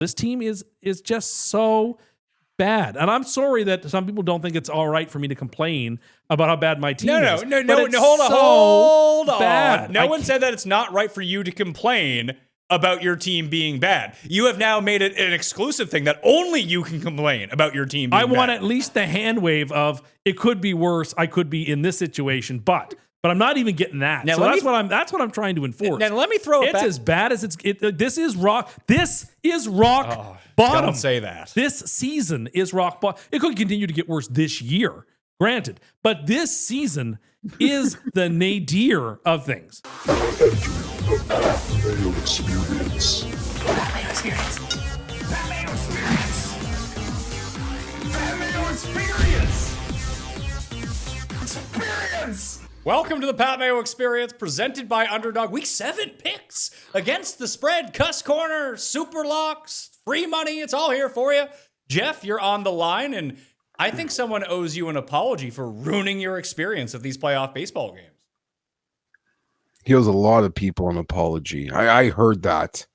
This team is just so bad. And I'm sorry that some people don't think it's all right for me to complain about how bad my team is. No, hold on. Bad. No one said that it's not right for you to complain about your team being bad. You have now made it an exclusive thing that only you can complain about your team being bad. I want at least the hand wave of it could be worse. I could be in this situation, but I'm not even getting that. Now, so that's what I'm trying to enforce. Now let me throw it back. It's as bad as this is rock. This is rock bottom. Don't say that. This season is rock bottom. It could continue to get worse this year, granted, but this season is the nadir of things. Mayo experience. Mayo experience. Mayo experience. Mayo experience. Experience. Welcome to the Pat Mayo Experience, presented by Underdog. Week 7 picks against the spread. Cust Corner, Superlocks, free money. It's all here for you. Geoff, you're on the line, and I think someone owes you an apology for ruining your experience of these playoff baseball games. He owes a lot of people an apology. I heard that.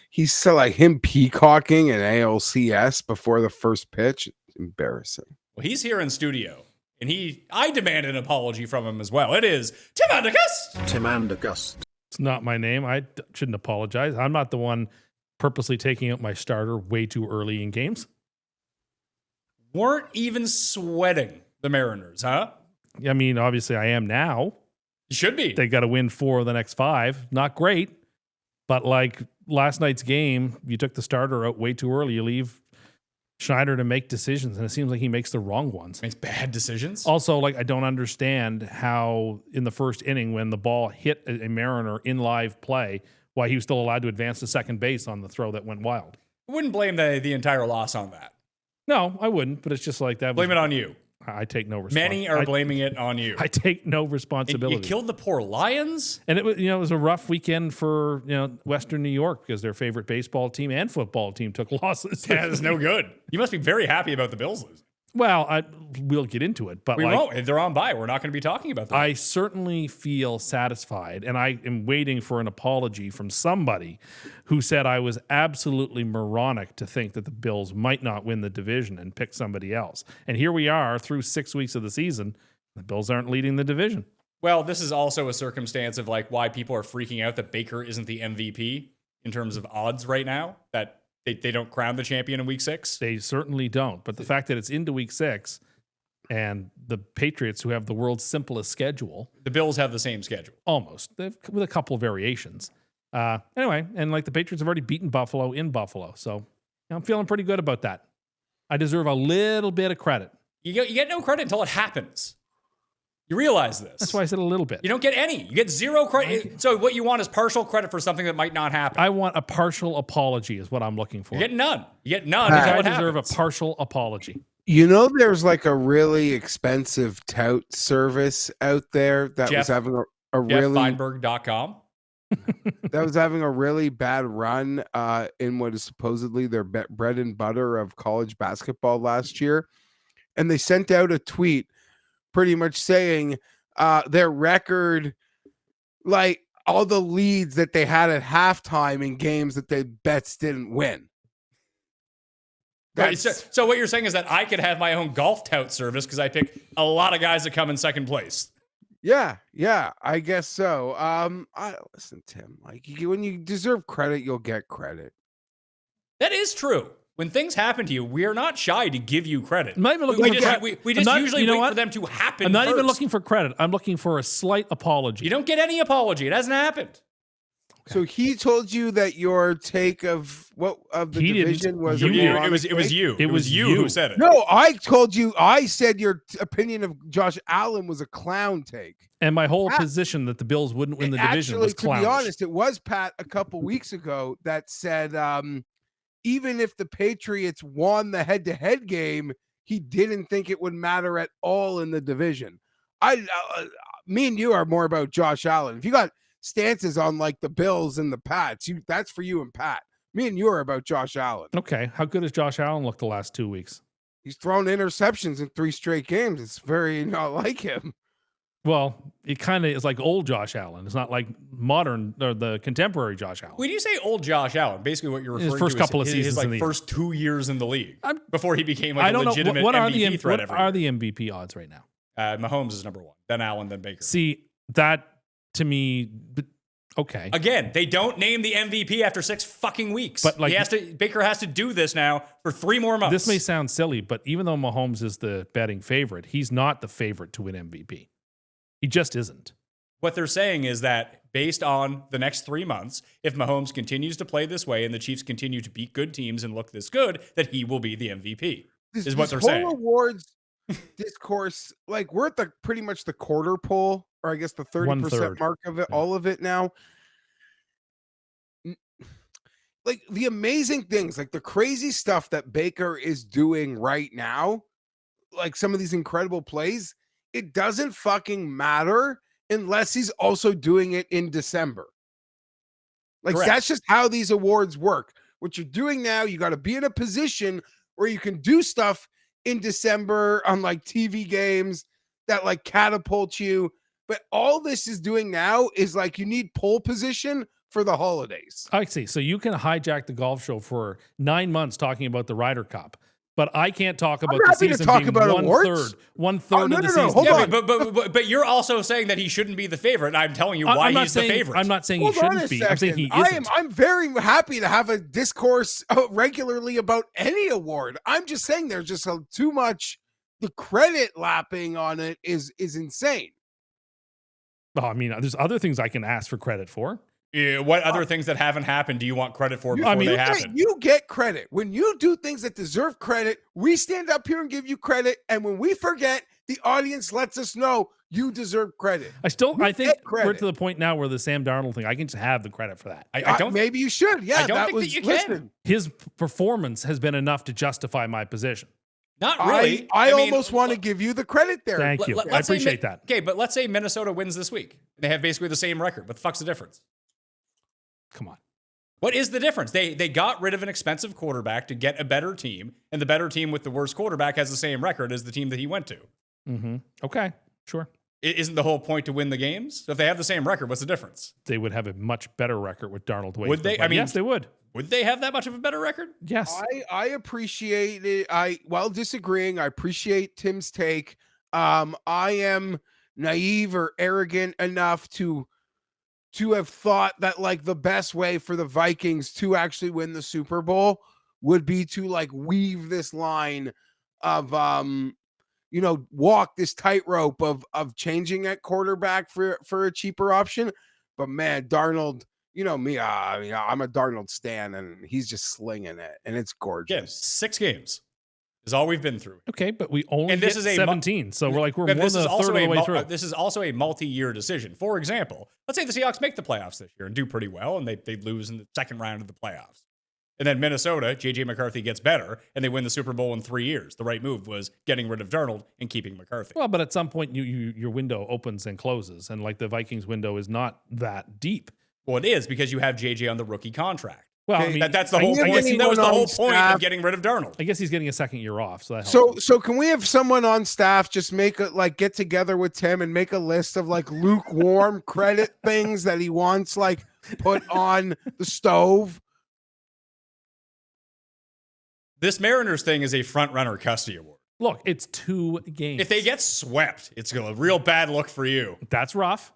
He said like him peacocking an ALCS before the first pitch. It's embarrassing. Well, he's here in studio, and I demand an apology from him as well. It is Tim Cust. It's not my name. I shouldn't apologize. I'm not the one purposely taking out my starter way too early in games. Weren't even sweating the Mariners, huh? I mean, obviously I am now. You should be. They got to win 4 of the next 5. Not great, but like last night's game, you took the starter out way too early. You leave Schneider to make decisions, and it seems like he makes the wrong ones. Makes bad decisions. Also, like I don't understand how in the first inning when the ball hit a Mariner in live play, why he was still allowed to advance to second base on the throw that went wild. I wouldn't blame the entire loss on that. No, I wouldn't, but it's just like that. Blame it on you. I take no responsibility. Many are blaming it on you. I take no responsibility. You killed the poor Lions? And it was a rough weekend for, Western New York because their favorite baseball team and football team took losses. Yeah, it's no good. You must be very happy about the Bills losing. Well, we'll get into it, but we won't. They're on bye. We're not going to be talking about that. I certainly feel satisfied, and I am waiting for an apology from somebody who said I was absolutely moronic to think that the Bills might not win the division and pick somebody else. And here we are through 6 weeks of the season. The Bills aren't leading the division. Well, this is also a circumstance of like why people are freaking out that Baker isn't the MVP in terms of odds right now, that they don't crown the champion in week 6. They certainly don't. But the fact that it's into week 6 and the Patriots, who have the world's simplest schedule. The Bills have the same schedule. Almost. With a couple of variations. Anyway, and like the Patriots have already beaten Buffalo in Buffalo. So I'm feeling pretty good about that. I deserve a little bit of credit. You get no credit until it happens. You realize this. That's why I said a little bit. You don't get any. You get 0 credit. So what you want is partial credit for something that might not happen. I want a partial apology is what I'm looking for. You get none. Until I it deserve happens. a partial apology. There's like a really expensive tout service out there that Geoff, was having a really Fienberg.com. that was having a really bad run in what is supposedly their bread and butter of college basketball last year. And they sent out a tweet pretty much saying their record, like all the leads that they had at halftime in games that they bets didn't win. Right, so what you're saying is that I could have my own golf tout service because I pick a lot of guys that come in second place. Yeah, I guess so. Listen, Tim, like when you deserve credit, you'll get credit. That is true. When things happen to you, we are not shy to give you credit. I'm not even looking we just usually wait for them to happen. I'm not first. even looking for credit. I'm looking for a slight apology. You don't get any apology. It hasn't happened. Okay. So he told you that your take of the division was it was you. It was you who said it. No, I told you. I said your opinion of Josh Allen was a clown take. And my whole position that the Bills wouldn't win the division was clownish. To be honest, it was Pat a couple weeks ago that said even if the Patriots won the head-to-head game, he didn't think it would matter at all in the division. Me and you are more about Josh Allen. If you got stances on like the Bills and the Pats, that's for you and Pat. Me and you are about Josh Allen. Okay, how good has Josh Allen looked the last 2 weeks? He's thrown interceptions in 3 straight games. It's very not like him. Well, it kind of is like old Josh Allen. It's not like modern or the contemporary Josh Allen. When you say old Josh Allen, basically what you're referring first to couple of is seasons his like in the first 2 years in the league before he became like I a don't know legitimate what are MVP the threat. what are the MVP odds right now. Mahomes is number 1, then Allen, then Baker. See, that to me, okay. Again, they don't name the MVP after 6 fucking weeks. But, like, Baker has to do this now for 3 more months. This may sound silly, but even though Mahomes is the betting favorite, he's not the favorite to win MVP. He just isn't. What they're saying is that based on the next 3 months, if Mahomes continues to play this way and the Chiefs continue to beat good teams and look this good, that he will be the MVP. Is what they're saying. Awards discourse, like we're at the pretty much the quarter poll, or I guess the 30% 1/3. mark of it, all of it now. Like the amazing things, like the crazy stuff that Baker is doing right now, like some of these incredible plays, it doesn't fucking matter unless he's also doing it in December. Like Correct. that's just how these awards work. What you're doing now, you got to be in a position where you can do stuff in December on like TV games that like catapult you. But all this is doing now is like you need pole position for the holidays. I see. So you can hijack the golf show for 9 months talking about the Ryder Cup, but I can't talk about the happy to season talk being about one awards. third no, of the no, season. hold Yeah, on. but you're also saying that he shouldn't be the favorite. I'm telling you why I'm not he's saying, the favorite. I'm not saying Hold he on a shouldn't be. I'm saying he second. isn't. I'm very happy to have a discourse regularly about any award. I'm just saying there's just too much. The credit lapping on it is insane. Well, I mean, there's other things I can ask for credit for. Yeah, what other things that haven't happened do you want credit for before they happen? You get credit. When you do things that deserve credit, we stand up here and give you credit. And when we forget, the audience lets us know you deserve credit. I think get we're credit. to the point now where the Sam Darnold thing, I can just have the credit for that. I don't. Maybe you should. Yeah, I don't that think was that you listen, can. His performance has been enough to justify my position. Not really. I mean, almost want to give you the credit there. Thank you. I let's say appreciate that. Okay, but let's say Minnesota wins this week. They have basically the same record. What the fuck's the difference? Come on. What is the difference? They got rid of an expensive quarterback to get a better team, and the better team with the worst quarterback has the same record as the team that he went to. Mm-hmm. Okay, sure. Isn't the whole point to win the games? So if they have the same record, what's the difference? They would have a much better record with Darnold away. Would they? I mean, yes, they would. Would they have that much of a better record? Yes. I appreciate it. While disagreeing, I appreciate Tim's take. I am naive or arrogant enough to have thought that like the best way for the Vikings to actually win the Super Bowl would be to like weave this line of walk this tightrope of changing at quarterback for a cheaper option. But man, Darnold, you know me, I'm a Darnold stan, and he's just slinging it, and it's gorgeous. Yeah, 6 games is all we've been through. Okay, but we only And this get is a 17, so we're more But than a third of the way through. This is also a multi-year decision. For example, let's say the Seahawks make the playoffs this year and do pretty well, and they lose in the second round of the playoffs. And then Minnesota, J.J. McCarthy gets better, and they win the Super Bowl in 3 years. The right move was getting rid of Darnold and keeping McCarthy. Well, but at some point, your window opens and closes, and like the Vikings window is not that deep. Well, it is because you have J.J. on the rookie contract. Well, I mean, That's the whole point. That was the whole point of getting rid of Darnold. I guess he's getting a second year off, so that helps. So can we have someone on staff just get together with Tim and make a list of like lukewarm credit things that he wants like put on the stove? This Mariners thing is a front-runner Cust award. Look, it's 2 games. If they get swept, it's a real bad look for you. That's rough.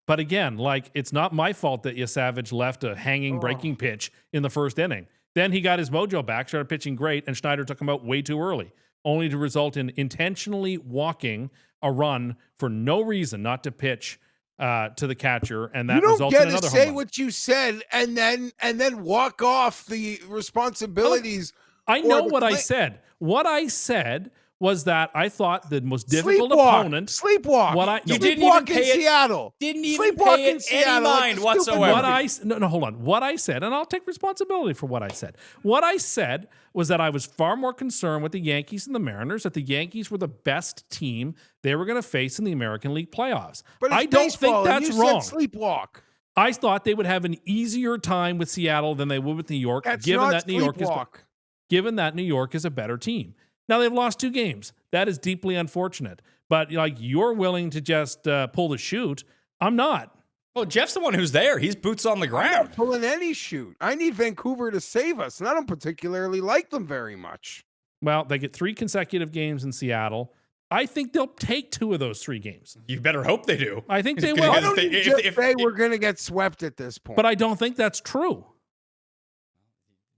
But again, like, it's not my fault that Savage left a hanging breaking pitch in the first inning. Then he got his mojo back, started pitching great, and Schneider took him out way too early, only to result in intentionally walking a run for no reason not to pitch to the catcher, and that you don't resulted get in to another say home run. what you said and then walk off the responsibilities. I know or the what I play- said. What I said was that I thought the most difficult Sleepwalk. opponent. Sleepwalk. You didn't even Sleepwalk in pay it- Seattle. Didn't even Sleepwalk pay in it Seattle, any like mind the whatsoever. stupid Hold on. What I said, and I'll take responsibility for what I said. What I said was that I was far more concerned with the Yankees and the Mariners, that the Yankees were the best team they were going to face in the American League playoffs. But it's I don't baseball, think and that's you wrong. said sleepwalk. I thought they would have an easier time with Seattle than they would with New York, That's given not that New York sleepwalk. is a better team. Now they've lost 2 games. That is deeply unfortunate. But like you're willing to just pull the chute. I'm not. Well, Jeff's the one who's there. He's boots on the I'm ground. not pulling any shoot. I need Vancouver to save us, and I don't particularly like them very much. Well, they get 3 consecutive games in Seattle. I think they'll take 2 of those 3 games. You better hope they do. I think they Because will. I don't if- even if- just say we're going to get swept at this point. But I don't think that's true.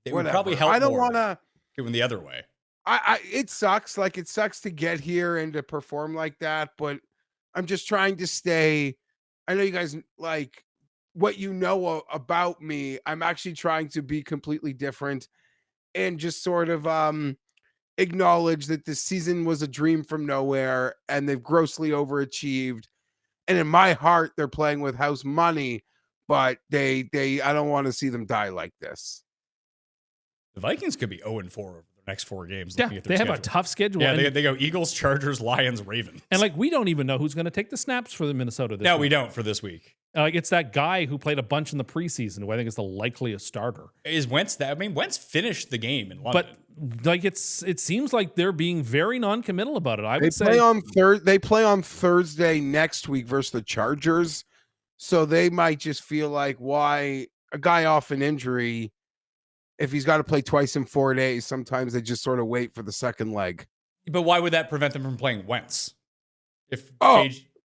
It would Whatever. probably help I don't more want to. going the other way. It sucks. Like, it sucks to get here and to perform like that, but I'm just trying to stay. I know you guys like what you know about me. I'm actually trying to be completely different and just sort of acknowledge that this season was a dream from nowhere and they've grossly overachieved. And in my heart, they're playing with house money, but I don't want to see them die like this. The Vikings could be 0-4 over the next 4 games. Yeah, looking at they their have a schedule. tough schedule. Yeah, and, they go Eagles, Chargers, Lions, Ravens. and like we don't even know who's going to take the snaps for the Minnesota this no, week. we don't for this week. Like it's that guy who played a bunch in the preseason who I think is the likeliest starter. Is Wentz that? I mean, Wentz finished the game in London. But like it seems like they're being very non-committal about it. I They would play say on They play on Thursday next week versus the Chargers, so they might just feel like, why a guy off an injury, if he's got to play twice in 4 days, sometimes they just sort of wait for the second leg. But why would that prevent them from playing Wentz? If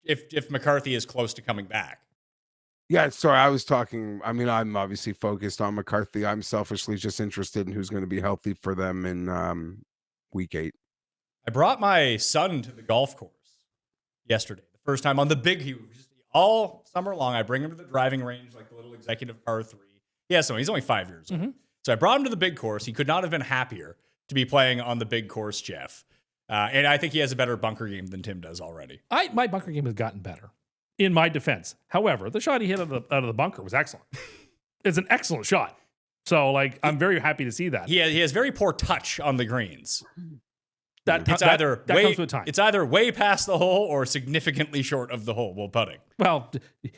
if McCarthy is close to coming back. Yeah, sorry, I was talking. I mean, I'm obviously focused on McCarthy. I'm selfishly just interested in who's going to be healthy for them in week 8. I brought my son to the golf course yesterday. The first time on the big, he was all summer long. I bring him to the driving range, like the little executive par 3. Yeah, so he's only 5 years old. So I brought him to the big course. He could not have been happier to be playing on the big course, Geoff. And I think he has a better bunker game than Tim does already. my bunker game has gotten better. In my defense, however, the shot he hit out of the bunker was excellent. It's an excellent shot. So, like, I'm very happy to see that. He has very poor touch on the greens. That It's that either comes with time. It's either way past the hole or significantly short of the hole while putting. Well,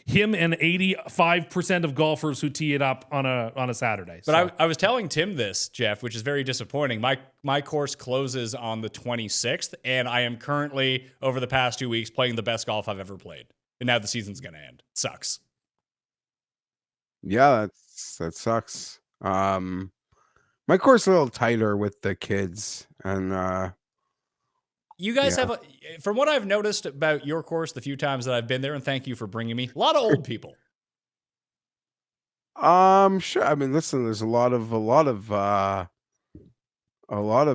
him and 85% of golfers who tee it up on a Saturday. But I was telling Tim this, Geoff, which is very disappointing. My course closes on the 26th, and I am currently, over the past 2 weeks, playing the best golf I've ever played. And now the season's going to end. It sucks. Yeah, that sucks. My course is a little tighter with the kids, and You guys Yeah. have, from what I've noticed about your course the few times that I've been there, and thank you for bringing me, a lot of old people. sure. I mean, listen, there's a lot of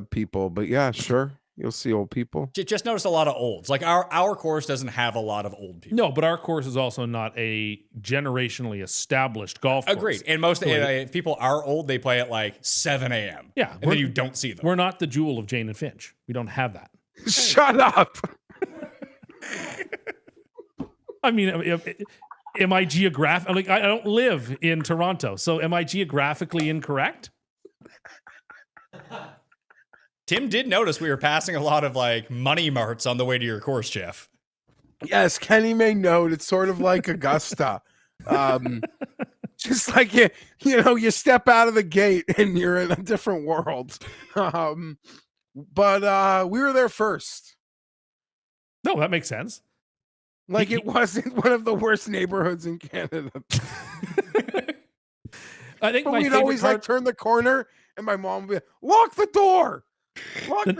people, but yeah, sure, you'll see old people. Just notice a lot of olds. Like our course doesn't have a lot of old people. no, but our course is also not a generationally established golf course. Agreed. And most if people are old, they play at like 7 a.m. Yeah, And then you don't see them. We're not the Jewel of Jane and Finch. We don't have that. Shut up. I mean, am I like I don't live in Toronto, so am I geographically incorrect? Tim did notice we were passing a lot of like money marts on the way to your course, Geoff. Yes, Kenny may note it's sort of like Augusta. Just like you step out of the gate and you're in a different world. But we were there first. No, that makes sense. Like, it wasn't one of the worst neighborhoods in Canada. I think But my we'd favorite always part, like turn the corner and my mom would be, lock the door.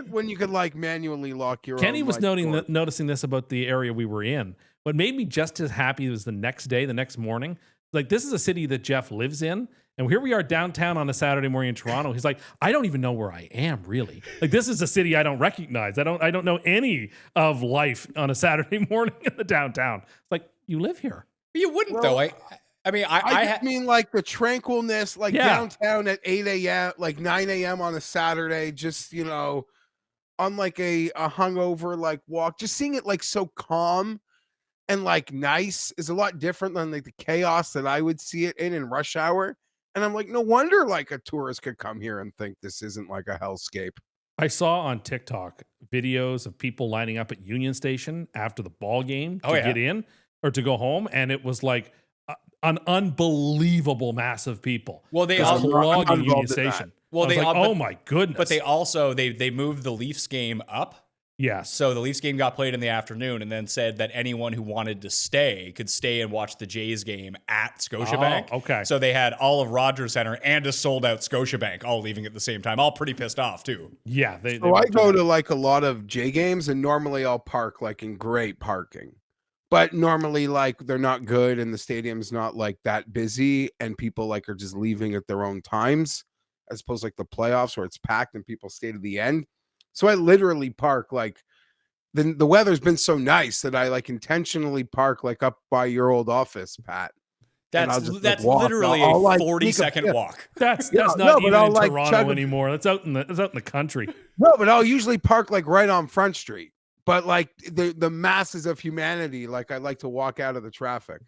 When you could like manually lock your Kenny own, was like, door. noticing this about the area we were in. What made me just as happy was the next morning. Like, this is a city that Geoff lives in. And here we are downtown on a Saturday morning in Toronto. He's like, I don't even know where I am, really. Like, this is a city I don't recognize. I don't know any of life on a Saturday morning in the downtown. It's like, you live here. You wouldn't Well, though. I mean, I just mean like the tranquilness, like Yeah. downtown at 8 a.m., like 9 a.m. on a Saturday, just, on like a hungover like walk, just seeing it like so calm and like nice is a lot different than like the chaos that I would see it in rush hour. And I'm like, no wonder like a tourist could come here and think this isn't like a hellscape. I saw on TikTok videos of people lining up at Union Station after the ball game to get in or to go home. And it was like an unbelievable mass of people. Well, they just also, clogging I'm Union involved in that. Station. Well, I was they like, but- oh my goodness. But they also they moved the Leafs game up. yes. So the Leafs game got played in the afternoon, and then said that anyone who wanted to stay could stay and watch the Jays game at Scotiabank. Oh, okay. So they had all of Rogers Center and a sold-out Scotiabank all leaving at the same time. All pretty pissed off too. Yeah. So I go to like a lot of J games, and normally I'll park like in great parking. But normally, like, they're not good and the stadium's not like that busy, and people like are just leaving at their own times, as opposed to like the playoffs where it's packed and people stay to the end. So I literally park like the weather's been so nice that I like intentionally park like up by your old office, Pat. And I'll That's just, that's like, walk. literally I'll, a like, 40-second yeah. walk. That's Yeah, not no, but even I'll, in like, Toronto chug- anymore. That's out in the country. No, but I'll usually park like right on Front Street. But like the masses of humanity, like I like to walk out of the traffic.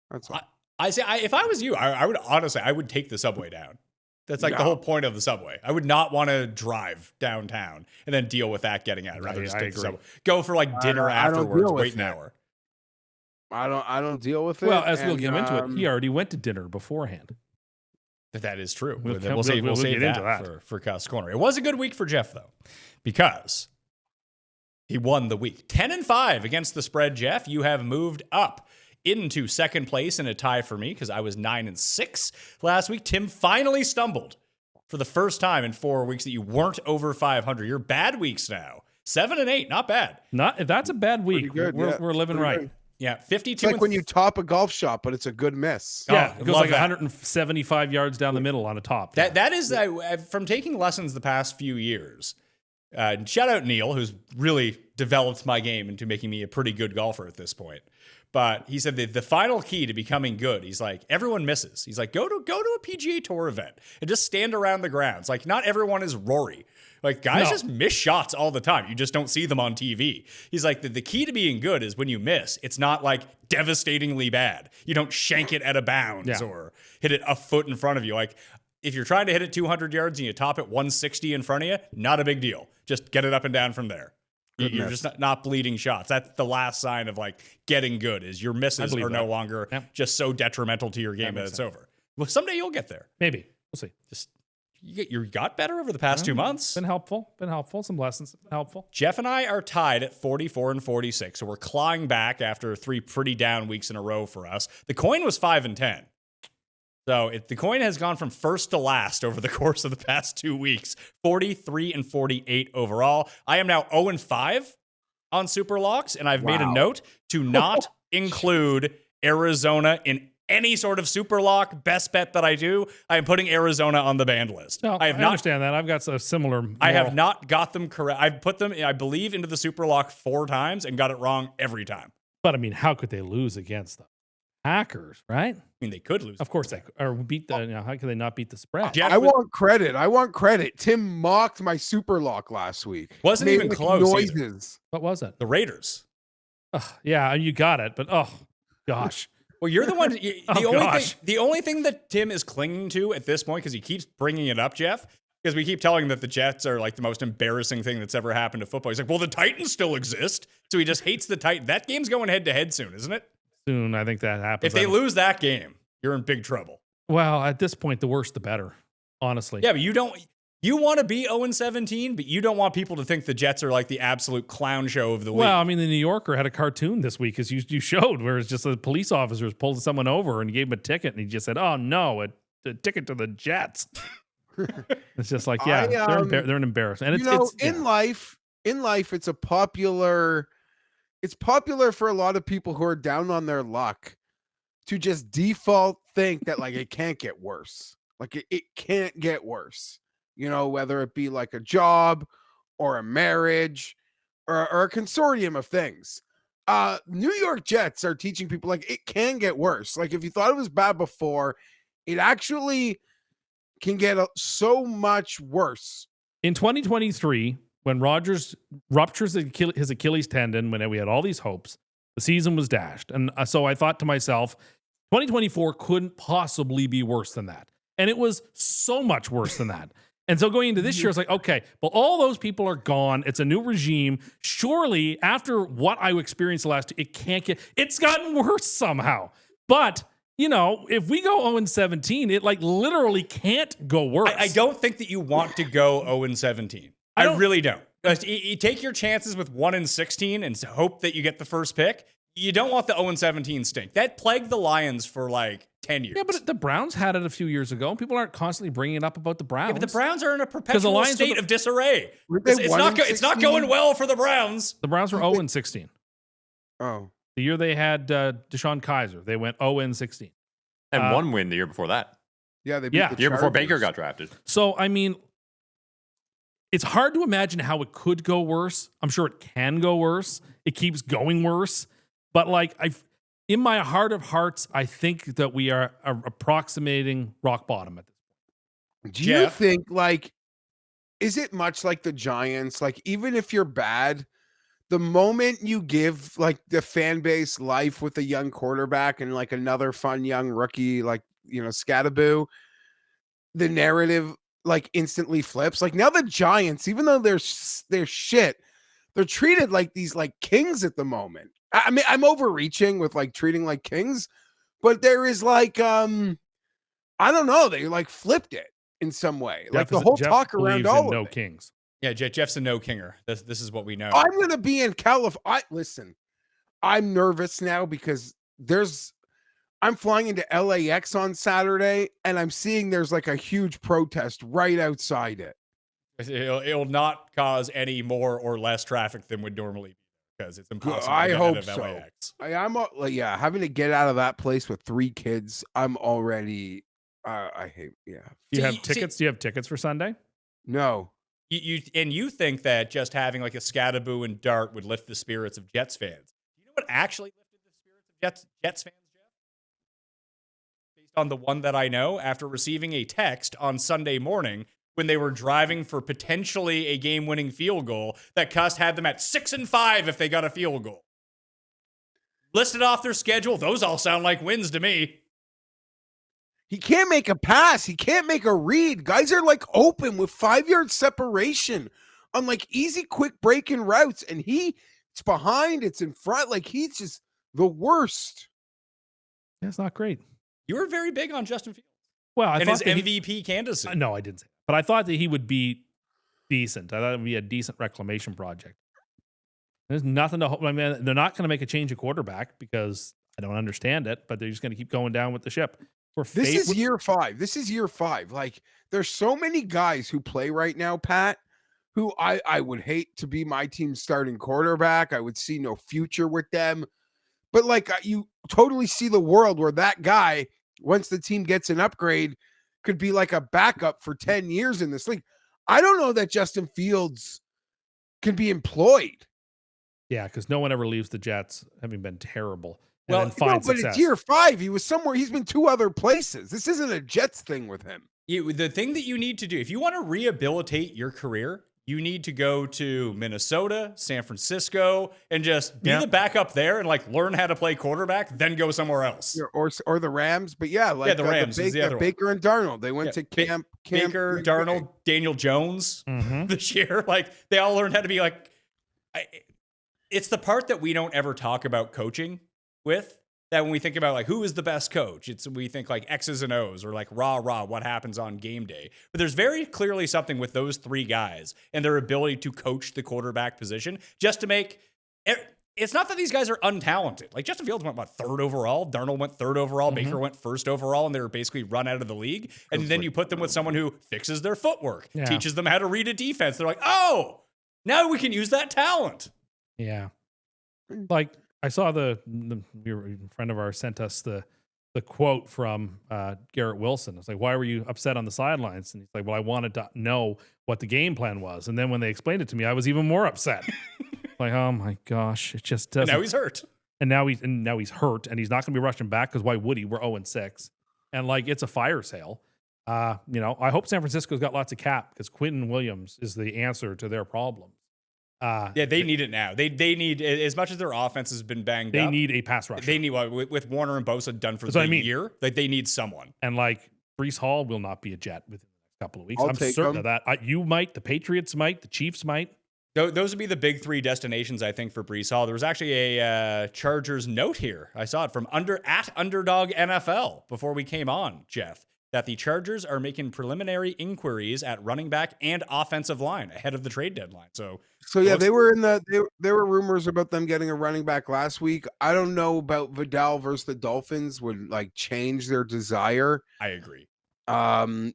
That's all. I say, if I was you, I would honestly, I would take the subway down. That's like the No. whole point of the subway. I would not want to drive downtown and then deal with that getting out. I'd rather just I take the agree. subway. Go for like dinner I don't afterwards, deal with wait an it. hour. I don't deal with it. Well, as we'll and, get into it, he already went to dinner beforehand. That is true. We'll We'll save get that, into that. for Cust Corner. It was a good week for Geoff, though, because he won the week. 10-5 against the spread, Geoff. You have moved up into second place in a tie for me because I was 9-6 last week. Tim finally stumbled for the first time in 4 weeks that you weren't over 500. You're bad weeks now. 7-8, not bad. Not if that's a bad week. Pretty good, we're, yeah. we're living Pretty right. good. Yeah, 52. It's like and when you top a golf shot, but it's a good miss. Yeah, Oh, it goes love like that. 175 yards down the middle on a top. That is from taking lessons the past few years. Shout out Neil, who's really developed my game into making me a pretty good golfer at this point. But he said the final key to becoming good, he's like, everyone misses. He's like, go to a PGA Tour event and just stand around the grounds. Like, not everyone is Rory. Like, guys No. just miss shots all the time. You just don't see them on TV. He's like, the key to being good is when you miss, it's not like devastatingly bad. You don't shank it at a bounds Yeah. or hit it a foot in front of you. Like, if you're trying to hit it 200 yards and you top it 160 in front of you, not a big deal. Just get it up and down from there. You're just not bleeding shots. That's the last sign of like getting good is your misses believe are no that. longer Yep. just so detrimental to your game that makes it's sense. over. Well, someday you'll get there. Maybe we'll see. Just you got better over the past 2 months. Been helpful. Been helpful. Some lessons. Been helpful. Jeff and I are tied at 44 and 46, so we're clawing back after 3 pretty down weeks in a row for us. The coin was 5 and 10. So the coin has gone from first to last over the course of the past 2 weeks. 43 and 48 overall. I am now 0 and 5 on Superlocks, and I've made a Wow. note to not include Arizona in any sort of Superlock best bet that I do. I am putting Arizona on the banned list. No, I have not understand that. I've got a similar. I have moral. not got them correct. I've put them, I believe, into the Superlock 4 times and got it wrong every time. But I mean, how could they lose against the Packers? Right? I mean, they could lose. Of course they could. Or beat the. How could they not beat the spread? Jeff I was- want credit. I want credit. Tim mocked my super lock last week. Wasn't Made, even like, close either. noises. What was it? The Raiders. Ugh, yeah, you got it. But oh gosh. Well, you're the one. The Oh, gosh. the only thing that Tim is clinging to at this point, because he keeps bringing it up, Jeff, because we keep telling him that the Jets are like the most embarrassing thing that's ever happened to football. He's like, well, the Titans still exist, so he just hates the Titans. That game's going head to head soon, isn't it? Soon, I think that happens. If they lose that game, you're in big trouble. Well, at this point, the worse the better. Honestly. Yeah, but you don't. You want to be 0-17, but you don't want people to think the Jets are like the absolute clown show of the week. Well, I mean, the New Yorker had a cartoon this week, as you showed, where it's just the police officers pulled someone over and gave him a ticket, and he just said, "Oh no, a ticket to the Jets." It's just like, yeah, they're an embarrassment. And it's in life, it's popular for a lot of people who are down on their luck to just default think that like it can't get worse. Like it can't get worse. You know, whether it be like a job or a marriage or a consortium of things. New York Jets are teaching people like it can get worse. Like if you thought it was bad before, it actually can get so much worse. in 2023, when Rodgers ruptures his Achilles tendon, when we had all these hopes, the season was dashed. And so I thought to myself, 2024 couldn't possibly be worse than that. And it was so much worse than that. And so going into this year, it's like, okay, well, all those people are gone. It's a new regime. Surely, after what I experienced it's gotten worse somehow. But you know, if we go 0-17, it like literally can't go worse. I don't think that you want to go 0-17. I really don't. You take your chances with 1-16 and hope that you get the first pick. You don't want the 0-17 stink. That plagued the Lions for like 10 years. Yeah, but the Browns had it a few years ago. People aren't constantly bringing it up about the Browns. Yeah, but the Browns are in a perpetual state of disarray. It's not going well for the Browns. The Browns were 0-16. Oh. The year they had Deshaun Kaiser, they went 0-16. And one win the year before that. Yeah, they beat Yeah. the The year before Chargers. Baker got drafted. So, I mean, it's hard to imagine how it could go worse. I'm sure it can go worse. It keeps going worse. But like, in my heart of hearts, I think that we are approximating rock bottom at this point. Do you think, like, is it much like the Giants? Like, even if you're bad, the moment you give like the fan base life with a young quarterback and like another fun young rookie, like, you know, Scattaboo, the narrative like instantly flips. Like now the Giants, even though they're shit, they're treated like these like kings at the moment. I mean, I'm overreaching with like treating like kings, but there is like, I don't know, they like flipped it in some way. Like the whole talk around all of no it. kings. Yeah, Jeff's a no kinger. This is what we know. I'm going to be in California. Listen, I'm nervous now because I'm flying into LAX on Saturday and I'm seeing there's like a huge protest right outside it. It'll not cause any more or less traffic than would normally be because it's impossible I to get hope out of so. LAX. Having to get out of that place with 3 kids, I'm already, I hate, yeah. Do you have tickets? Do you have tickets for Sunday? No. You think that just having like a Scattaboo and Dart would lift the spirits of Jets fans. You know what actually lifted the spirits of Jets fans, Jeff? Based on the one that I know, after receiving a text on Sunday morning when they were driving for potentially a game-winning field goal that Cust had them at 6-5 if they got a field goal. Listed off their schedule, those all sound like wins to me. He can't make a pass. He can't make a read. Guys are like open with 5-yard separation on like easy, quick breaking routes. And it's behind, it's in front. Like he's just the worst. That's not great. You were very big on Justin Fields. Well, I and thought his MVP candidacy. No, I didn't say that. But I thought that he would be decent. I thought it would be a decent reclamation project. There's nothing to hope. I mean, they're not going to make a change of quarterback because I don't understand it, but they're just going to keep going down with the ship. This is year 5. This is year 5. Like there's so many guys who play right now, Pat, who I would hate to be my team's starting quarterback. I would see no future with them. But like you totally see the world where that guy, once the team gets an upgrade, could be like a backup for 10 years in this league. I don't know that Justin Fields can be employed. Yeah, because no one ever leaves the Jets having been terrible. Well, but it's year 5. He was somewhere. He's been 2 other places. This isn't a Jets thing with him. The thing that you need to do, if you want to rehabilitate your career, you need to go to Minnesota, San Francisco, and just be the backup there and like learn how to play quarterback, then go somewhere else. Or the Rams. But yeah, like the Rams is the other one. Baker and Darnold. They went to camp. Baker, Darnold, Daniel Jones this year. Like they all learned how to be like. It's the part that we don't ever talk about coaching with. That when we think about like who is the best coach, we think like X's and O's or like rah what happens on game day. But there's very clearly something with those 3 guys and their ability to coach the quarterback position just to make. It's not that these guys are untalented. Like Justin Fields went 3rd overall, Darnold went 3rd overall, Baker went 1st overall, and they were basically run out of the league. And then you put them with someone who fixes their footwork, teaches them how to read a defense. They're like, oh, now we can use that talent. Yeah, like. I saw a friend of ours sent us the quote from Garrett Wilson. It's like, why were you upset on the sidelines? And he's like, well, I wanted to know what the game plan was. And then when they explained it to me, I was even more upset. Like, oh my gosh, it just doesn't. And now he's hurt. And now he's hurt, and he's not going to be rushing back because why would he? We're 0-6, and like it's a fire sale. I hope San Francisco's got lots of cap because Quentin Williams is the answer to their problem. They need it now. They need, as much as their offense has been banged up. They need a pass rusher. They need with Warner and Bosa done for year. Like they need someone. And like Breece Hall will not be a Jet within the next couple of weeks. I'll I'm take certain him. of that. You might, the Patriots might, the Chiefs might. Those would be the big three destinations, I think, for Breece Hall. There was actually a Chargers note here. I saw it from at Underdog NFL before we came on, Geoff, that the Chargers are making preliminary inquiries at running back and offensive line ahead of the trade deadline. So yeah, they were there were rumors about them getting a running back last week. I don't know about Vidal versus the Dolphins would like change their desire. I agree.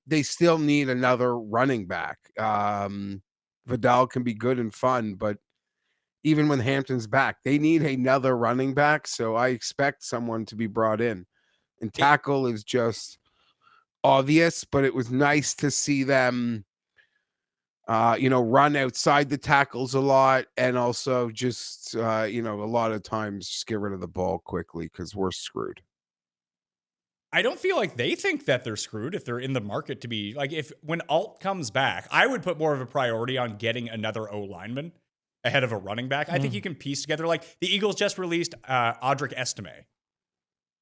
They still need another running back. Vidal can be good and fun, but even when Hampton's back, they need another running back. So I expect someone to be brought in. And tackle is just obvious, but it was nice to see them, run outside the tackles a lot, and also just, a lot of times just get rid of the ball quickly because we're screwed. I don't feel like they think that they're screwed if they're in the market to be like, when Alt comes back, I would put more of a priority on getting another O lineman ahead of a running back. I think you can piece together, like the Eagles just released Audric Estime.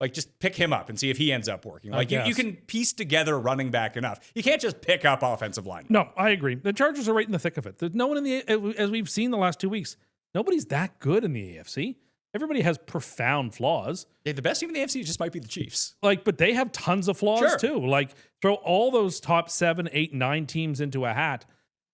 Like just pick him up and see if he ends up working. Like you can piece together running back enough. You can't just pick up offensive line. No, I agree. The Chargers are right in the thick of it. There's no one as we've seen the last 2 weeks, nobody's that good in the AFC. Everybody has profound flaws. Yeah, the best team in the AFC just might be the Chiefs. But they have tons of flaws too. Like throw all those top 7, 8, 9 teams into a hat,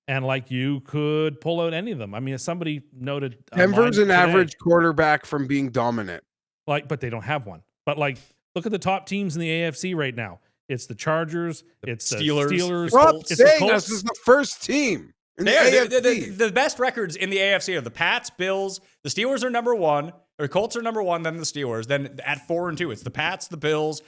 and you could pull out any of them. I mean, as somebody noted, Denver's an average quarterback from being dominant. But they don't have one. But look at the top teams in the AFC right now. It's the Chargers. It's the Steelers. Stop saying this is the first team. The best records in the AFC are the Pats, Bills. The Steelers are number 1. Or Colts are number 1, then the Steelers. Then at 4 and 2, it's the Pats, the Bills,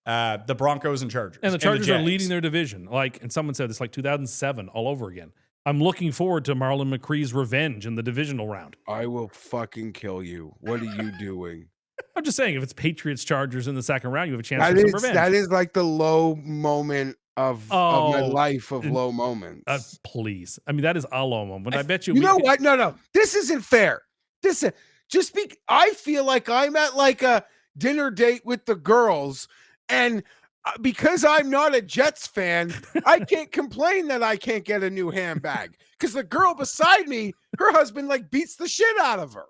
the Broncos, and Chargers. And the Chargers are leading their division. And someone said it's like 2007 all over again. I'm looking forward to Marlon McCree's revenge in the divisional round. I will fucking kill you. What are you doing? I'm just saying, if it's Patriots Chargers in the second round, you have a chance for some revenge. That is like the low moment of my life of low moments. Please. I mean, that is a low moment. I bet you. You know what? No. This isn't fair. I feel like I'm at a dinner date with the girls, and because I'm not a Jets fan, I can't complain that I can't get a new handbag because the girl beside me, her husband beats the shit out of her.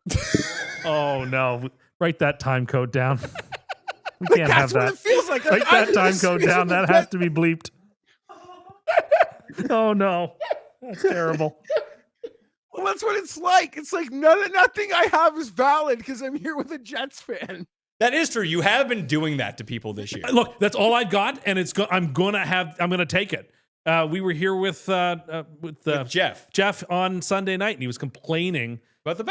Oh no. Write that time code down. We can't have that. That's what it feels like. Write that time code down. That has to be bleeped. Oh no. That's terrible. Well, that's what it's like. It's like nothing I have is valid because I'm here with a Jets fan. That is true. You have been doing that to people this year. Look, that's all I got, and I'm gonna take it. We were here with Geoff. Geoff on Sunday night, and he was complaining about the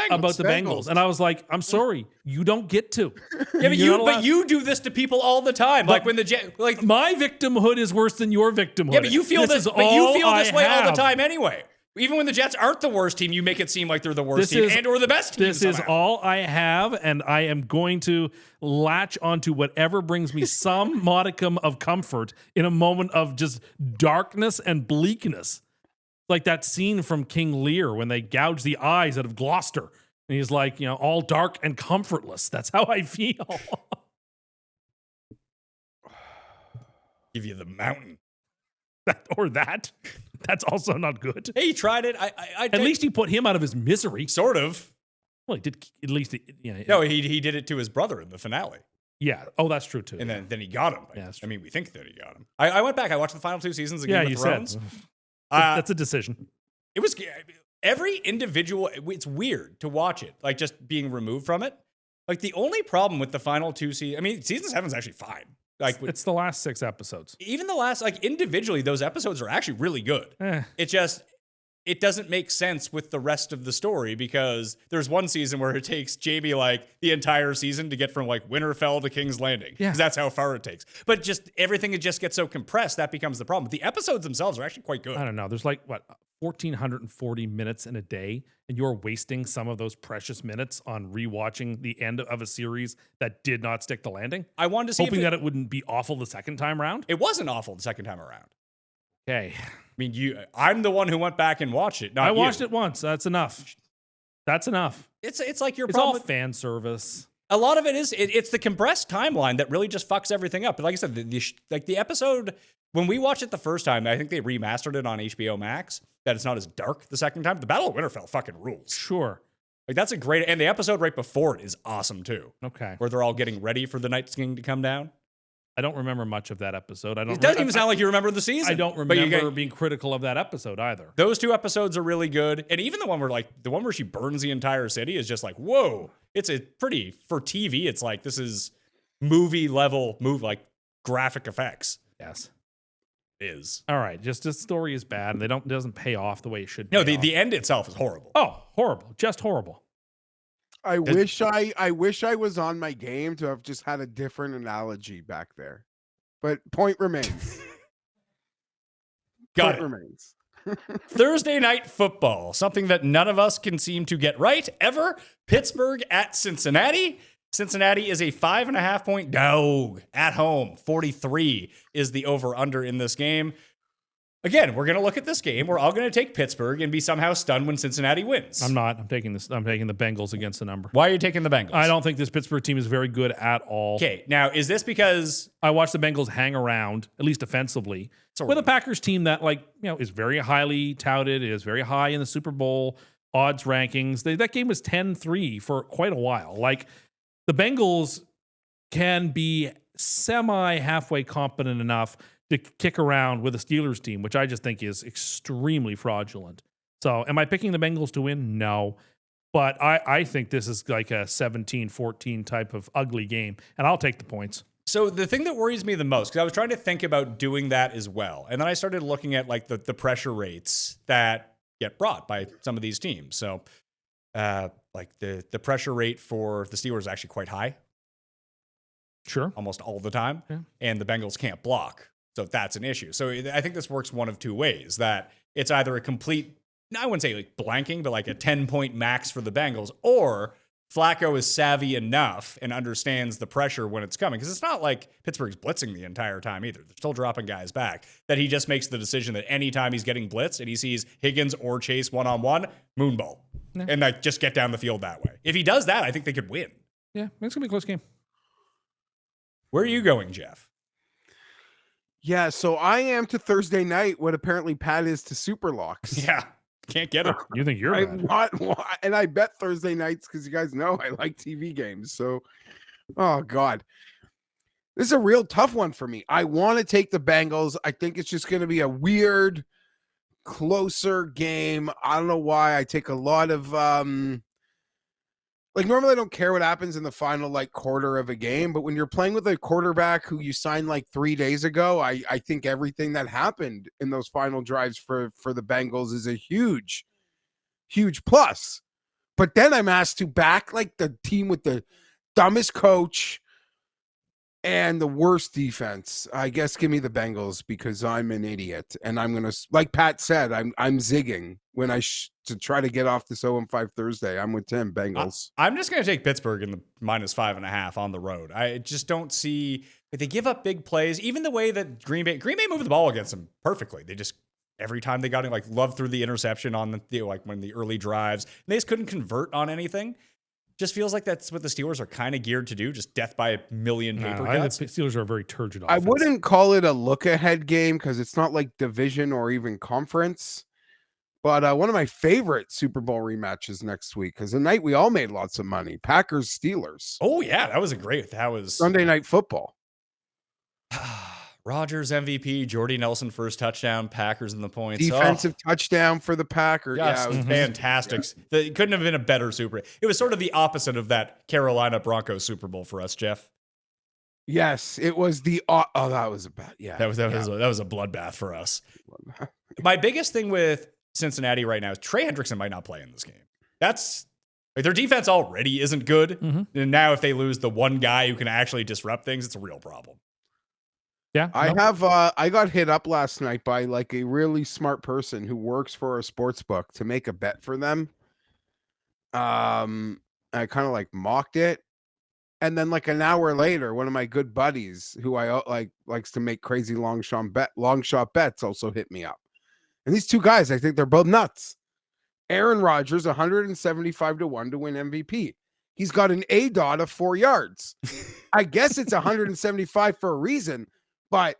Bengals. And I was like, I'm sorry, you don't get to. Yeah, but you do this to people all the time. But when my victimhood is worse than your victimhood. Yeah, but you feel this way all the time anyway. Even when the Jets aren't the worst team, you make it seem like they're the worst team or the best team. This is all I have, and I am going to latch onto whatever brings me some modicum of comfort in a moment of just darkness and bleakness. Like that scene from King Lear when they gouge the eyes out of Gloucester. And he's like, all dark and comfortless. That's how I feel. Give you the mountain. That. That's also not good. Hey, he tried it. At least he put him out of his misery. Sort of. Well, he did. At least, No, he did it to his brother in the finale. Yeah. Oh, that's true too. And then he got him. Yeah, I mean, we think that he got him. I went back. I watched the final 2 seasons of Game of Thrones. Said. That's a decision. It was every individual. It's weird to watch it, just being removed from it. The only problem with the final 2 seasons. I mean, season 7 is actually fine. It's the last 6 episodes. Even the last, individually, those episodes are actually really good. It doesn't make sense with the rest of the story because there's one season where it takes Jamie the entire season to get from Winterfell to King's Landing. Yeah. Because that's how far it takes. But just everything, it just gets so compressed, that becomes the problem. But the episodes themselves are actually quite good. I don't know. There's 1,440 minutes in a day, and you're wasting some of those precious minutes on rewatching the end of a series that did not stick the landing. I wanted to see hoping that it wouldn't be awful the second time around. It wasn't awful the second time around. Okay. I mean, I'm the one who went back and watched it. I watched it once. That's enough. That's enough. It's like your problem. It's all fan service. A lot of it is it's the compressed timeline that really just fucks everything up. But like I said, the episode when we watched it the first time, I think they remastered it on HBO Max. That it's not as dark the second time. The Battle of Winterfell fucking rules. Sure. Like that's a great, and the episode right before it is awesome too. Okay. Where they're all getting ready for the Night King to come down. I don't remember much of that episode. It doesn't even sound like you remember the season. I don't remember being critical of that episode either. Those two episodes are really good, and even the one where she burns the entire city is just like, whoa! It's a pretty for TV. It's like this is movie level like graphic effects. Yes. Is all right. Just the story is bad, and it doesn't pay off the way it should. No, the end itself is horrible. Oh, horrible! Just horrible. I wish I was on my game to have just had a different analogy back there, but point remains. Got it. Remains. Thursday night football, something that none of us can seem to get right ever. Pittsburgh at Cincinnati. Cincinnati is a 5.5 point dog at home. 43 is the over-under in this game. Again, we're going to look at this game. We're all going to take Pittsburgh and be somehow stunned when Cincinnati wins. I'm not. I'm taking the Bengals against the number. Why are you taking the Bengals? I don't think this Pittsburgh team is very good at all. Okay, now is this because I watched the Bengals hang around, at least offensively, with a Packers team that is very highly touted, is very high in the Super Bowl odds rankings. That game was 10-3 for quite a while. Like the Bengals can be halfway competent enough to kick around with a Steelers team, which I just think is extremely fraudulent. So am I picking the Bengals to win? No. But I think this is like a 17-14 type of ugly game, and I'll take the points. So the thing that worries me the most, because I was trying to think about doing that as well, and then I started looking at like the pressure rates that get brought by some of these teams. So like the pressure rate for the Steelers is actually quite high. Sure. Almost all the time. Yeah. And the Bengals can't block. So that's an issue. So I think this works one of two ways, that it's either a complete, I wouldn't say like blanking, but like a 10-point max for the Bengals, or Flacco is savvy enough and understands the pressure when it's coming. Because it's not like Pittsburgh's blitzing the entire time either. They're still dropping guys back. That he just makes the decision that anytime he's getting blitzed and he sees Higgins or Chase one-on-one, moonball. Yeah. And like just get down the field that way. If he does that, I think they could win. Yeah, it's going to be a close game. Where are you going, Geoff? Yeah, so I am to Thursday night what apparently Pat is to Superlocks. Yeah, can't get it. You think you're bad. And I bet Thursday nights because you guys know I like TV games. So, oh God, this is a real tough one for me. I want to take the Bengals. I think it's just going to be a weird, closer game. I don't know why. I take a lot of normally I don't care what happens in the final quarter of a game, but when you're playing with a quarterback who you signed 3 days ago, I think everything that happened in those final drives for the Bengals is a huge, huge plus. But then I'm asked to back the team with the dumbest coach and the worst defense. I guess give me the Bengals because I'm an idiot. And I'm going to, like Pat said, I'm zigging when to try to get off this 0-5 Thursday. I'm with Tim, Bengals. I'm just going to take Pittsburgh in the -5.5 on the road. I just don't see, they give up big plays. Even the way that Green Bay moved the ball against them perfectly. They just, every time they got it, Love threw the interception on when the early drives, and they just couldn't convert on anything. Just feels like that's what the Steelers are kind of geared to do, just death by a million paper cuts. The Steelers are a very turgid offense. I wouldn't call it a look-ahead game because it's not like division or even conference. But one of my favorite Super Bowl rematches next week, because the night we all made lots of money, Packers-Steelers. Oh, yeah, that was Sunday Night Football. Rodgers MVP, Jordy Nelson first touchdown, Packers in the points. Defensive touchdown for the Packers. Yes, yeah, it was fantastic. Yeah. It couldn't have been a better Super Bowl. It was sort of the opposite of that Carolina Broncos Super Bowl for us, Geoff. Yes, it was the that was a bad. Yeah, that was a bloodbath for us. My biggest thing with Cincinnati right now is Trey Hendrickson might not play in this game. That's their defense already isn't good, and now if they lose the one guy who can actually disrupt things, it's a real problem. Yeah, I got hit up last night by a really smart person who works for a sports book to make a bet for them. I kind of mocked it, and then an hour later, one of my good buddies who I likes to make crazy long shot bets also hit me up. And these two guys, I think they're both nuts. Aaron Rodgers, 175 to 1 to win MVP. he's got an ADOT of 4 yards. I guess it's 175 for a reason, but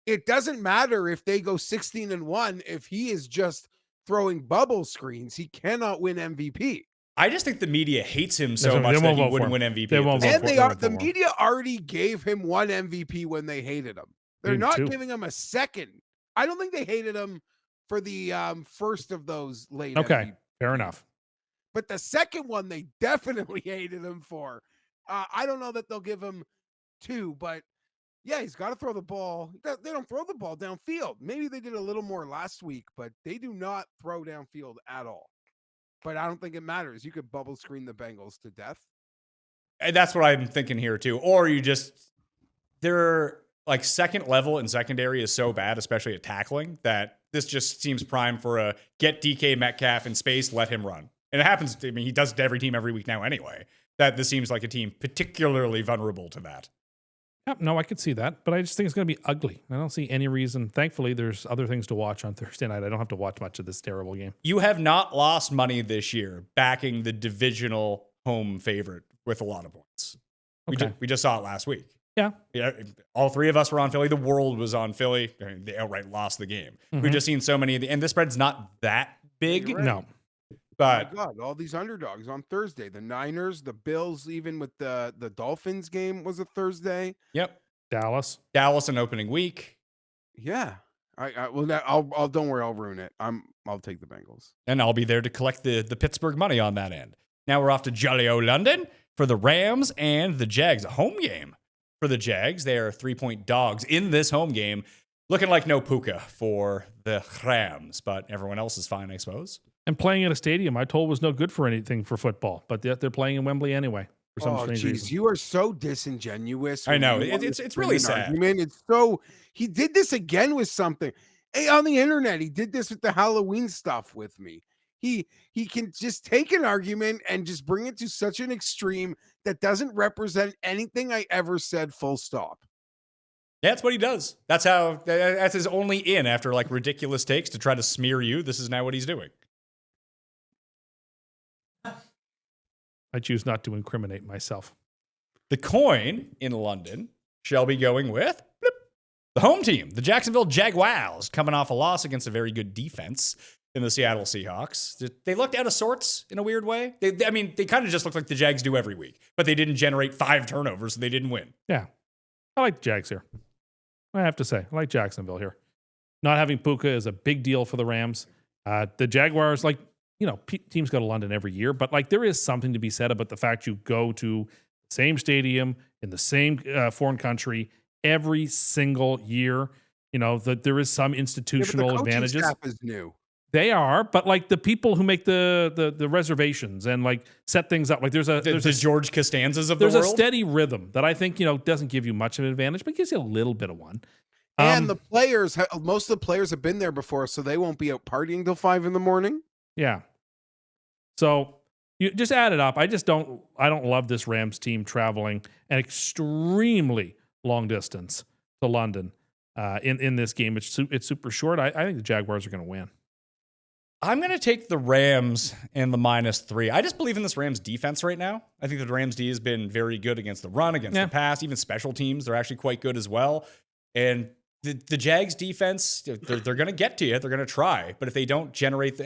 it doesn't matter if they go 16-1 if he is just throwing bubble screens. He cannot win MVP. I just think the media hates him so They much won't that he vote for wouldn't him. win MVP. They won't vote And for they him. are the media already gave him 1 MVP when they hated him. They're Maybe not 2. giving him a second. I don't think they hated him for the first of those late Okay, MVP. fair enough. But the second one they definitely hated him for. I don't know that they'll give him 2, but yeah, he's got to throw the ball. They don't throw the ball downfield. Maybe they did a little more last week, but they do not throw downfield at all. But I don't think it matters. You could bubble screen the Bengals to death. And that's what I'm thinking here too. Or you just, they're like second level and secondary is so bad, especially at tackling, that this just seems prime for a get DK Metcalf in space, let him run. And it happens, I mean, he does it to every team every week now anyway, that this seems like a team particularly vulnerable to that. Yep, no, I could see that, but I just think it's going to be ugly. I don't see any reason. Thankfully, there's other things to watch on Thursday night. I don't have to watch much of this terrible game. You have not lost money this year backing the divisional home favorite with a lot of points. Okay. We just saw it last week. Yeah. All 3 of us were on Philly. The world was on Philly. I mean, they outright lost the game. Mhm. We've just seen so many, and this spread's not that big. You're right. No. But Oh my God, all these underdogs on Thursday. The Niners, the Bills, even with the Dolphins game was a Thursday. yep, Dallas. Dallas an opening week, Yeah. I'll don't worry, I'll ruin it. I'll take the Bengals. and I'll be there to collect the Pittsburgh money on that end. Now we're off to Jolly O London for the Rams and the Jags. A home game for the Jags. They are 3-point dogs in this home game. Looking like no Puka for the Rams, but everyone else is fine, I suppose. And playing at a stadium, I told was no good for anything for football, but yet they're playing in Wembley anyway for some Oh, strange geez, reason. you are so disingenuous. I when know. you want It's to really bring an sad. argument. It's so he did this again with something. Hey, on the internet, he did this with the Halloween stuff with me. He can just take an argument and just bring it to such an extreme that doesn't represent anything I ever said, full stop. Yeah, that's what he does. That's his only in after like ridiculous takes to try to smear you. This is now what he's doing. I choose not to incriminate myself. The coin in London shall be going with the home team, the Jacksonville Jaguars, coming off a loss against a very good defense in the Seattle Seahawks. They looked out of sorts in a weird way. They kind of just looked like the Jags do every week, but they didn't generate 5 turnovers, so they didn't win. Yeah. I like the Jags here. I have to say, I like Jacksonville here. Not having Puka is a big deal for the Rams. The Jaguars, like, you know, teams go to London every year, but like there is something to be said about the fact you go to the same stadium in the same foreign country every single year. You know, that there is some institutional the coaching advantages. staff is new. They are, but like the people who make the reservations and like set things up, like there's a George Costanzas of the there's world. a steady rhythm that I think, you know, doesn't give you much of an advantage, but gives you a little bit of one. And the players, most of the players have been there before, so they won't be out partying till 5 a.m. Yeah. So you just add it up. I don't love this Rams team traveling an extremely long distance to London in this game. It's super short. I think the Jaguars are going to win. I'm going to take the Rams and the -3. I just believe in this Rams defense right now. I think the Rams D has been very good against the run, against the pass, even special teams. They're actually quite good as well. And the Jags defense, they're going to get to you. They're going to try. But if they don't generate,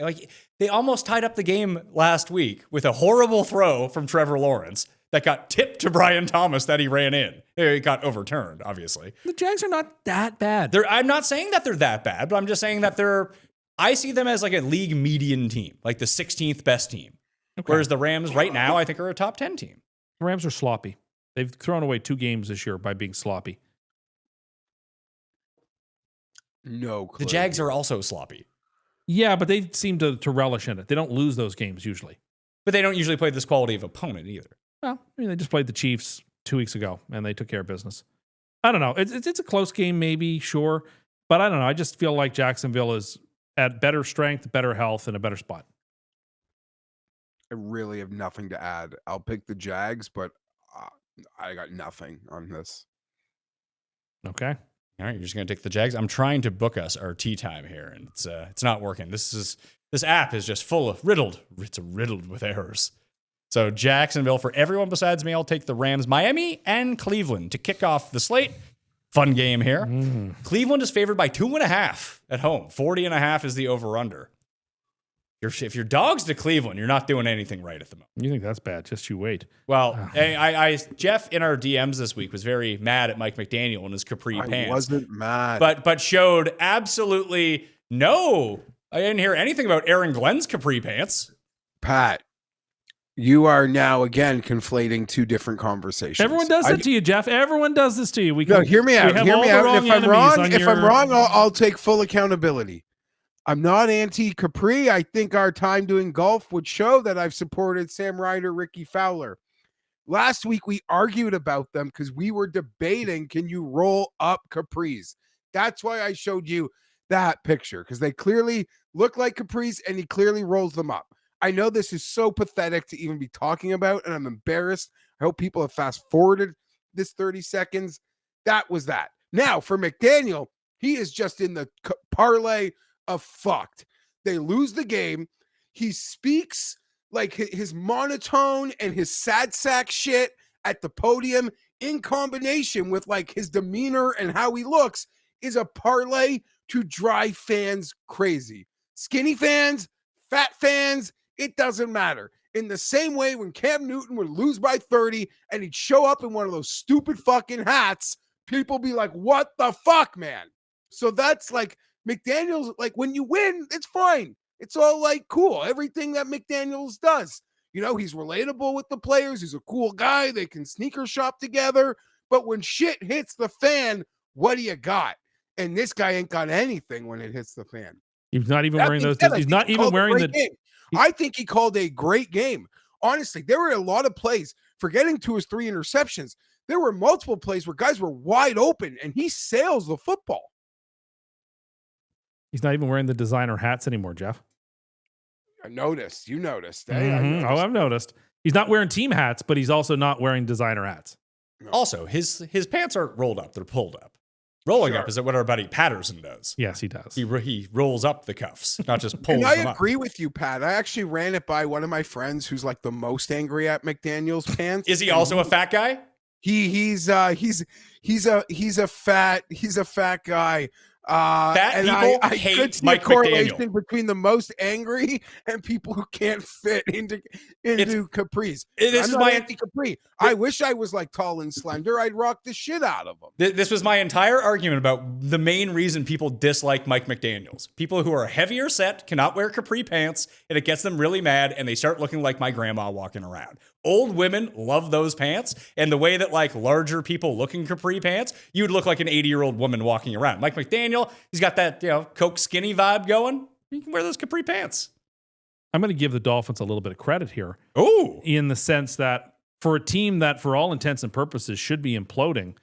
they almost tied up the game last week with a horrible throw from Trevor Lawrence that got tipped to Brian Thomas that he ran in. It got overturned, obviously. The Jags are not that bad. I'm not saying that they're that bad, but I'm just saying that I see them as like a league median team, like the 16th best team. Okay. Whereas the Rams right now, I think, are a top 10 team. The Rams are sloppy. They've thrown away 2 games this year by being sloppy. No clue. The Jags are also sloppy. Yeah, but they seem to relish in it. They don't lose those games usually. But they don't usually play this quality of opponent either. Well, I mean, they just played the Chiefs 2 weeks ago, and they took care of business. I don't know. It's a close game, maybe, sure. But I don't know. I just feel like Jacksonville is at better strength, better health, and a better spot. I really have nothing to add. I'll pick the Jags, but I got nothing on this. Okay. All right, you're just going to take the Jags. I'm trying to book us our tea time here, and it's not working. This app is just full of riddled with errors. So Jacksonville, for everyone besides me, I'll take the Rams. Miami and Cleveland to kick off the slate. Fun game here. Cleveland is favored by 2.5 at home. 40.5 is the over-under. If your dog's to Cleveland, you're not doing anything right at the moment. You think that's bad? Just you wait. Well, Geoff in our DMs this week was very mad at Mike McDaniel and his capri pants. I wasn't mad. But showed absolutely no. I didn't hear anything about Aaron Glenn's capri pants. Pat, you are now again conflating two different conversations. Everyone does that to you, Geoff. Everyone does this to you. No, hear me out. Hear me out. And if I'm wrong, I'll take full accountability. I'm not anti-Capri. I think our time doing golf would show that I've supported Sam Ryder, Ricky Fowler. Last week, we argued about them because we were debating, can you roll up Capris? That's why I showed you that picture, because they clearly look like Capris, and he clearly rolls them up. I know this is so pathetic to even be talking about, and I'm embarrassed. I hope people have fast-forwarded this 30 seconds. That was that. Now, for McDaniel, he is just in the parlay of fucked. They lose the game. He speaks like his monotone and his sad sack shit at the podium in combination with like his demeanor and how he looks is a parlay to drive fans crazy. Skinny fans, fat fans, it doesn't matter. In the same way when Cam Newton would lose by 30 and he'd show up in one of those stupid fucking hats, people be like, what the fuck, man? So that's like McDaniels, like when you win, it's fine. It's all like cool. Everything that McDaniels does. You know, he's relatable with the players. He's a cool guy. They can sneaker shop together. But when shit hits the fan, what do you got? And this guy ain't got anything when it hits the fan. He's not even wearing those. He's not even wearing the. I think he called a great game. Honestly, there were a lot of plays. Forgetting 2 or 3 interceptions, there were multiple plays where guys were wide open, and he sails the football. He's not even wearing the designer hats anymore, Geoff. I noticed. You noticed. Mm-hmm. I've noticed. He's not wearing team hats, but he's also not wearing designer hats. No. Also, his pants aren't rolled up; they're pulled up. Rolling up is what our buddy Patterson does. Yes, he does. He rolls up the cuffs, not just pulls them up. And I agree with you, Pat. I actually ran it by one of my friends who's like the most angry at McDaniel's pants. Is he also a fat guy? He's a fat guy. Fat people I hate could see Mike a correlation McDaniel between the most angry and people who can't fit into capris. I'm not anti-capri. I wish I was like tall and slender. I'd rock the shit out of them. This was my entire argument about the main reason people dislike Mike McDaniels. People who are heavier set cannot wear capri pants, and it gets them really mad, and they start looking like my grandma walking around. Old women love those pants, and the way that like larger people look in capri pants, you'd look like an 80-year-old woman walking around. Mike McDaniel, he's got that, Coke skinny vibe going. You can wear those capri pants. I'm going to give the Dolphins a little bit of credit here. Oh, in the sense that for a team that, for all intents and purposes, should be imploding,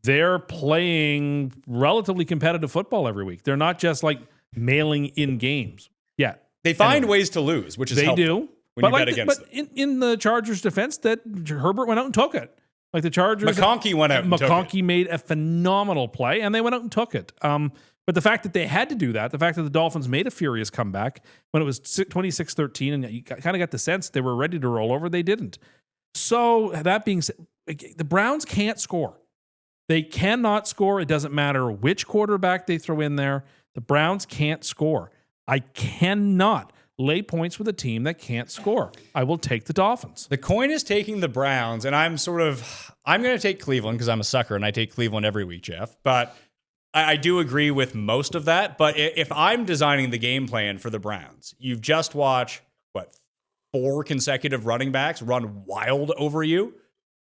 they're playing relatively competitive football every week. They're not just like mailing in games. Yeah, they find ways to lose, which is they helpful. do. When but you bet against them. in the Chargers' defense, that Herbert went out and took it. Like the Chargers, McConkey went out and took it. McConkey made a phenomenal play, and they went out and took it. But the fact that they had to do that, the fact that the Dolphins made a furious comeback when it was 26-13, and you kind of got the sense they were ready to roll over, they didn't. So that being said, the Browns can't score. They cannot score. It doesn't matter which quarterback they throw in there. The Browns can't score. I cannot lay points with a team that can't score. I will take the Dolphins. The coin is taking the Browns, and I'm going to take Cleveland because I'm a sucker, and I take Cleveland every week, Geoff. But I do agree with most of that. But if I'm designing the game plan for the Browns, you've just watched, 4 consecutive running backs run wild over you?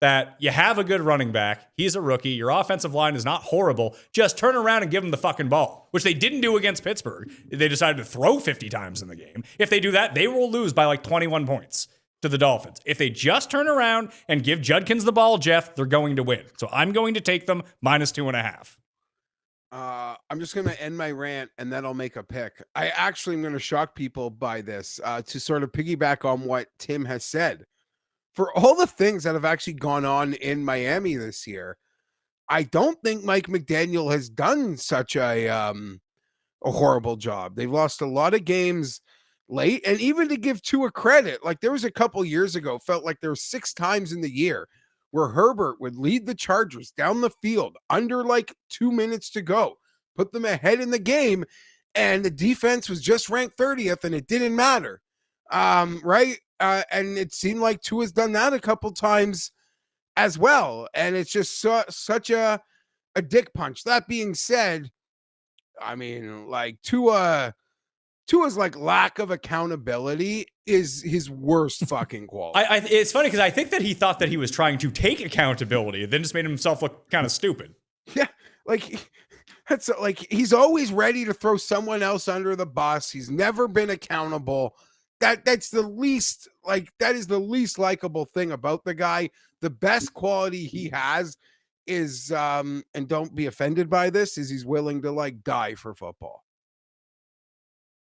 That you have a good running back. He's a rookie. Your offensive line is not horrible. Just turn around and give him the fucking ball, which they didn't do against Pittsburgh. They decided to throw 50 times in the game. If they do that, they will lose by like 21 points to the Dolphins. If they just turn around and give Judkins the ball, Geoff, they're going to win. So I'm going to take them -2.5. I'm just going to end my rant and then I'll make a pick. I actually am going to shock people by this to sort of piggyback on what Tim has said. For all the things that have actually gone on in Miami this year, I don't think Mike McDaniel has done such a horrible job. They've lost a lot of games late. And even to give Tua credit, like there was a couple years ago, felt like there were 6 times in the year where Herbert would lead the Chargers down the field under like 2 minutes to go, put them ahead in the game, and the defense was just ranked 30th, and it didn't matter. Right? And it seemed like Tua's done that a couple times as well. And it's just such a dick punch. That being said, I mean, like Tua's like lack of accountability is his worst fucking quality. It's funny because I think that he thought that he was trying to take accountability and then just made himself look kind of stupid. Yeah, like that's like he's always ready to throw someone else under the bus. He's never been accountable. That's the least that is the least likable thing about the guy. The best quality he has is and don't be offended by this, is he's willing to like die for football.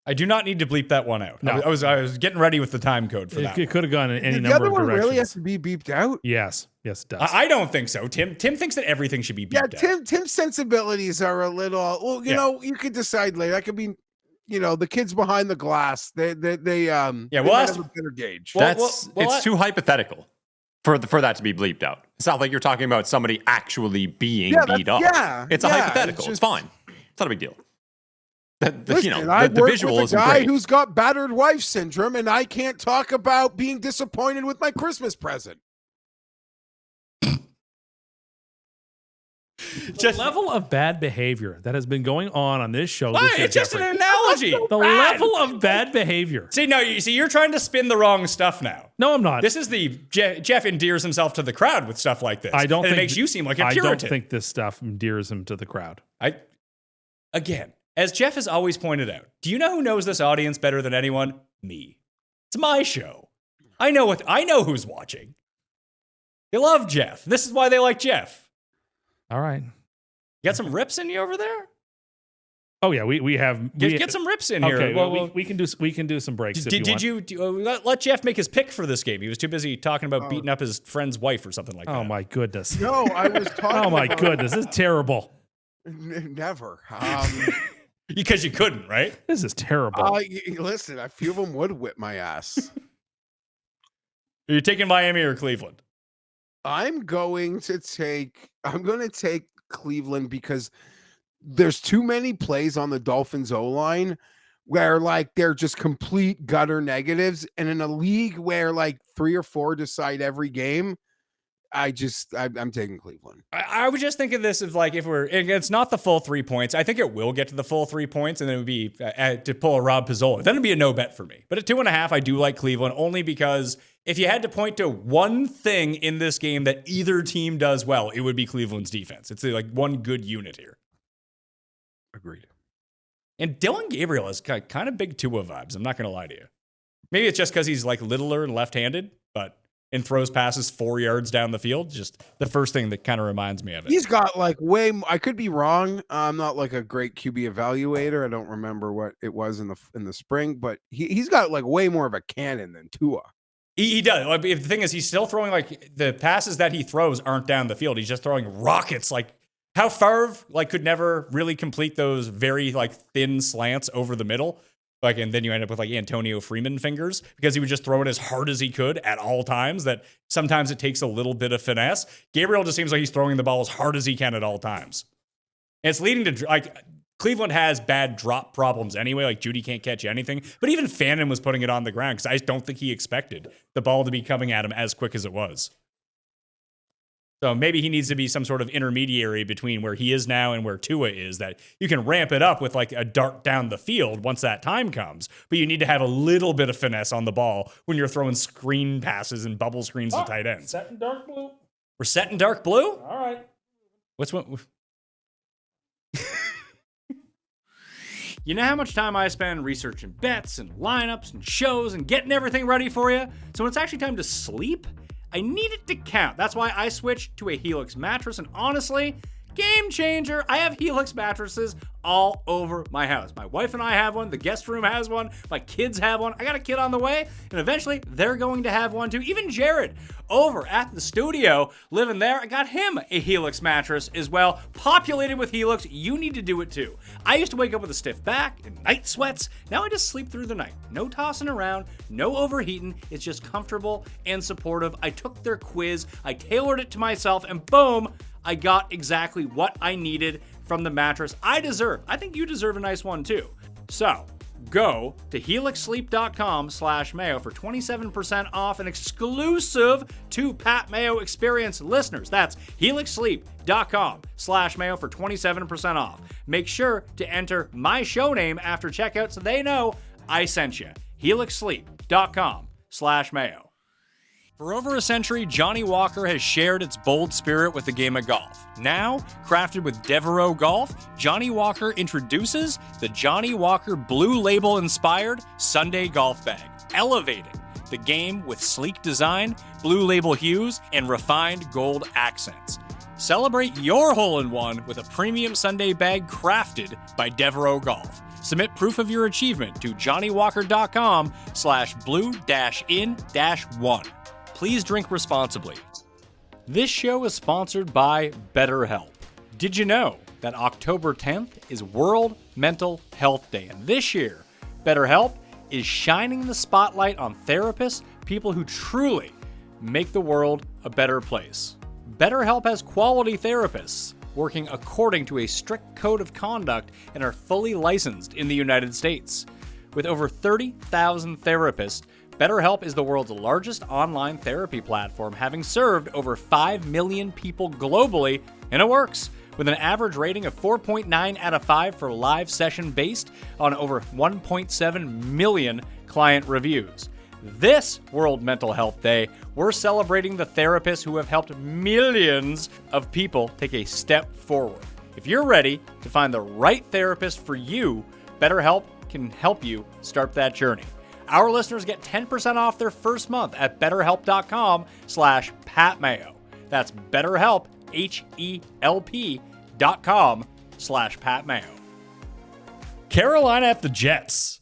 I do not need to bleep that one out. No. I was getting ready with the time code for that. It could have gone in any The number other of one directions. really has to be beeped out. Yes, it does. I don't think so. Tim thinks that everything should be beeped out. Tim's sensibilities are a little. Well, you know, you could decide later. That could be, you know, the kids behind the glass. They we'll might ask- have a better gauge. It's too hypothetical for that to be bleeped out. It's not like you're talking about somebody actually being beat up. It's a hypothetical. It's fine. It's not a big deal. Listen, I the work visual with a isn't guy great. who's got battered wife syndrome, and I can't talk about being disappointed with my Christmas present. The level of bad behavior that has been going on this show. Why? This year, It's just Jeffrey. an analogy. The level of bad behavior. You're trying to spin the wrong stuff now. No, I'm not. This is Jeff endears himself to the crowd with stuff like this. I don't and think it makes you seem like a I Puritan. don't think this stuff endears him to the crowd. Again, as Jeff has always pointed out, do you know who knows this audience better than anyone? Me. It's my show. I know who's watching. They love Jeff. This is why they like Jeff. All right. You got some rips in you over there? Oh yeah, we have Get some rips in here. Okay, well, we can do some breaks. Did you let Jeff make his pick for this game? He was too busy talking about beating up his friend's wife or something like that. Oh my goodness. No, I was talking. Oh my about- goodness, this is terrible. Never. Because you couldn't, right? This is terrible. Listen, a few of them would whip my ass. Are you taking Miami or Cleveland? I'm going to take Cleveland because there's too many plays on the Dolphins O-line where like they're just complete gutter negatives, and in a league where like 3 or 4 decide every game, I'm taking Cleveland. I would just think of this as like it's not the full 3 points. I think it will get to the full 3 points, and then it would be to pull a Rob Pizzola. Then it'd be a no bet for me. But at 2.5, I do like Cleveland only because if you had to point to one thing in this game that either team does well, it would be Cleveland's defense. It's like one good unit here. Agreed. And Dylan Gabriel has kind of big Tua vibes. I'm not going to lie to you. Maybe it's just because he's like littler and left-handed, and throws passes 4 yards down the field. Just the first thing that kind of reminds me of it. He's got like I could be wrong. I'm not like a great QB evaluator. I don't remember what it was in the spring, but he's got like way more of a cannon than Tua. He does. Like, the thing is, he's still throwing like the passes that he throws aren't down the field. He's just throwing rockets. Like how Favre could never really complete those very like thin slants over the middle. Like, and then you end up with like Antonio Freeman fingers because he would just throw it as hard as he could at all times. That sometimes it takes a little bit of finesse. Gabriel just seems like he's throwing the ball as hard as he can at all times. And it's leading to like Cleveland has bad drop problems anyway. Like Judy can't catch anything, but even Fannin was putting it on the ground because I just don't think he expected the ball to be coming at him as quick as it was. So maybe he needs to be some sort of intermediary between where he is now and where Tua is, that you can ramp it up with like a dart down the field once that time comes, but you need to have a little bit of finesse on the ball when you're throwing screen passes and bubble screens to tight ends. Set in dark blue. We're set in dark blue? All right. What's one? You know how much time I spend researching bets and lineups and shows and getting everything ready for you? So when it's actually time to sleep, I need it to count. That's why I switched to a Helix mattress, and honestly, Game changer. I have Helix mattresses all over my house. My wife and I have one. The guest room has one. My kids have one. I got a kid on the way, and eventually they're going to have one too. Even Jared over at the studio living there, I got him a Helix mattress as well. Populated with Helix, you need to do it too. I used to wake up with a stiff back and night sweats. Now I just sleep through the night. No tossing around, no overheating. It's just comfortable and supportive. I took their quiz, I tailored it to myself, and boom, I got exactly what I needed from the mattress I deserve. I think you deserve a nice one too. So go to helixsleep.com/Mayo for 27% off and exclusive to Pat Mayo Experience listeners. That's helixsleep.com/Mayo for 27% off. Make sure to enter my show name after checkout so they know I sent you. helixsleep.com/Mayo. For over a century, Johnnie Walker has shared its bold spirit with the game of golf. Now, crafted with Devereux Golf, Johnnie Walker introduces the Johnnie Walker Blue Label-inspired Sunday Golf Bag, elevating the game with sleek design, Blue Label hues, and refined gold accents. Celebrate your hole-in-one with a premium Sunday bag crafted by Devereux Golf. Submit proof of your achievement to johnniewalker.com/blue-in-1. Please drink responsibly. This show is sponsored by BetterHelp. Did you know that October 10th is World Mental Health Day? And this year, BetterHelp is shining the spotlight on therapists, people who truly make the world a better place. BetterHelp has quality therapists working according to a strict code of conduct and are fully licensed in the United States. With over 30,000 therapists, BetterHelp is the world's largest online therapy platform, having served over 5 million people globally, and it works. With an average rating of 4.9 out of 5 for live session based on over 1.7 million client reviews. This World Mental Health Day, we're celebrating the therapists who have helped millions of people take a step forward. If you're ready to find the right therapist for you, BetterHelp can help you start that journey. Our listeners get 10% off their first month at betterhelp.com/PatMayo. That's BetterHelp, HELP.com/PatMayo. Carolina at the Jets.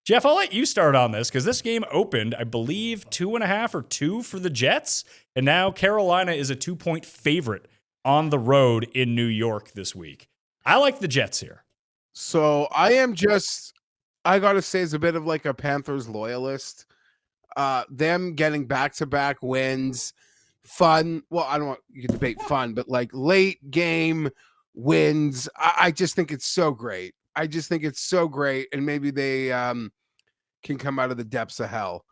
Geoff, I'll let you start on this because this game opened, I believe, 2.5 or 2 for the Jets. And now Carolina is a 2-point favorite on the road in New York this week. I like the Jets here. So I got to say, as a bit of like a Panthers loyalist, them getting back-to-back wins, fun. Well, I don't want you to debate fun, but like late game wins. I just think it's so great. I just think it's so great. And maybe they can come out of the depths of hell.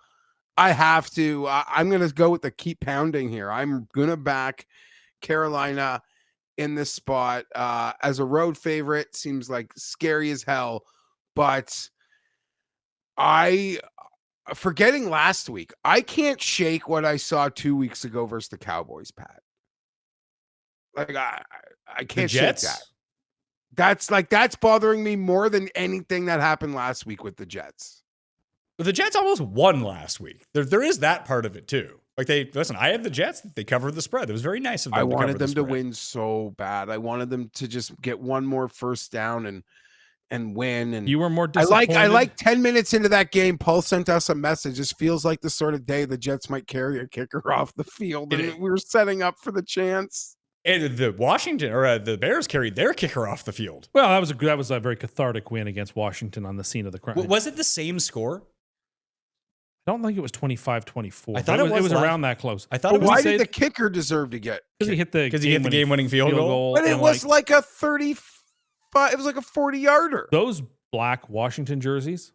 I have to. I'm going to go with the keep pounding here. I'm going to back Carolina in this spot as a road favorite. Seems like scary as hell, but forgetting last week, I can't shake what I saw 2 weeks ago versus the Cowboys, Pat. Like I can't shake that. That's bothering me more than anything that happened last week with the Jets. But the Jets almost won last week. There is that part of it too. Like I have the Jets. They covered the spread. It was very nice of them. I wanted them to win so bad. I wanted them to just get one more first down and win. And you were more disappointed. I like 10 minutes into that game, Paul sent us a message. This feels like the sort of day the Jets might carry a kicker off the field. And we were setting up for the chance. And the Washington or the Bears carried their kicker off the field. Well, that was a very cathartic win against Washington on the scene of the crime. Was it the same score? I don't think it was 25-24. I thought it was around that close. I thought. Why did the kicker deserve to get? Because he hit the game-winning field goal. But it was like a 35. It was like a 40-yarder. Those black Washington jerseys.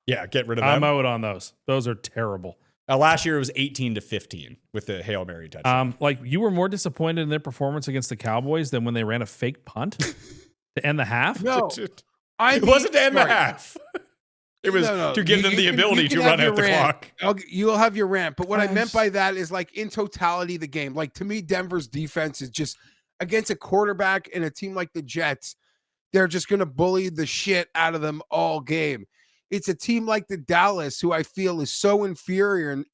Yeah, get rid of them. I'm out on those. Those are terrible. Last year it was 18-15 with the Hail Mary touchdown. Like you were more disappointed in their performance against the Cowboys than when they ran a fake punt to end the half. No, it wasn't to end the half. It was to give them the ability to run out the clock. You'll have your rant, but what I meant by that is like in totality, the game. Like to me, Denver's defense is just against a quarterback and a team like the Jets. They're just going to bully the shit out of them all game. It's a team like the Dallas, who I feel is so inferior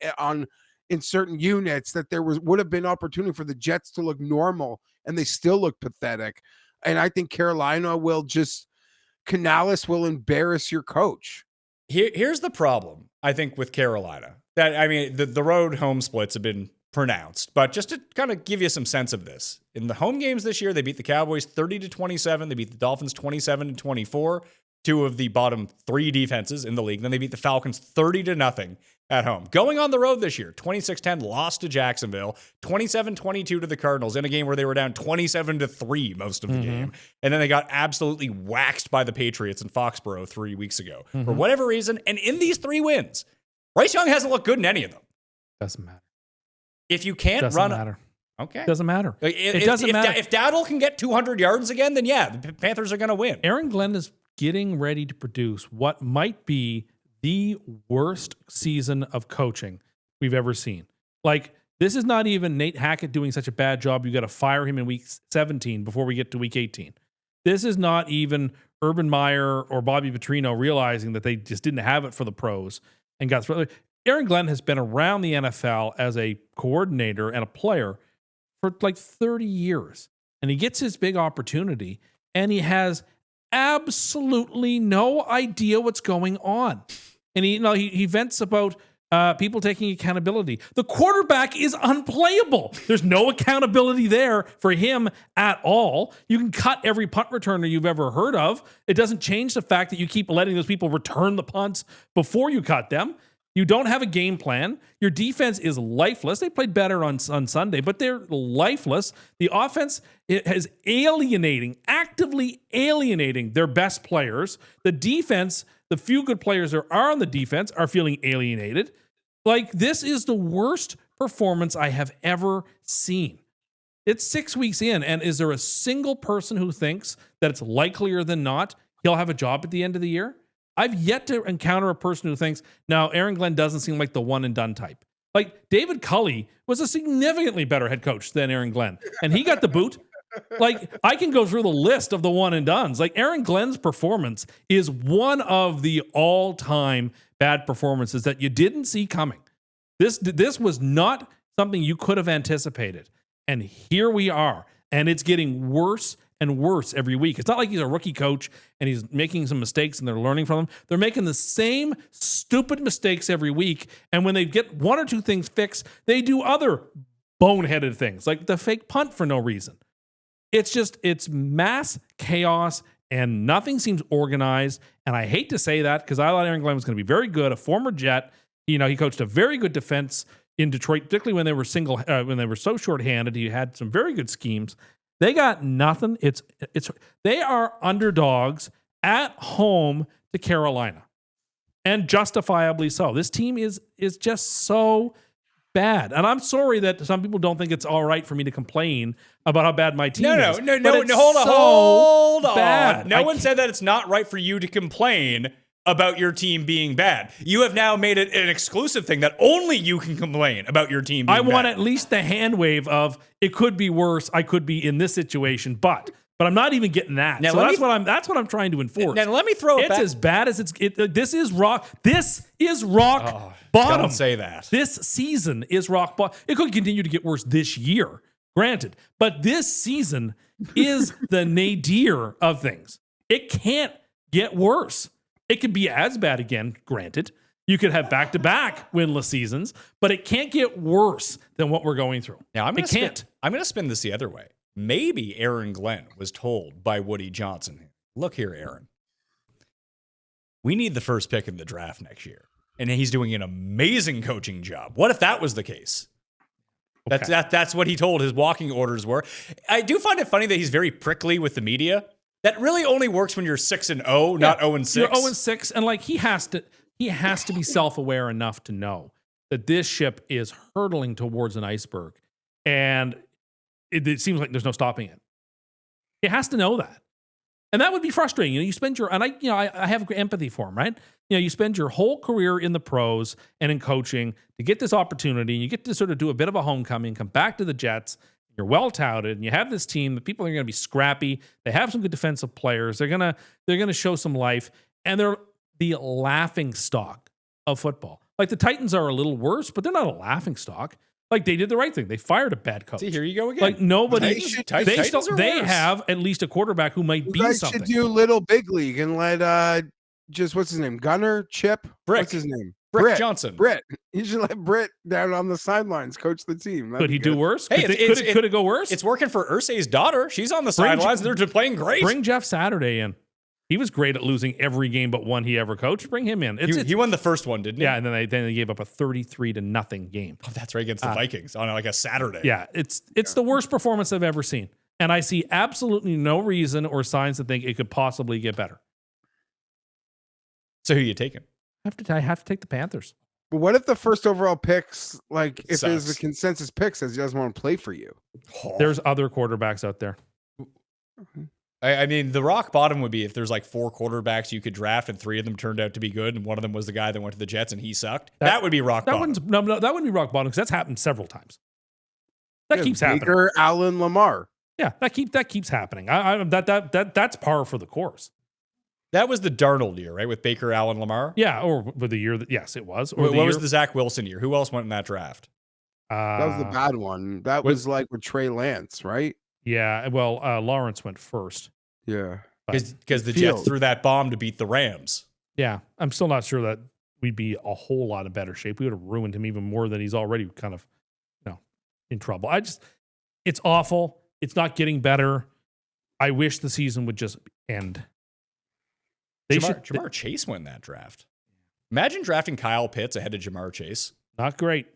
in certain units that there would have been opportunity for the Jets to look normal and they still look pathetic. And I think Carolina will just Canales will embarrass your coach. Here's the problem, I think, with Carolina. That I mean, the road home splits have been pronounced, but just to kind of give you some sense of this, in the home games this year, they beat the Cowboys 30-27. They beat the Dolphins 27-24. Two of the bottom 3 defenses in the league. Then they beat the Falcons 30-0 at home. Going on the road this year, 26-10 lost to Jacksonville, 27-22 to the Cardinals in a game where they were down 27-3 most of the game. And then they got absolutely waxed by the Patriots in Foxborough 3 weeks ago for whatever reason. And in these 3 wins, Bryce Young hasn't looked good in any of them. Doesn't matter. If you can't Doesn't matter. Okay. Doesn't matter. It doesn't matter. If Dowdle can get 200 yards again, then yeah, the Panthers are going to win. Aaron Glenn is getting ready to produce what might be the worst season of coaching we've ever seen. Like, this is not even Nate Hackett doing such a bad job. You got to fire him in week 17 before we get to week 18. This is not even Urban Meyer or Bobby Petrino realizing that they just didn't have it for the pros and got through. Aaron Glenn has been around the NFL as a coordinator and a player for like 30 years. And he gets his big opportunity and he has absolutely no idea what's going on. And he vents about people taking accountability. The quarterback is unplayable. There's no accountability there for him at all. You can cut every punt returner you've ever heard of. It doesn't change the fact that you keep letting those people return the punts before you cut them. You don't have a game plan. Your defense is lifeless. They played better on Sunday, but they're lifeless. The offense is actively alienating their best players. The defense, the few good players there are on the defense are feeling alienated. Like, this is the worst performance I have ever seen. It's 6 weeks in, and is there a single person who thinks that it's likelier than not he'll have a job at the end of the year? I've yet to encounter a person who thinks, now, Aaron Glenn doesn't seem like the one and done type. Like, David Culley was a significantly better head coach than Aaron Glenn, and he got the boot. Like, I can go through the list of the one and dones. Like, Aaron Glenn's performance is one of the all-time bad performances that you didn't see coming. This was not something you could have anticipated. And here we are, and it's getting worse and worse every week. It's not like he's a rookie coach and he's making some mistakes and they're learning from them. They're making the same stupid mistakes every week. And when they get one or two things fixed, they do other boneheaded things, like the fake punt for no reason. It's mass chaos and nothing seems organized. And I hate to say that because I thought Aaron Glenn was going to be very good, a former Jet. He coached a very good defense in Detroit, particularly when they were when they were so shorthanded. He had some very good schemes. They got nothing. They are underdogs at home to Carolina, and justifiably so. This team is just so bad, and I'm sorry that some people don't think it's all right for me to complain about how bad my team is. No, hold on. Bad. No one said that it's not right for you to complain about your team being bad. You have now made it an exclusive thing that only you can complain about your team being bad. I want at least the hand wave of it could be worse. I could be in this situation, but I'm not even getting that. Now, so that's what I'm trying to enforce. Now let me throw it back. It's as bad as this is rock. This is rock bottom. Don't say that. This season is rock bottom. It could continue to get worse this year, granted, but this season is the nadir of things. It can't get worse. It could be as bad again, granted. You could have back-to-back winless seasons, but it can't get worse than what we're going through. Now, I'm going to spin this the other way. Maybe Aaron Glenn was told by Woody Johnson, look here, Aaron, we need the first pick in the draft next year. And he's doing an amazing coaching job. What if that was the case? Okay. That's what he told his walking orders were. I do find it funny that he's very prickly with the media. That really only works when you're 6-0, not 0-6. You're 0-6, and like he has to be self-aware enough to know that this ship is hurtling towards an iceberg, and it seems like there's no stopping it. He has to know that, and that would be frustrating. You spend your I have empathy for him, right? You spend your whole career in the pros and in coaching to get this opportunity. You get to sort of do a bit of a homecoming, come back to the Jets. You're well touted, and you have this team that people are going to be scrappy. They have some good defensive players. They're gonna show some life, and they're the laughing stock of football. Like the Titans are a little worse, but they're not a laughing stock. Like they did the right thing. They fired a bad coach. See, here you go again. Like nobody, Titans are they worse. have at least a quarterback who might You be guys something. should do little big league and let what's his name? Gunner? Chip? Brick. What's his name? Britt Johnson. Britt. You should let Britt down on the sidelines coach the team. That'd Could he be good. do worse? Hey, Could it go worse? It's working for Irsay's daughter. She's on the sidelines. They're just playing great. Bring Jeff Saturday in. He was great at losing every game but one he ever coached. Bring him in. He won the first one, didn't he? Yeah, and then they gave up a 33-0 game. Oh, that's right, against the Vikings on like a Saturday. Yeah, it's the worst performance I've ever seen. And I see absolutely no reason or signs to think it could possibly get better. So who are you taking? I have to take the Panthers. But what if the first overall picks, like if Sucks. there's a consensus pick says he doesn't want to play for you? There's other quarterbacks out there. I mean, the rock bottom would be if there's like 4 quarterbacks you could draft and 3 of them turned out to be good, and one of them was the guy that went to the Jets and he sucked. That would be rock bottom. No, that wouldn't be rock bottom because that's happened several times. That keeps happening. Baker, Allen, Lamar. Yeah, that keeps happening. That's par for the course. That was the Darnold year, right? With Baker, Allen, Lamar? Yeah, or with the year that, yes, it was. Or What was the Zach Wilson year? Who else went in that draft? That was the bad one. That was like with Trey Lance, right? Yeah, well, Lawrence went first. Yeah. Because the Jets threw that bomb to beat the Rams. Yeah, I'm still not sure that we'd be a whole lot of better shape. We would have ruined him even more than he's already kind of, in trouble. It's awful. It's not getting better. I wish the season would just end. Jamar Chase won that draft. Imagine drafting Kyle Pitts ahead of Jamar Chase. Not great.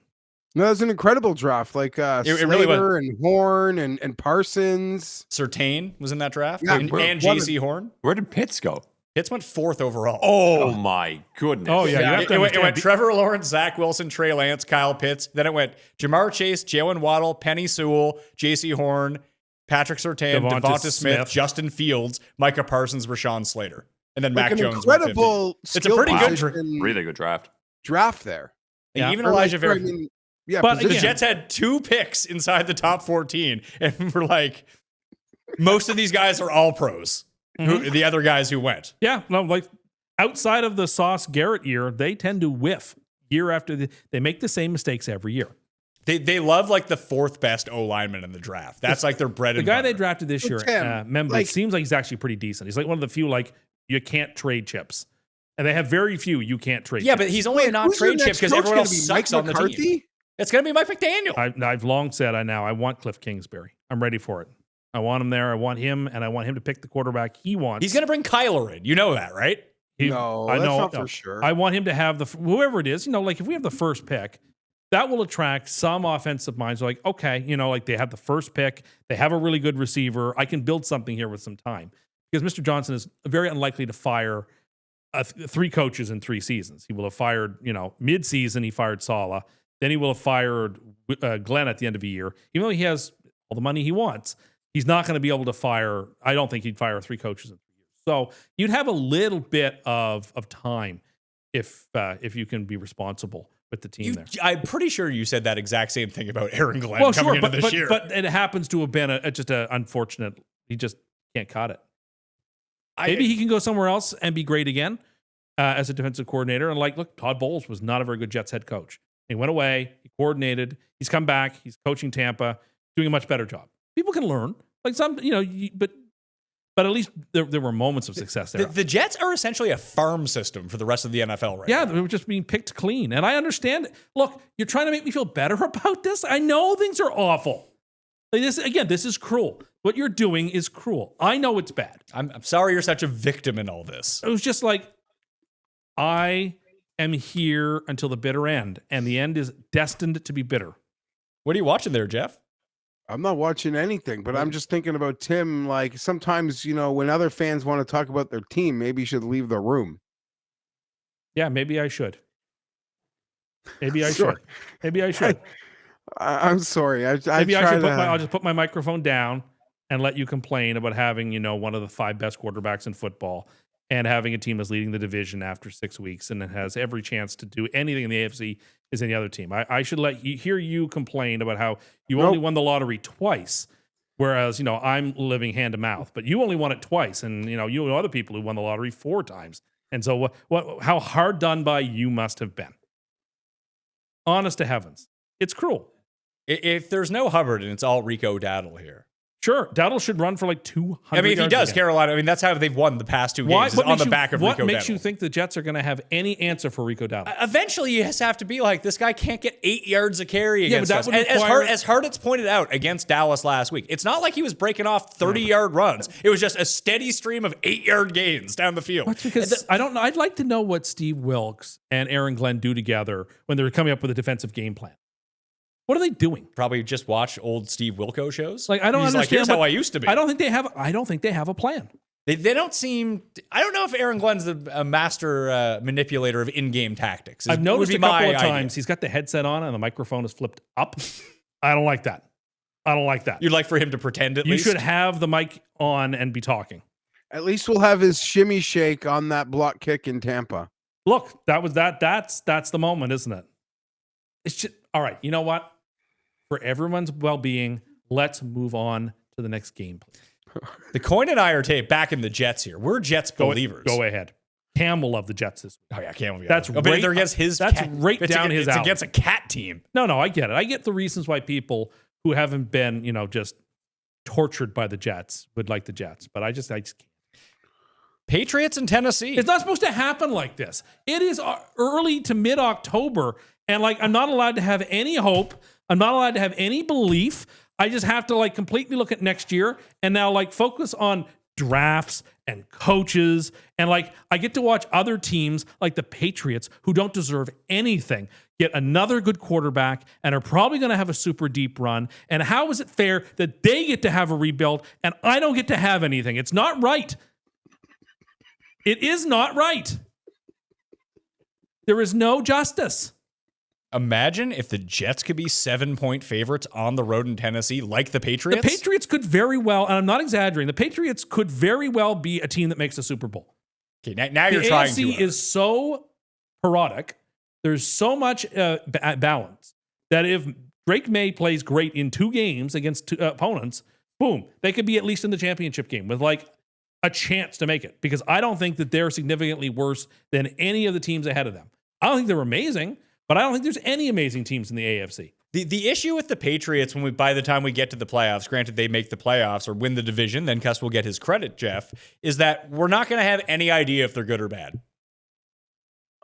No, it was an incredible draft. Like it really was. Slater and Horn and Parsons. Surtain was in that draft. Yeah, and J.C. Horn. Where did Pitts go? Pitts went 4th overall. Oh my goodness. Oh, yeah. You have to It went Trevor Lawrence, Zach Wilson, Trey Lance, Kyle Pitts. Then it went Jamar Chase, Jalen Waddle, Penny Sewell, J.C. Horn, Patrick Surtain, Devonta Smith, Justin Fields, Micah Parsons, Rashawn Slater. And then like Mac Jones. Incredible. It's a pretty good really good draft. Draft there. Yeah. Even Elijah Vera. Yeah, but the Jets had 2 picks inside the top 14, and we're like, most of these guys are all pros. The other guys who went. Yeah, no, like outside of the Sauce Garrett year, they tend to whiff year after. They make the same mistakes every year. They love like the 4th best O lineman in the draft. That's like their bread and butter. The guy they drafted this year, Memba, seems like he's actually pretty decent. He's like one of the few like you can't trade chips. And they have very few you can't trade. Yeah, chips. but he's only a non-trade chip because everyone else sucks on the team. It's going to be Mike McDaniel. I've long said I want Cliff Kingsbury. I'm ready for it. I want him there. I want him, and I want him to pick the quarterback he wants. He's going to bring Kyler in. You know that, right? No, that's not for sure. I want him to have whoever it is. Like if we have the first pick, that will attract some offensive minds. Like okay, like they have the first pick. They have a really good receiver. I can build something here with some time because Mr. Johnson is very unlikely to fire 3 coaches in 3 seasons. He will have fired, mid-season. He fired Saleh. Then he will have fired Glenn at the end of the year. Even though he has all the money he wants, he's not going to be able to fire. I don't think he'd fire 3 coaches in 3 years. So you'd have a little bit of time if you can be responsible with the team there. I'm pretty sure you said that exact same thing about Aaron Glenn coming into this year. But it happens to have been just an unfortunate. He just can't cut it. Maybe he can go somewhere else and be great again as a defensive coordinator. And look, Todd Bowles was not a very good Jets head coach. He went away. He coordinated. He's come back. He's coaching Tampa, doing a much better job. People can learn. Like some, but at least there were moments of success there. The Jets are essentially a farm system for the rest of the NFL right now. Yeah, they were just being picked clean. And I understand it. Look, you're trying to make me feel better about this. I know things are awful. Like this is cruel. What you're doing is cruel. I know it's bad. I'm sorry you're such a victim in all this. It was just like, I am here until the bitter end, and the end is destined to be bitter. What are you watching there, Jeff? I'm not watching anything, but I'm just thinking about Tim. Like sometimes, when other fans want to talk about their team, maybe you should leave the room. Yeah, maybe I should. Maybe I should. Maybe I should. I'm sorry. I'll just put my microphone down and let you complain about having, one of the 5 best quarterbacks in football and having a team that's leading the division after 6 weeks and it has every chance to do anything in the AFC as any other team. I should hear you complain about how you only won the lottery twice, whereas, I'm living hand to mouth, but you only won it twice. And, you know other people who won the lottery 4 times. And so how hard done by you must have been. Honest to heavens. It's cruel. If there's no Hubbard and it's all Rico Dowdle here. Sure, Dowdle should run for like 200 I mean, if he yards does, again. Carolina, I mean, that's how they've won the past 2 games, is on the back of Rico Dowdle. What makes you think the Jets are going to have any answer for Rico Dowdle? Eventually, you just have to be like, this guy can't get 8 yards a carry against us. Would require... As Hartitz pointed out against Dallas last week, it's not like he was breaking off 30-yard runs. It was just a steady stream of 8-yard gains down the field. That's because I don't know. I'd like to know what Steve Wilkes and Aaron Glenn do together when they're coming up with a defensive game plan. What are they doing? Probably just watch old Steve Wilco shows. Like, I don't He's understand. Like, here's how I used to be. I don't think they have a plan. They don't seem. I don't know if Aaron Glenn's a master manipulator of in-game tactics. I've noticed a couple of times he's got the headset on and the microphone is flipped up. I don't like that. You'd like for him to pretend at least? You should have the mic on and be talking. At least we'll have his shimmy shake on that block kick in Tampa. Look, that's the moment, isn't it? It's just all right. You know what? For everyone's well-being, let's move on to the next game. The Coin and I are back in the Jets here. We're Jets believers. Go ahead. Cam will love the Jets this week. Oh yeah, Cam will be. That's but they're against his. That's cat. right it's down his alley. It's against a cat team. No, I get it. I get the reasons why people who haven't been, just tortured by the Jets would like the Jets, but I just can't. Patriots in Tennessee. It's not supposed to happen like this. It is early to mid-October, and I'm not allowed to have any hope. I'm not allowed to have any belief. I just have to completely look at next year and now focus on drafts and coaches. And I get to watch other teams like the Patriots, who don't deserve anything, get another good quarterback and are probably going to have a super deep run. And how is it fair that they get to have a rebuild and I don't get to have anything? It's not right. It is not right. There is no justice. Imagine if the Jets could be 7-point favorites on the road in Tennessee, like the Patriots. The Patriots could very well, and I'm not exaggerating, the Patriots could very well be a team that makes a Super Bowl. Okay, now you're trying to. The AFC is so parodic. There's so much balance that if Drake May plays great in 2 games against 2 opponents, boom, they could be at least in the championship game with a chance to make it. Because I don't think that they're significantly worse than any of the teams ahead of them. I don't think they're amazing. But I don't think there's any amazing teams in the AFC. The issue with the Patriots, by the time we get to the playoffs, granted they make the playoffs or win the division, then Cust will get his credit, Geoff, is that we're not going to have any idea if they're good or bad.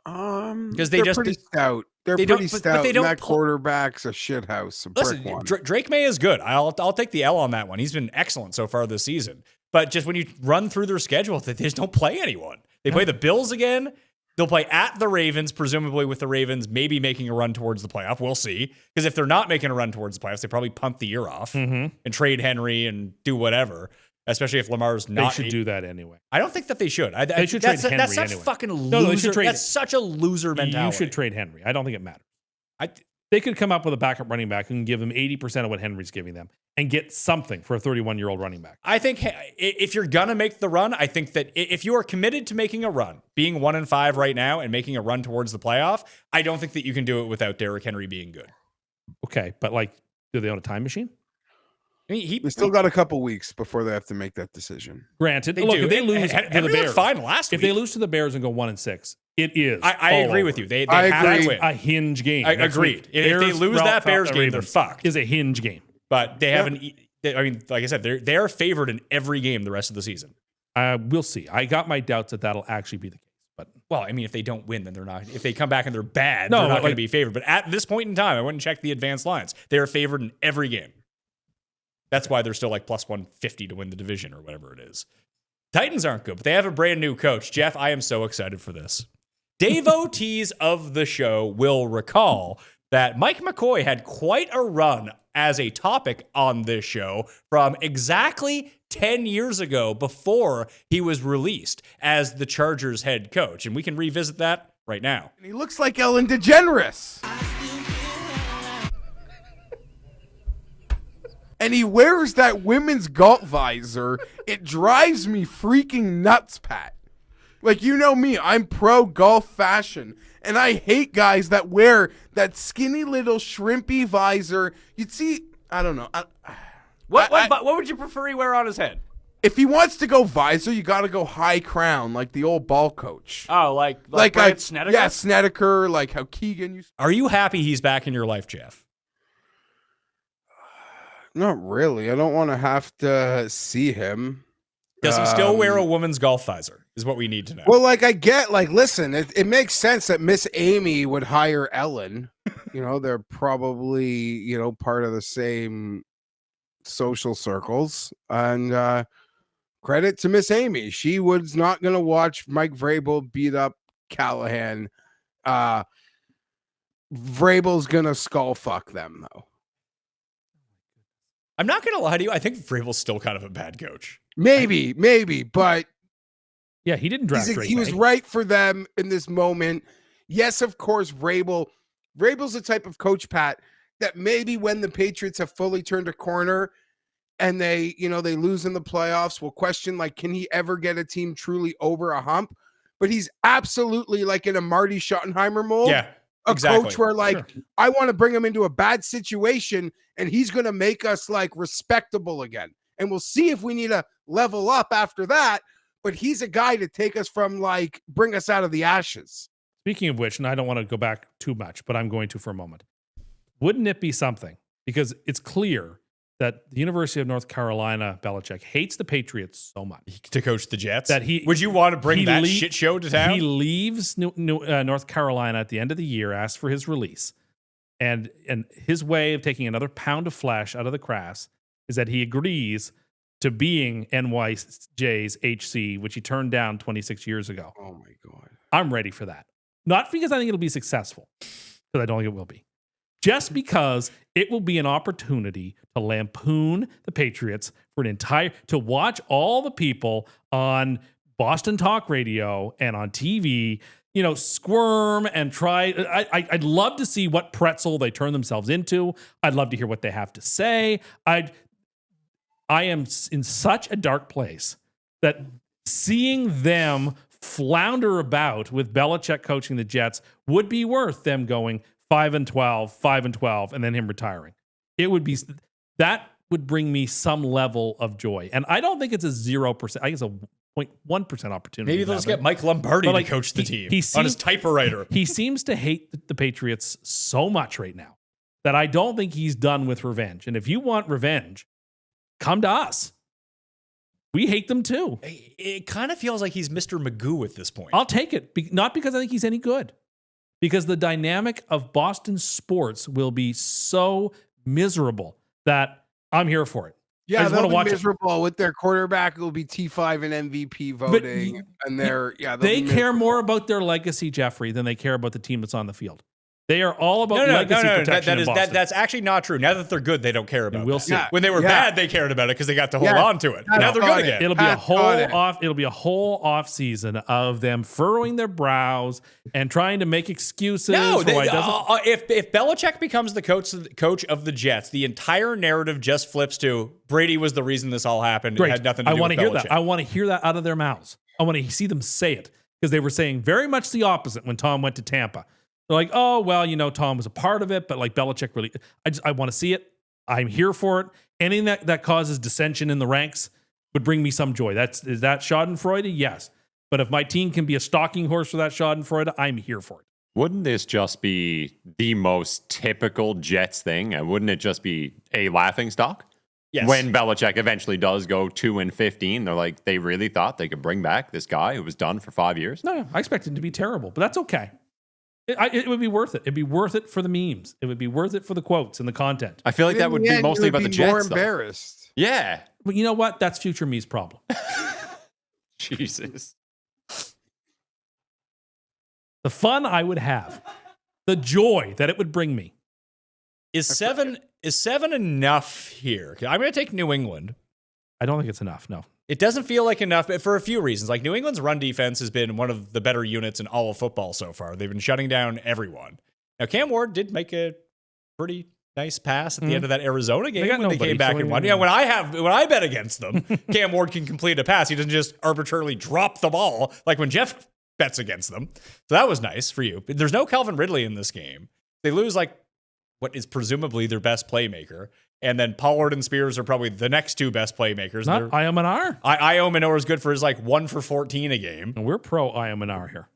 Because they're pretty stout. They're pretty stout. And that quarterback's a shithouse. Listen, Drake May is good. I'll take the L on that one. He's been excellent so far this season. But just when you run through their schedule, they just don't play anyone. They play the Bills again. They'll play at the Ravens, presumably with the Ravens maybe making a run towards the playoff. We'll see. Because if they're not making a run towards the playoffs, they probably punt the year off and trade Henry and do whatever, especially if Lamar's not. They should do that anyway. I don't think that they should. They should trade Henry That's such anyway. fucking loser. No, they should trade that's such a loser mentality. You should trade Henry. I don't think it matters. They could come up with a backup running back and give them 80% of what Henry's giving them and get something for a 31-year-old running back. I think if you're going to make the run, I think that if you are committed to making a run, being 1-5 right now and making a run towards the playoff, I don't think that you can do it without Derrick Henry being good. Okay, but do they own a time machine? I mean, they still got a couple weeks before they have to make that decision. Granted, if they lose to the Bears, fine last week. If they lose to the Bears and go 1-6, it is. I agree with you. They have to win. A hinge game. Agreed. If they lose that Bears game, they're fucked. Is a hinge game. But they haven't. I mean, like I said, they are favored in every game the rest of the season. We'll see. I got my doubts that that'll actually be the case. But I mean, if they don't win, then they're not. If they come back and they're bad, they're not going to be favored. But at this point in time, I wouldn't check the advanced lines. They are favored in every game. That's why they're still plus 150 to win the division or whatever it is. Titans aren't good, but they have a brand new coach. Geoff, I am so excited for this. Devotees of the show will recall that Mike McCoy had quite a run as a topic on this show from exactly 10 years ago before he was released as the Chargers head coach. And we can revisit that right now. And he looks like Ellen DeGeneres. And he wears that women's golf visor. It drives me freaking nuts, Pat. You know me, I'm pro golf fashion. And I hate guys that wear that skinny little shrimpy visor. You'd see, I don't know. What would you prefer he wear on his head? If he wants to go visor, you got to go high crown, like the old ball coach. Oh, like Brad Snedeker? Yeah, Snedeker, like how Keegan used to. Are you happy he's back in your life, Geoff? Not really. I don't want to have to see him. Does he still wear a woman's golf visor? Is what we need to know. Well, like I get, like, listen, it makes sense that Miss Amy would hire Ellen. They're probably, part of the same social circles. And credit to Miss Amy. She was not going to watch Mike Vrabel beat up Callahan. Vrabel's going to skull fuck them, though. I'm not going to lie to you. I think Vrabel's still kind of a bad coach. Maybe, but yeah, he didn't draft Drake. He was right for them in this moment. Yes, of course, Vrabel's the type of coach, Pat, that maybe when the Patriots have fully turned a corner and they lose in the playoffs, will question, like, can he ever get a team truly over a hump? But he's absolutely like in a Marty Schottenheimer mold. Yeah. A exactly. coach where, like, sure, I want to bring him into a bad situation and he's going to make us, like, respectable again. And we'll see if we need to level up after that. But he's a guy to take us from, like, bring us out of the ashes. Speaking of which, and I don't want to go back too much, but I'm going to for a moment. Wouldn't it be something? Because it's clear that the University of North Carolina, Belichick, hates the Patriots so much. To coach the Jets? That would you want to bring that shit show to town? He leaves North Carolina at the end of the year, asks for his release. And his way of taking another pound of flesh out of the crass is that he agrees to being NYJ's HC, which he turned down 26 years ago. Oh, my God. I'm ready for that. Not because I think it'll be successful, because I don't think it will be. Just because it will be an opportunity to lampoon the Patriots for to watch all the people on Boston Talk Radio and on TV, squirm and try. I'd love to see what pretzel they turn themselves into. I'd love to hear what they have to say. I am in such a dark place that seeing them flounder about with Belichick coaching the Jets would be worth them going 5-12, 5-12, and then him retiring. It would be that would bring me some level of joy, and I don't think it's a 0%. I think it's a 0.1% opportunity. Maybe they'll just get Mike Lombardi to coach the team on his typewriter. He seems to hate the Patriots so much right now that I don't think he's done with revenge. And if you want revenge, come to us. We hate them too. It kind of feels like he's Mr. Magoo at this point. I'll take it, not because I think he's any good. Because the dynamic of Boston sports will be so miserable that I'm here for it. Yeah, they'll be miserable with their quarterback. It will be T5 and MVP voting. They care more about their legacy, Jeffrey, than they care about the team that's on the field. They are all about legacy protection in Boston. That's actually not true. Now that they're good, they don't care about it. We'll see. When they were bad, they cared about it because they got to hold on to it. Now they're good again. It'll be a whole off season of them furrowing their brows and trying to make excuses. If Belichick becomes the coach of the Jets, the entire narrative just flips to Brady was the reason this all happened. Great. It had nothing to do with Belichick. Hear that. I want to hear that out of their mouths. I want to see them say it because they were saying very much the opposite when Tom went to Tampa. They're like, oh, well, Tom was a part of it, but like Belichick really, I want to see it. I'm here for it. Anything that causes dissension in the ranks would bring me some joy. Is that Schadenfreude? Yes. But if my team can be a stalking horse for that Schadenfreude, I'm here for it. Wouldn't this just be the most typical Jets thing? And wouldn't it just be a laughingstock? Yes. When Belichick eventually does go 2-15, they're like, they really thought they could bring back this guy who was done for 5 years? No, I expect it to be terrible, but that's okay. It would be worth it. It'd be worth it for the memes. It would be worth it for the quotes and the content. I feel like that would be mostly about the Jets. More embarrassed. Yeah. But you know what? That's future me's problem. Jesus. The fun I would have, the joy that it would bring me. Is seven enough here? I'm going to take New England. I don't think it's enough. No. It doesn't feel like enough, but for a few reasons. Like, New England's run defense has been one of the better units in all of football so far. They've been shutting down everyone. Now, Cam Ward did make a pretty nice pass at the end of that Arizona game when they came back and won. Yeah, when I bet against them, Cam Ward can complete a pass. He doesn't just arbitrarily drop the ball like when Geoff bets against them. So that was nice for you. There's no Calvin Ridley in this game. They lose like what is presumably their best playmaker. And then Pollard and Spears are probably the next two best playmakers. Not Iomanar. Iomanar is good for his like 1 for 14 a game. And we're pro Iomanar here.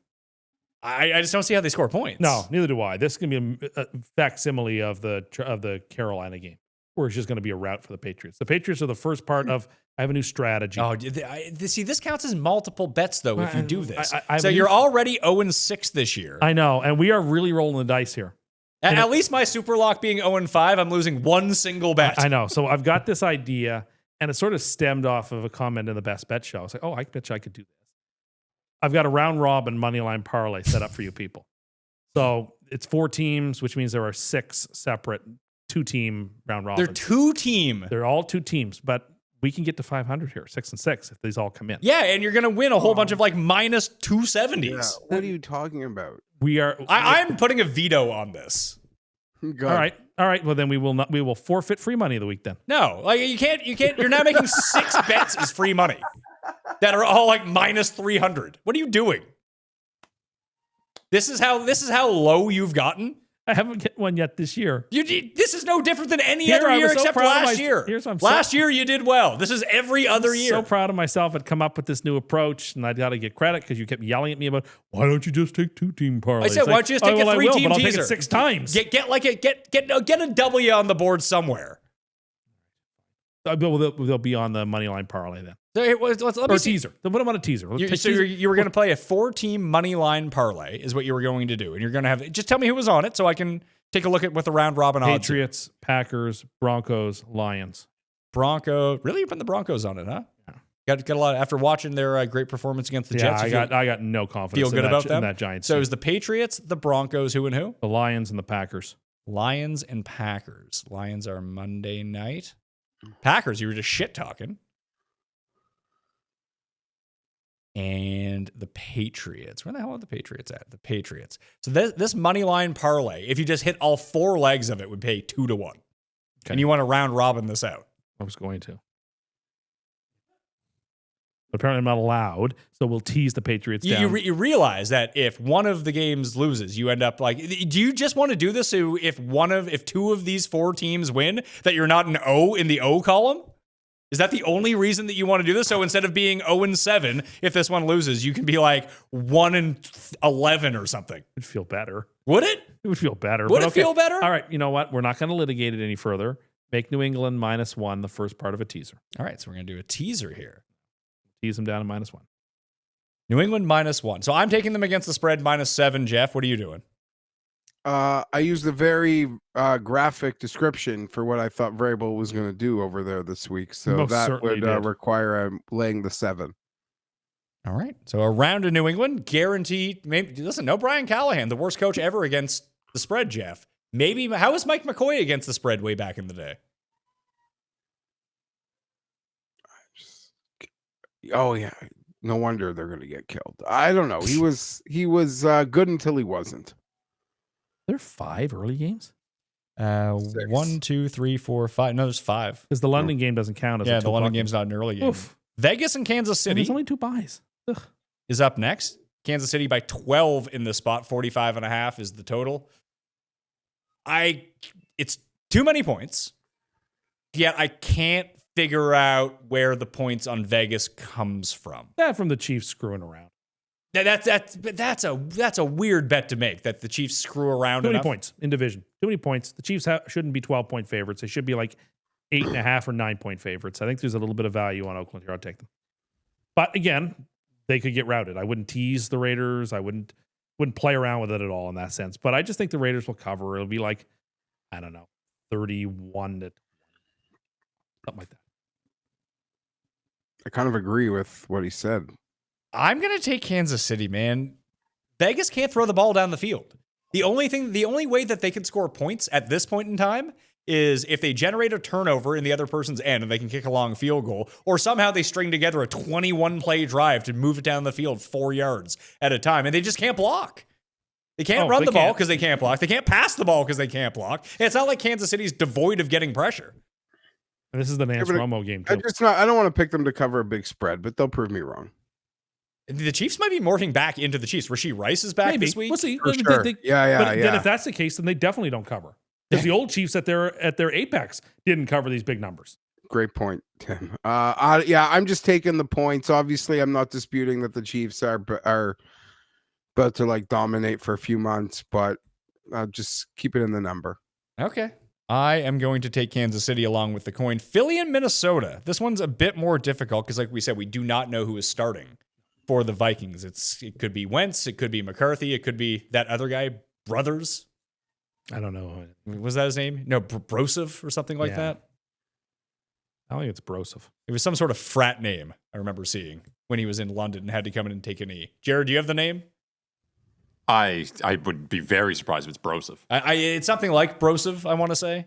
I just don't see how they score points. No, neither do I. This is going to be a facsimile of the Carolina game. or it's just going to be a rout for the Patriots. The Patriots are the first part of, I have a new strategy. Oh, see, this counts as multiple bets, though, if you do this. I so you're already 0-6 this year. I know, and we are really rolling the dice here. At least my Superlock being 0-5, I'm losing one single bet. I know. So I've got this idea, and it sort of stemmed off of a comment in the Best Bet show. I was like, I bet you I could do this. I've got a round robin moneyline parlay set up for you people. So it's 4 teams, which means there are 6 separate 2-team round robins. They're 2-team. They're all 2 teams, but we can get to 500 here, 6 and 6, if these all come in. Yeah, and you're going to win a whole bunch of like minus 270s. Yeah. What are you talking about? We are. I'm putting a veto on this. Good. All right. Well, then we will forfeit free money of the week then. No, like you can't. You're now making 6 bets as free money that are all like minus 300. What are you doing? This is how low you've gotten. I haven't get one yet this year. This is no different than any Here, other I year was so except proud of last year. Last year you did well. This is every other year. So proud of myself. I'd come up with this new approach, and I got to get credit because you kept yelling at me about why don't you just take 2-team parlays? I said, why don't you just take a 3-team but I'll teaser? take it 6 times. Get a W on the board somewhere. They'll be on the moneyline parlay then. So let me see. Teaser. What about a teaser? You were going to play a 4-team money line parlay is what you were going to do. And you're going to have, just tell me who was on it so I can take a look at what the round robin odds are. Patriots, Packers, Broncos, Lions. Really? You're putting the Broncos on it, huh? Yeah. Got a lot after watching their great performance against the Jets. I got no confidence. Feel good about them? In that Giants. So team. it was the Patriots, the Broncos, who and who? The Lions and the Packers. Lions and Packers. Lions are Monday night. Packers, you were just shit talking. And the Patriots. Where the hell are the Patriots at? The Patriots. So this money line parlay, if you just hit all 4 legs of it, would pay 2 to 1. Okay. And you want to round robin this out. I was going to. But apparently I'm not allowed, so we'll tease the Patriots down. You realize that if one of the games loses, you end up like, do you just want to do this so if 2 of these 4 teams win, that you're not an O in the O column? Is that the only reason that you want to do this? So instead of being 0-7, if this one loses, you can be like 1-11 or something. It would feel better. Would it? It would feel better. Would it feel better? All right, you know what? We're not going to litigate it any further. Make New England -1 the first part of a teaser. All right, so we're going to do a teaser here. Tease them down to -1. New England -1. So I'm taking them against the spread -7. Jeff, what are you doing? I used a very graphic description for what I thought Variable was going to do over there this week. So Most that would did. require laying the 7. All right. So a round of New England, guaranteed. Maybe, listen, no Brian Callahan, the worst coach ever against the spread, Jeff. Maybe, how was Mike McCoy against the spread way back in the day? Oh, yeah. No wonder they're going to get killed. I don't know. He was good until he wasn't. There are 5 early games? 1, 2, 3, 4, 5. No, there's 5. Because the London game doesn't count as the a London game's not an early game. Oof. Vegas and Kansas City. There's only 2 buys. Ugh. Is up next. Kansas City by 12 in the spot. 45.5 is the total. It's too many points. Yet I can't figure out where the points on Vegas comes from. From the Chiefs screwing around. That's a weird bet to make, that the Chiefs screw around. Too many enough. points in division. Too many points. The Chiefs shouldn't be 12-point favorites. They should be like 8.5 or 9-point favorites. I think there's a little bit of value on Oakland here. I'll take them. But again, they could get routed. I wouldn't tease the Raiders. I wouldn't play around with it at all in that sense. But I just think the Raiders will cover. It'll be like, I don't know, 31 to something like that. I kind of agree with what he said. I'm going to take Kansas City, man. Vegas can't throw the ball down the field. The only way that they can score points at this point in time is if they generate a turnover in the other person's end and they can kick a long field goal, or somehow they string together a 21-play drive to move it down the field 4 yards at a time, and they just can't block. They can't run the ball because they can't block. They can't pass the ball because they can't block. And it's not like Kansas City's devoid of getting pressure. And this is the Nance Romo game, too. I don't want to pick them to cover a big spread, but they'll prove me wrong. The Chiefs might be morphing back into the Chiefs. Rasheed Rice is back this week. We'll see. For sure. Then if that's the case, then they definitely don't cover. Because the old Chiefs at their apex didn't cover these big numbers. Great point, Tim. I'm just taking the points. Obviously, I'm not disputing that the Chiefs are about to like dominate for a few months, but just keep it in the number. Okay. I am going to take Kansas City along with the coin. Philly and Minnesota. This one's a bit more difficult because, like we said, we do not know who is starting for the Vikings. It could be Wentz, it could be McCarthy, it could be that other guy, Brothers. I don't know. Was that his name? No, Brosov or something like that. I think it's Brosov. It was some sort of frat name I remember seeing when he was in London and had to come in and take a knee. Jared, do you have the name? I would be very surprised if it's Brosov. It's something like Brosov, I want to say.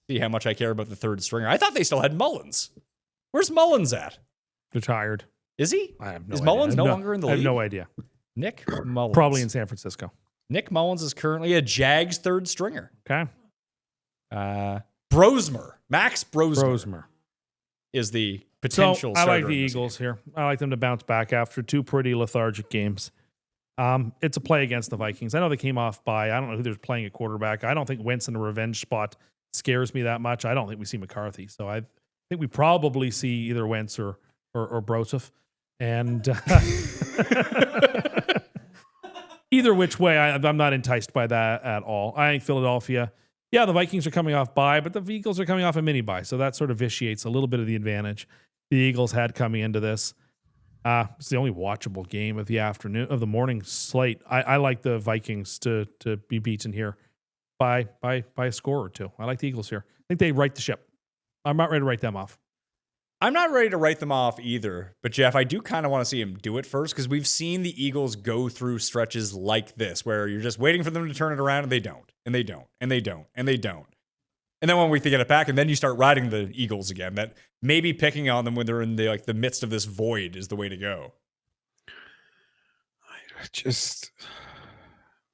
See how much I care about the third stringer. I thought they still had Mullins. Where's Mullins at? Retired. Is he? I have no Is idea. Mullins no longer in the league? I have no idea. Nick Mullins. Probably in San Francisco. Nick Mullins is currently a Jags third stringer. Okay. Brosmer. Max Brosmer is the potential I starter like the in this Eagles game. here. I like them to bounce back after 2 pretty lethargic games. It's a play against the Vikings. I know they came off by, I don't know who they're playing at quarterback. I don't think Wentz in a revenge spot scares me that much. I don't think we see McCarthy. So I think we probably see either Wentz or Brosov. And either which way, I'm not enticed by that at all. I think Philadelphia, the Vikings are coming off bye, but the Eagles are coming off a mini bye. So that sort of vitiates a little bit of the advantage the Eagles had coming into this. It's the only watchable game of the morning slate. I like the Vikings to be beaten here by a score or 2. I like the Eagles here. I think they right the ship. I'm not ready to write them off. I'm not ready to write them off either, but Jeff, I do kind of want to see him do it first because we've seen the Eagles go through stretches like this where you're just waiting for them to turn it around and they don't, and they don't, and they don't, and they don't. And then when we get it back, and then you start riding the Eagles again, that maybe picking on them when they're in the midst of this void is the way to go. Just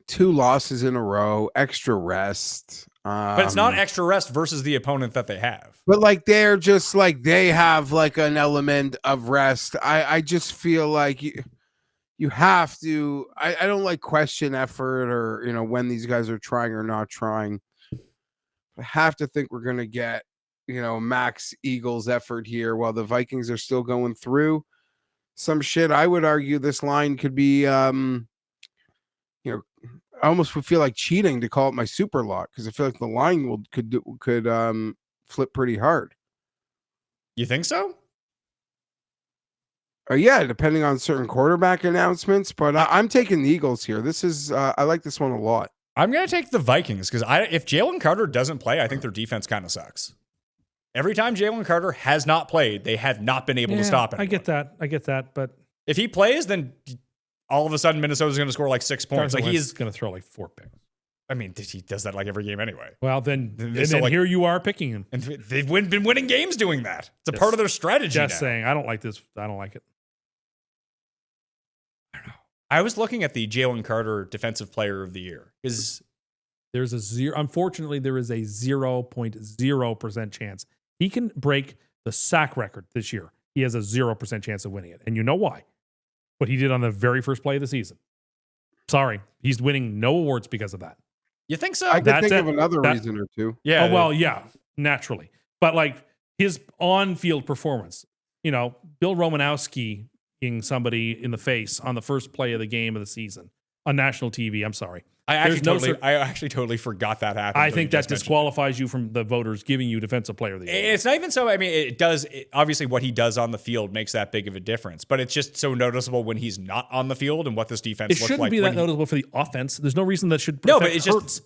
2 losses in a row, extra rest. But it's not extra rest versus the opponent that they have. But like they're just like they have like an element of rest. I just feel like you have to. I don't like question effort or when these guys are trying or not trying. I have to think we're gonna get max Eagles effort here while the Vikings are still going through some shit. I would argue this line could be I almost would feel like cheating to call it my super lock because I feel like the line could flip pretty hard. You think so? Yeah, depending on certain quarterback announcements, but I'm taking the Eagles here. This is I like this one a lot. I'm going to take the Vikings because if Jalen Carter doesn't play, I think their defense kind of sucks. Every time Jalen Carter has not played, they have not been able to stop anyone. I get that, but if he plays, then all of a sudden Minnesota's going to score like 6 points. Carson Like Wentz he's going to throw like 4 picks. I mean, he does that like every game anyway. Well, then here you are picking him. And they've been winning games doing that. It's a part of their strategy. Just saying, I don't like this. I don't like it. I don't know. I was looking at the Jalen Carter Defensive Player of the Year because there's a zero. Unfortunately, there is a 0.0% chance he can break the sack record this year. He has a 0% chance of winning it, and you know why? What he did on the very first play of the season. Sorry, he's winning no awards because of that. You think so? I can think of another reason or two. Yeah. Oh, well, yeah, naturally. But like his on-field performance, Bill Romanowski being somebody in the face on the first play of the game of the season on national TV. I'm sorry. I actually totally forgot that happened. I think that disqualifies you from the voters giving you Defensive Player of the Year. It's not even so. I mean, it does. Obviously, what he does on the field makes that big of a difference. But it's just so noticeable when he's not on the field and what this defense looks like. It shouldn't be that noticeable for the offense. There's no reason that should. No, but it's just.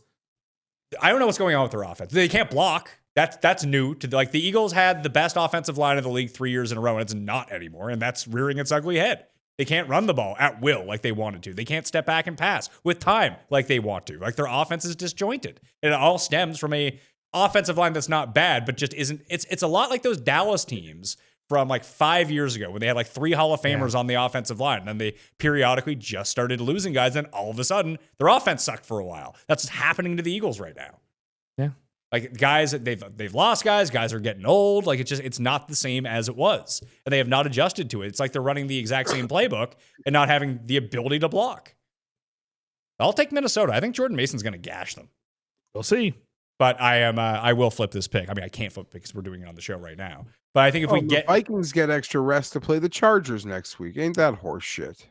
I don't know what's going on with their offense. They can't block. That's new to the Eagles had the best offensive line of the league 3 years in a row, and it's not anymore. And that's rearing its ugly head. They can't run the ball at will like they wanted to. They can't step back and pass with time like they want to. Like their offense is disjointed. And it all stems from a offensive line that's not bad, but just isn't. It's a lot like those Dallas teams from like 5 years ago when they had like 3 Hall of Famers on the offensive line. And then they periodically just started losing guys. And all of a sudden, their offense sucked for a while. That's what's happening to the Eagles right now. Yeah. Like guys, they've lost guys. Guys are getting old. Like it's not the same as it was, and they have not adjusted to it. It's like they're running the exact same playbook and not having the ability to block. I'll take Minnesota. I think Jordan Mason's going to gash them. We'll see. But I will flip this pick. I mean, I can't flip it because we're doing it on the show right now. But I think if we get Vikings get extra rest to play the Chargers next week, ain't that horse shit?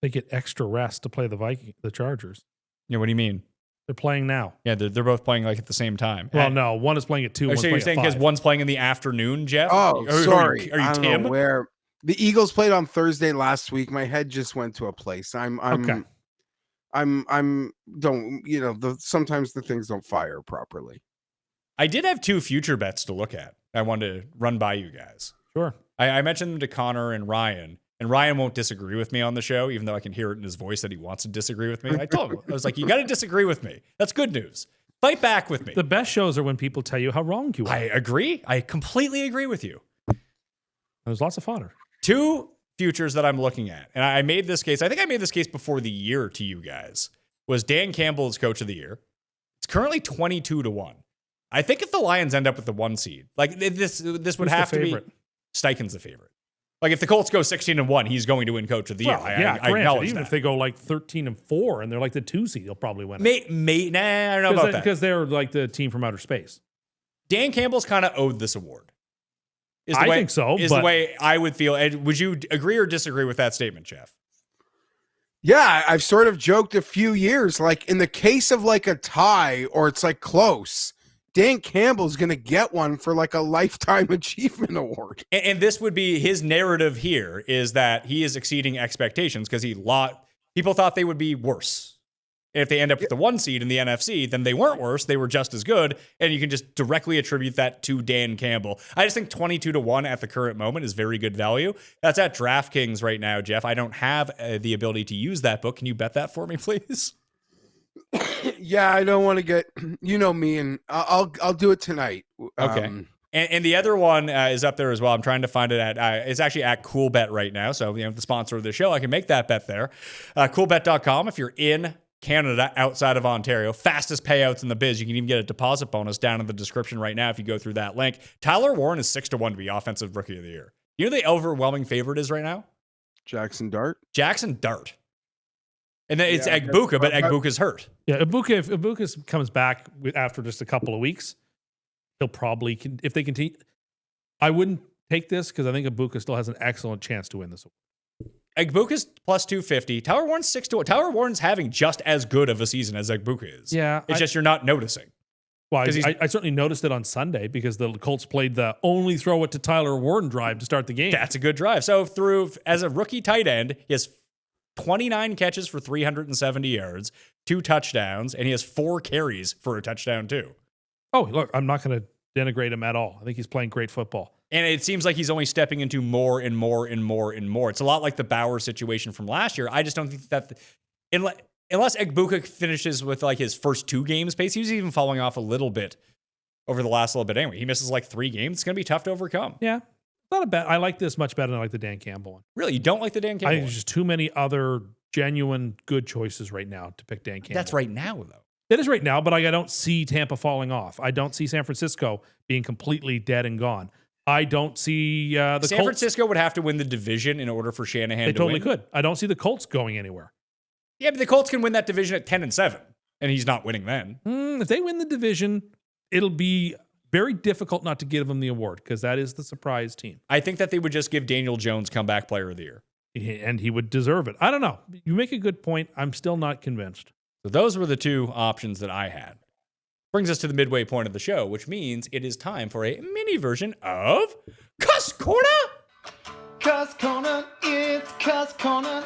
They get extra rest to play the Chargers. Yeah, what do you mean? They're playing now. Yeah, they're both playing like at the same time. Well, no, one is playing at 2. So you're saying because one's playing in the afternoon, Jeff? Oh, sorry. Are you I don't Tim? know where the Eagles played on Thursday last week. My head just went to a place. Okay. Sometimes the things don't fire properly. I did have 2 future bets to look at. I wanted to run by you guys. Sure. I mentioned them to Connor and Ryan won't disagree with me on the show, even though I can hear it in his voice that he wants to disagree with me. I told him, I was like, you got to disagree with me. That's good news. Fight back with me. The best shows are when people tell you how wrong you are. I agree. I completely agree with you. There's lots of fodder. 2 futures that I'm looking at, and I made this case. I think I made this case before the year to you guys. Was Dan Campbell as coach of the year? It's currently 22-1. I think if the Lions end up with the 1 seed, like this would have to be Steichen's the favorite. Like if the Colts go 16-1, he's going to win coach of the year. I acknowledge even that. if they go like 13-4 and they're like the 2 seed, they'll probably win it. Nah, I don't know about that. Because they're like the team from outer space. Dan Campbell's kind of owed this award. I think so. Is the way I would feel. And would you agree or disagree with that statement, Jeff? Yeah, I've sort of joked a few years, like in the case of like a tie or it's like close, Dan Campbell's going to get one for like a lifetime achievement award. And this would be his narrative here is that he is exceeding expectations because people thought they would be worse. And if they end up with the 1 seed in the NFC, then they weren't worse. They were just as good. And you can just directly attribute that to Dan Campbell. I just think 22-1 at the current moment is very good value. That's at DraftKings right now, Jeff. I don't have the ability to use that book. Can you bet that for me, please? Yeah, I don't want to get, me, and I'll do it tonight. Okay. And the other one is up there as well. I'm trying to find it at, it's actually at CoolBet right now. So, the sponsor of the show, I can make that bet there. CoolBet.com. If you're in Canada outside of Ontario, fastest payouts in the biz. You can even get a deposit bonus down in the description right now if you go through that link. Tyler Warren is 6-1 to be offensive rookie of the year. You know the overwhelming favorite is right now? Jackson Dart. And then it's Egbuka, but Egbuka's hurt. Yeah, if Ibuka comes back after just a couple of weeks, he'll probably, if they continue. I wouldn't take this because I think Ibuka still has an excellent chance to win this award. Egbuka's plus 250. Tyler Warren's 6-1. Tyler Warren's having just as good of a season as Egbuka is. Yeah. It's just you're not noticing. Well, I certainly noticed it on Sunday because the Colts played the only throw it to Tyler Warren drive to start the game. That's a good drive. So as a rookie tight end, he has 29 catches for 370 yards, 2 touchdowns, and he has 4 carries for a touchdown too. Oh, look, I'm not going to denigrate him at all. I think he's playing great football. And it seems like he's only stepping into more and more and more and more. It's a lot like the Bauer situation from last year. I just don't think that unless Egbuka finishes with like his first 2 games pace, he was even falling off a little bit over the last little bit anyway. He misses like 3 games. It's going to be tough to overcome. Yeah. Not a bad. I like this much better than I like the Dan Campbell one. Really? You don't like the Dan Campbell I think one? there's just too many other genuine good choices right now to pick Dan Campbell. That's right now, though. That is right now, but I don't see Tampa falling off. I don't see San Francisco being completely dead and gone. I don't see the San Colts. Francisco would have to win the division in order for Shanahan They to totally win. could. I don't see the Colts going anywhere. Yeah, but the Colts can win that division at 10-7, and he's not winning then. If they win the division, it'll be very difficult not to give them the award because that is the surprise team. I think that they would just give Daniel Jones comeback player of the year. And he would deserve it. I don't know. You make a good point. I'm still not convinced. So those were the 2 options that I had. Brings us to the midway point of the show, which means it is time for a mini version of Cust Corner. Cust Corner, it's Cust Corner.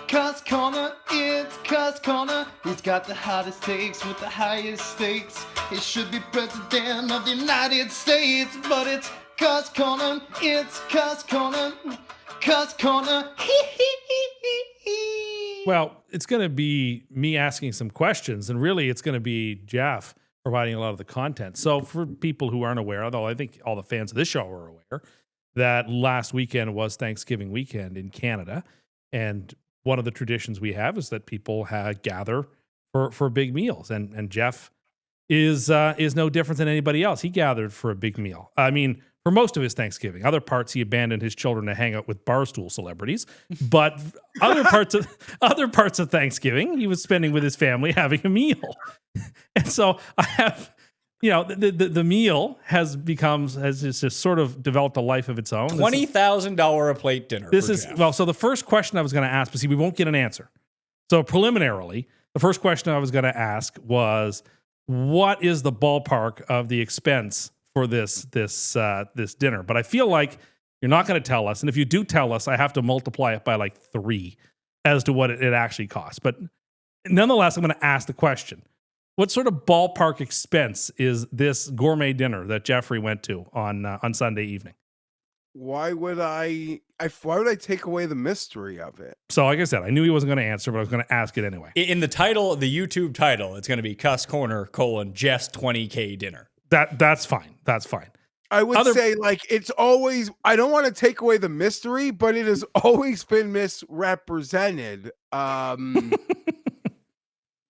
Cust Corner, it's Cust Corner. He's got the hottest takes with the highest stakes. He should be president of the United States, but it's Cust Corner, it's Cust Corner. Cust Corner, Well, it's going to be me asking some questions, and really it's going to be Geoff providing a lot of the content. So for people who aren't aware, although I think all the fans of this show are aware, that last weekend was Thanksgiving weekend in Canada, and one of the traditions we have is that people gather for big meals, and Geoff is no different than anybody else. He gathered for a big meal. I mean, for most of his Thanksgiving. Other parts, he abandoned his children to hang out with barstool celebrities. But other parts of Thanksgiving, he was spending with his family having a meal. And so I have, the meal has just sort of developed a life of its own. $20,000 a plate dinner. So the first question I was going to ask, but see, we won't get an answer. So preliminarily, The first question I was going to ask was, what is the ballpark of the expense for this dinner? But I feel like you're not going to tell us. And if you do tell us, I have to multiply it by like 3 as to what it actually costs. But nonetheless, I'm going to ask the question. What sort of ballpark expense is this gourmet dinner that Jeffrey went to on Sunday evening? Why would I take away the mystery of it? So like I said, I knew he wasn't going to answer, but I was going to ask it anyway. In the title, the YouTube title, it's going to be Cust Corner, Jeff's $20K dinner. That's fine. That's fine. I would say, like, it's always, I don't want to take away the mystery, but it has always been misrepresented.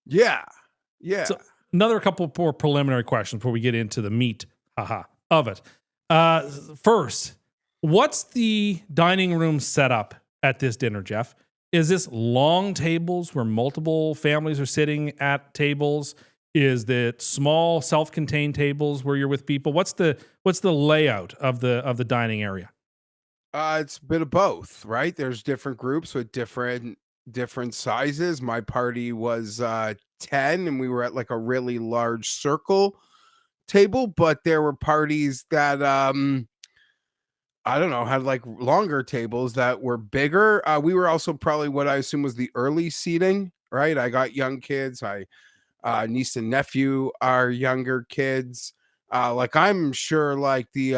Yeah. So another couple more preliminary questions before we get into the meat of it. First, what's the dining room setup at this dinner, Jeff? Is this long tables where multiple families are sitting at tables? Is it small self-contained tables where you're with people? What's the layout of the dining area? It's a bit of both, right? There's different groups with different sizes. My party was 10 and we were at like a really large circle table, but there were parties that I don't know, had like longer tables that were bigger. We were also probably what I assume was the early seating, right? I got young kids. Niece and nephew are younger kids. Like I'm sure like the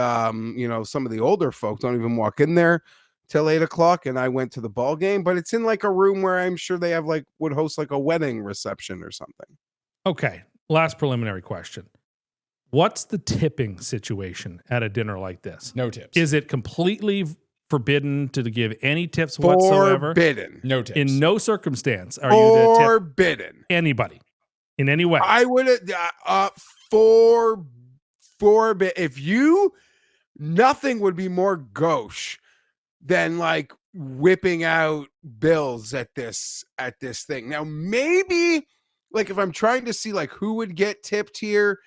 some of the older folk don't even walk in there till 8 o'clock, and I went to the ball game, but it's in like a room where I'm sure they have would host like a wedding reception or something. Okay. Last preliminary question. What's the tipping situation at a dinner like this? No tips. Is it completely forbidden to give any tips whatsoever? Forbidden. No tips. In no circumstance are you to tip forbidden anybody in any way. I would forbid if you nothing would be more gauche than like whipping out bills at this thing. Now maybe like if I'm trying to see like who would get tipped here,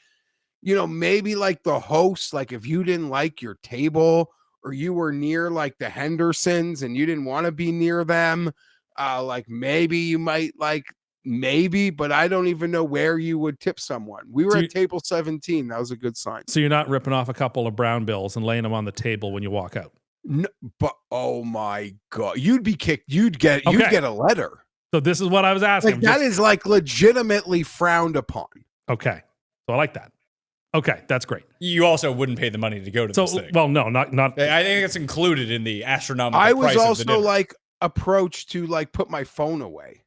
maybe like the host, like if you didn't like your table or you were near like the Hendersons and you didn't want to be near them, like maybe you might but I don't even know where you would tip someone. We were at table 17. That was a good sign. So you're not ripping off a couple of brown bills and laying them on the table when you walk out. No, but oh my God, you'd be kicked. You'd get a letter. So this is what I was asking. Like, that is like legitimately frowned upon. Okay. So I like that. Okay. That's great. You also wouldn't pay the money to go to this thing. Well, no, not. I think it's included in the astronomical I price was of the dinner. also like approached to like put my phone away.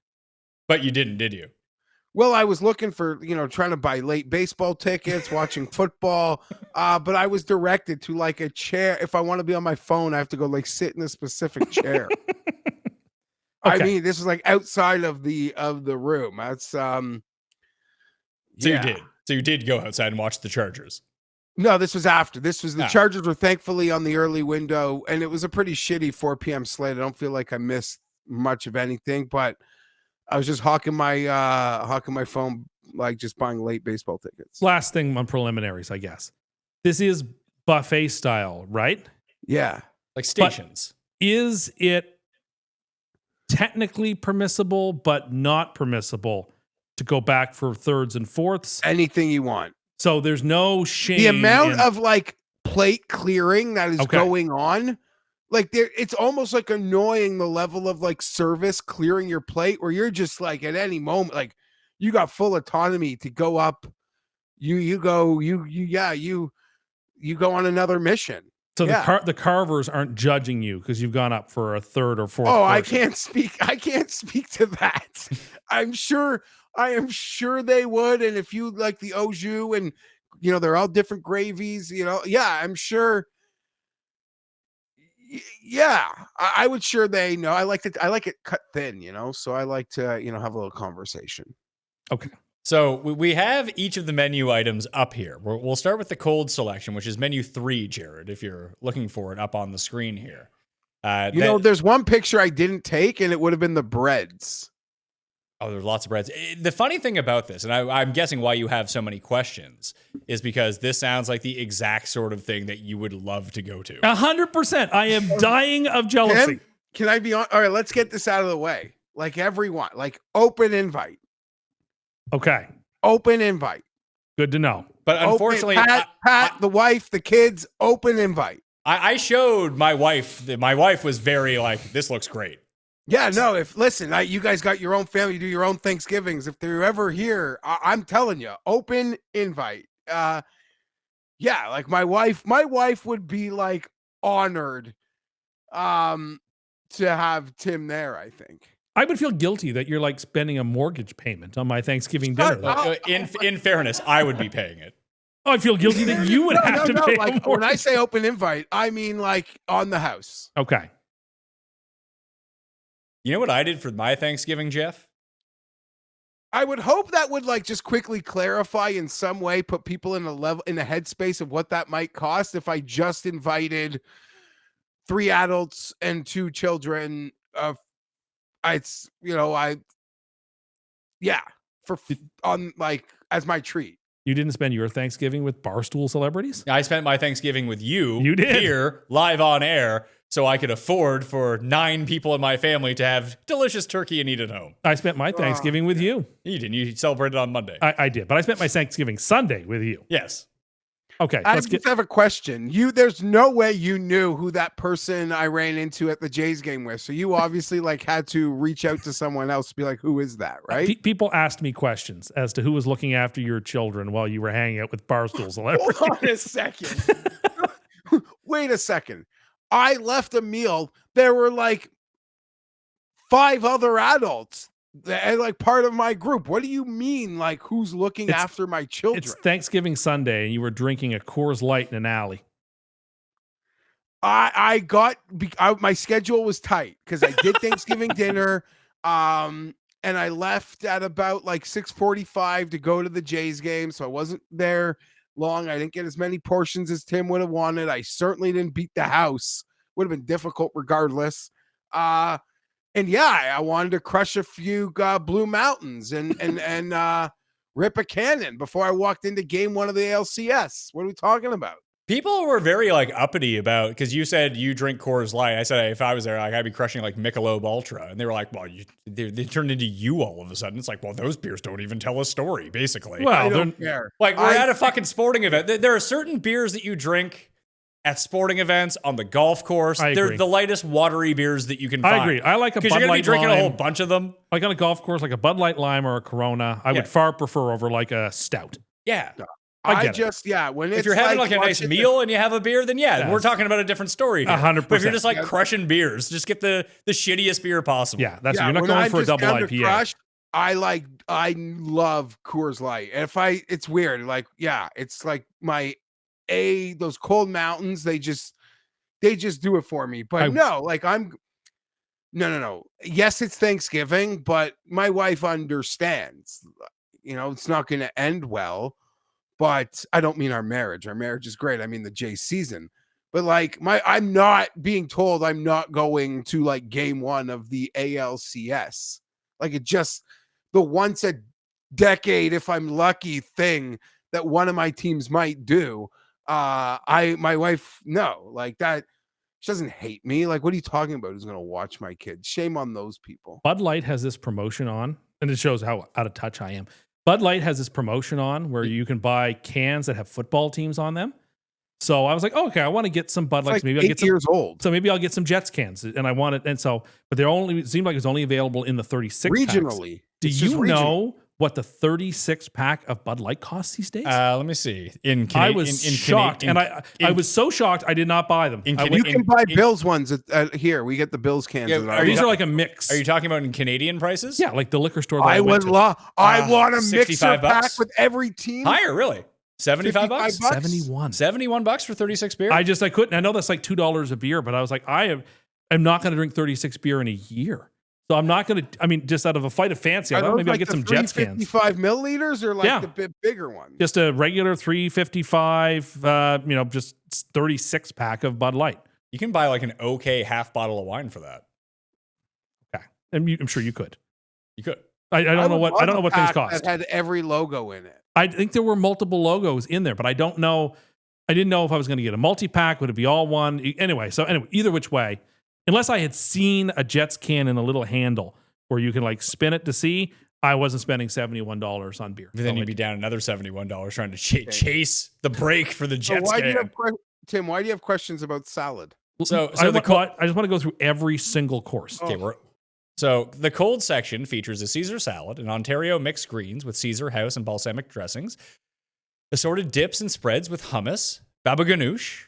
But you didn't, did you? Well, I was looking for, trying to buy late baseball tickets, watching football, but I was directed to like a chair. If I want to be on my phone, I have to go like sit in a specific chair. Okay. I mean, this is like outside of the room. That's So you did. So you did go outside and watch the Chargers. No, this was after. This was the Chargers were thankfully on the early window, and it was a pretty shitty 4 p.m. slate. I don't feel like I missed much of anything, but I was just hawking my phone, like just buying late baseball tickets. Last thing on preliminaries, I guess. This is buffet style, right? Yeah. Like stations. But is it technically permissible, but not permissible to go back for thirds and fourths? Anything you want. So there's no shame. The amount of like plate clearing that is going on. Like it's almost like annoying the level of like service clearing your plate where you're just like at any moment, like you got full autonomy to go up. You go on another mission. So the carvers aren't judging you because you've gone up for a third or fourth. Oh, person. I can't speak to that. I am sure they would. And if you like the au jus and they're all different gravies, I'm sure. Yeah, I would sure they know. I like it cut thin, so I like to, have a little conversation. Okay. So we have each of the menu items up here. We'll start with the cold selection, which is menu 3, Jared, if you're looking for it up on the screen here. There's one picture I didn't take, and it would have been the breads. Oh, there's lots of breads. The funny thing about this, and I'm guessing why you have so many questions, is because this sounds like the exact sort of thing that you would love to go to. 100%. I am dying of jealousy. Can I be on? All right, let's get this out of the way. Like everyone, like open invite. Okay. Open invite. Good to know. But unfortunately, Pat, the wife, the kids, open invite. I showed my wife that my wife was very like, this looks great. Yeah, no, you guys got your own family, you do your own Thanksgivings. If they're ever here, I'm telling you, open invite. Yeah, like my wife would be like honored to have Tim there, I think. I would feel guilty that you're like spending a mortgage payment on my Thanksgiving dinner. In fairness, I would be paying it. Oh, I feel guilty that you would have to pay. Like when I say open invite, I mean like on the house. Okay. You know what I did for my Thanksgiving, Geoff? I would hope that would like just quickly clarify in some way, put people in a headspace of what that might cost if I just invited 3 adults and 2 children. As my treat. You didn't spend your Thanksgiving with Barstool celebrities? I spent my Thanksgiving with you. You did. Here, live on air, so I could afford for 9 people in my family to have delicious turkey and eat at home. I spent my Thanksgiving with you. You didn't. You celebrated on Monday. I did, but I spent my Thanksgiving Sunday with you. Yes. Okay. I just have a question. There's no way you knew who that person I ran into at the Jays game with. So you obviously like had to reach out to someone else to be like, who is that? Right. People asked me questions as to who was looking after your children while you were hanging out with Barstool celebrities. Hold on a second. Wait a second. I left a meal. There were like 5 other adults and like part of my group. What do you mean? Like who's looking after my children? It's Thanksgiving Sunday and you were drinking a Coors Light in an alley. My schedule was tight because I did Thanksgiving dinner. And I left at about like 6:45 to go to the Jays game. So I wasn't there long. I didn't get as many portions as Tim would have wanted. I certainly didn't beat the house. Would have been difficult regardless. And yeah, I wanted to crush a few Blue Mountains and rip a cannon before I walked into game 1 of the ALCS. What are we talking about? People were very like uppity about, because you said you drink Coors Light. I said if I was there, like I'd be crushing like Michelob Ultra, and they were like, "Well, they turned into you all of a sudden." It's like, well, those beers don't even tell a story, basically. Well, I don't care. Like we're at a fucking sporting event. There are certain beers that you drink at sporting events, on the golf course. They're the lightest watery beers that you can find. I agree. I like a Bud Light because you're going to be drinking lime. a whole bunch of them. Like on a golf course, like a Bud Light Lime or a Corona, I would far prefer over like a stout. Yeah. When if you're having like a nice meal and you have a beer, then we're talking about a different story. 100%. But if you're just like crushing beers, just get the shittiest beer possible. Yeah, you're not going for a double IPA. Crush, I love Coors Light. And it's weird. Like, yeah, it's like those cold mountains, they just do it for me. But no. Yes, it's Thanksgiving, but my wife understands. It's not going to end well. But I don't mean our marriage. Our marriage is great. I mean the J season. But like I'm not being told I'm not going to like game 1 of the ALCS. Like it just the once a decade, if I'm lucky, thing that one of my teams might do. My wife, no, like that. She doesn't hate me. Like, what are you talking about? Who's going to watch my kids? Shame on those people. Bud Light has this promotion on, and it shows how out of touch I am. Bud Light has this promotion on where you can buy cans that have football teams on them. So I was like, oh, okay, I want to get some Bud Lights. Like maybe I'll get some years old. So maybe I'll get some Jets cans, and I want it. And so, but it seemed like it's only available in the 36 regionally. Packs. Do you know what the 36 pack of Bud Light costs these days? Let me see. I was shocked, and I was so shocked I did not buy them. You can buy Bills ones here. We get the Bills cans. These are like a mix. Are you talking about in Canadian prices? Yeah, like the liquor store. I want a mixer pack with every team. Higher, really? $75? 71. $71 for 36 beer? I couldn't. I know that's like $2 a beer, but I was like, I'm not going to drink 36 beer in a year. So I'm not going to, just out of a fight of fancy, I thought maybe I'll get some Jets cans. 355 milliliters or like the bit bigger one? Just a regular 355, just 36 pack of Bud Light. You can buy like an okay half bottle of wine for that. Okay. I'm sure you could. You could. I don't know what things cost. That had every logo in it. I think there were multiple logos in there, but I don't know. I didn't know if I was going to get a multi-pack. Would it be all one? Anyway, either which way, unless I had seen a Jets can in a little handle where you can like spin it to see, I wasn't spending $71 on beer. Then you'd be down another $71 trying to chase the break for the Jets game. Tim, why do you have questions about salad? So I just want to go through every single course. Okay, so the cold section features a Caesar salad, an Ontario mixed greens with Caesar house and balsamic dressings, assorted dips and spreads with hummus, baba ganoush,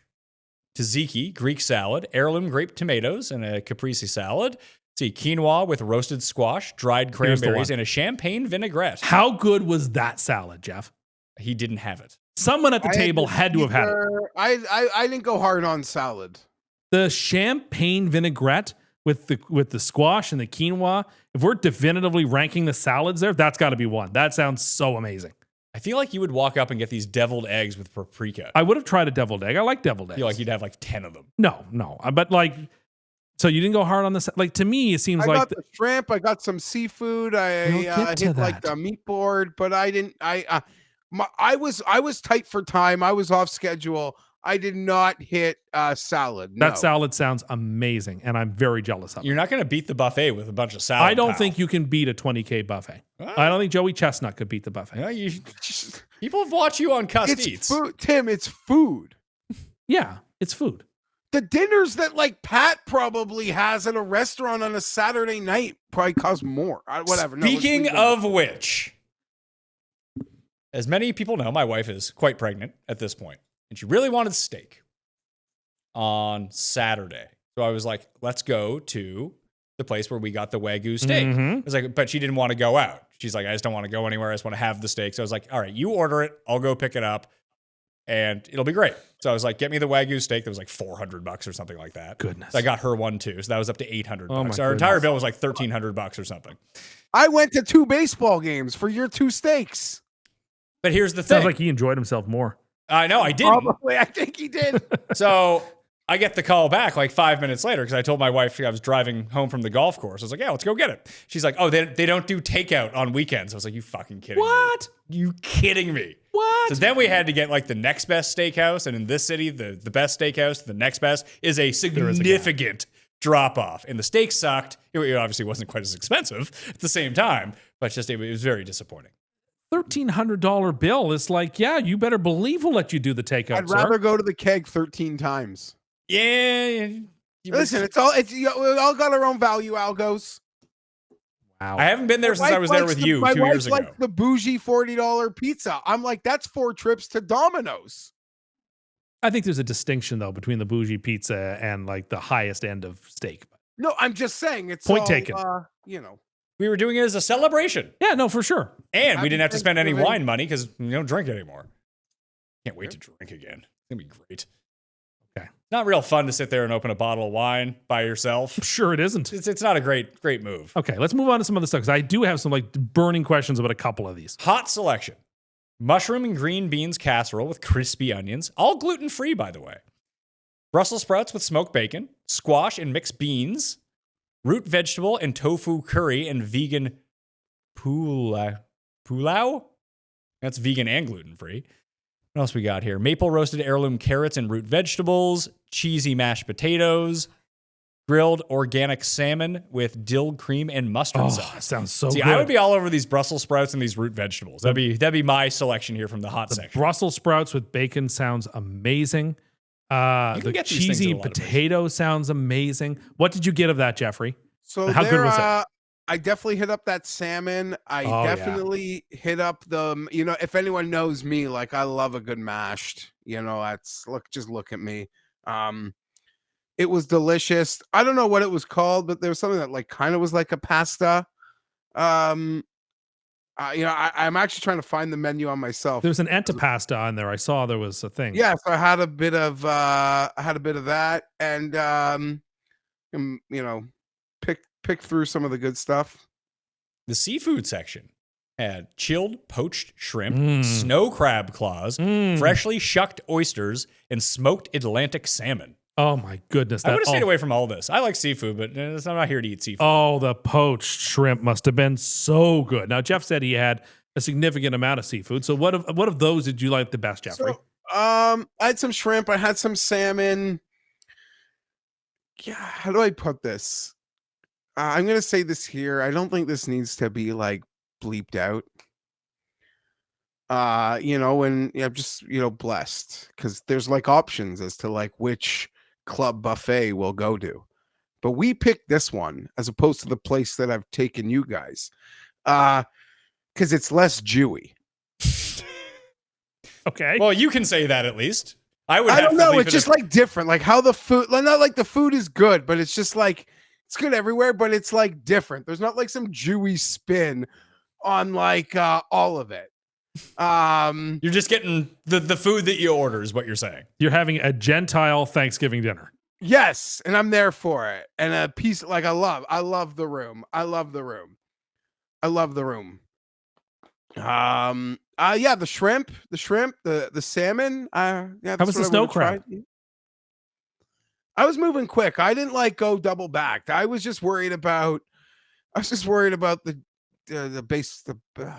tzatziki, Greek salad, heirloom grape tomatoes, and a caprese salad. See, quinoa with roasted squash, dried cranberries, and a champagne vinaigrette. How good was that salad, Jeff? He didn't have it. Someone at the table had to have had it. I didn't go hard on salad. The champagne vinaigrette with the squash and the quinoa. If we're definitively ranking the salads there, that's got to be one. That sounds so amazing. I feel like you would walk up and get these deviled eggs with paprika. I would have tried a deviled egg. I like deviled eggs. I feel like you'd have like 10 of them. No. But like, so you didn't go hard on this? Like, to me, it seems I like got the shrimp. I got some seafood. I hit like the meat board, but I didn't. I was tight for time. I was off schedule. I did not hit salad. No. That salad sounds amazing, and I'm very jealous of it. You're not going to beat the buffet with a bunch of salad. I don't think you can beat a $20K buffet. I don't think Joey Chestnut could beat the buffet. Yeah, people have watched you on Cust Eats. Food, Tim, it's food. Yeah, it's food. The dinners that like Pat probably has at a restaurant on a Saturday night probably cost more. Whatever. Speaking of which, as many people know, my wife is quite pregnant at this point, and she really wanted steak on Saturday. So I was like, let's go to the place where we got the Wagyu steak. I was like, but she didn't want to go out. She's like, I just don't want to go anywhere. I just want to have the steak. So I was like, all right, you order it. I'll go pick it up and it'll be great. So I was like, get me the Wagyu steak. That was like $400 or something like that. Goodness. So I got her one too. So that was up to $800. Our goodness. entire bill was like $1,300 or something. I went to 2 baseball games for your 2 steaks. But here's the thing. Sounds like he enjoyed himself more. I know, I didn't. Probably, I think he did. So I get the call back like 5 minutes later because I told my wife I was driving home from the golf course. I was like, yeah, let's go get it. She's like, oh, they don't do takeout on weekends. I was like, you fucking kidding me? What? You kidding me? What? So then we had to get like the next best steakhouse. And in this city, the best steakhouse, the next best is a significant drop off. And the steak sucked. It obviously wasn't quite as expensive at the same time, but it was very disappointing. $1,300 bill is like, yeah, you better believe we'll let you do the takeout. I'd rather go to the keg 13 times. Yeah. Listen, we all got our own value algos. Wow. I haven't been there since I was there with you 2 years ago. My wife likes the bougie $40 pizza. I'm like, that's 4 trips to Domino's. I think there's a distinction though between the bougie pizza and like the highest end of steak. No, I'm just saying it's Point all, taken. We were doing it as a celebration. Yeah, no, for sure. And we didn't have to spend any wine money because we don't drink anymore. Can't wait to drink again. It's going to be great. Okay. Not real fun to sit there and open a bottle of wine by yourself. Sure it isn't. It's not a great move. Okay, let's move on to some other stuff because I do have some like burning questions about a couple of these. Hot selection. Mushroom and green beans casserole with crispy onions. All gluten-free, by the way. Brussels sprouts with smoked bacon. Squash and mixed beans. Root vegetable and tofu curry and vegan pulao. That's vegan and gluten-free. What else we got here? Maple roasted heirloom carrots and root vegetables. Cheesy mashed potatoes. Grilled organic salmon with dill cream and mustard sauce. Sounds so See, good. I would be all over these Brussels sprouts and these root vegetables. That'd be my selection here from the hot section. Brussels sprouts with bacon sounds amazing. The cheesy potato sounds amazing. What did you get of that, Jeffrey? So how good was it? I definitely hit up that salmon. I definitely hit up the, if anyone knows me, like I love a good mashed, just look at me. It was delicious. I don't know what it was called, but there was something that like kind of was like a pasta. I'm actually trying to find the menu on myself. There's an antipasta on there. I saw there was a thing. Yeah, so I had a bit of that, and pick through some of the good stuff. The seafood section had chilled poached shrimp, snow crab claws, freshly shucked oysters, and smoked Atlantic salmon. Oh my goodness. I would have stayed away from all this. I like seafood, but I'm not here to eat seafood. Oh, the poached shrimp must have been so good. Now, Jeff said he had a significant amount of seafood. So what of those did you like the best, Jeffrey? So, I had some shrimp. I had some salmon. Yeah, how do I put this? I'm going to say this here. I don't think this needs to be like bleeped out. And I'm just, blessed because there's like options as to like which club buffet we'll go to. But we picked this one as opposed to the place that I've taken you guys. Because it's less Jewy. Okay. Well, you can say that at least. I don't know. It's just like different. Like how the food, like, not like the food is good, but it's just like it's good everywhere, but it's like different. There's not like some Jewy spin on like all of it. You're just getting the food that you order is what you're saying. You're having a Gentile Thanksgiving dinner. Yes, and I'm there for it. And a piece like I love the room. I love the room. Yeah, the shrimp, the salmon. Yeah, how was the snow crab? I was moving quick. I didn't like go double back. I was just worried about the base. Yeah,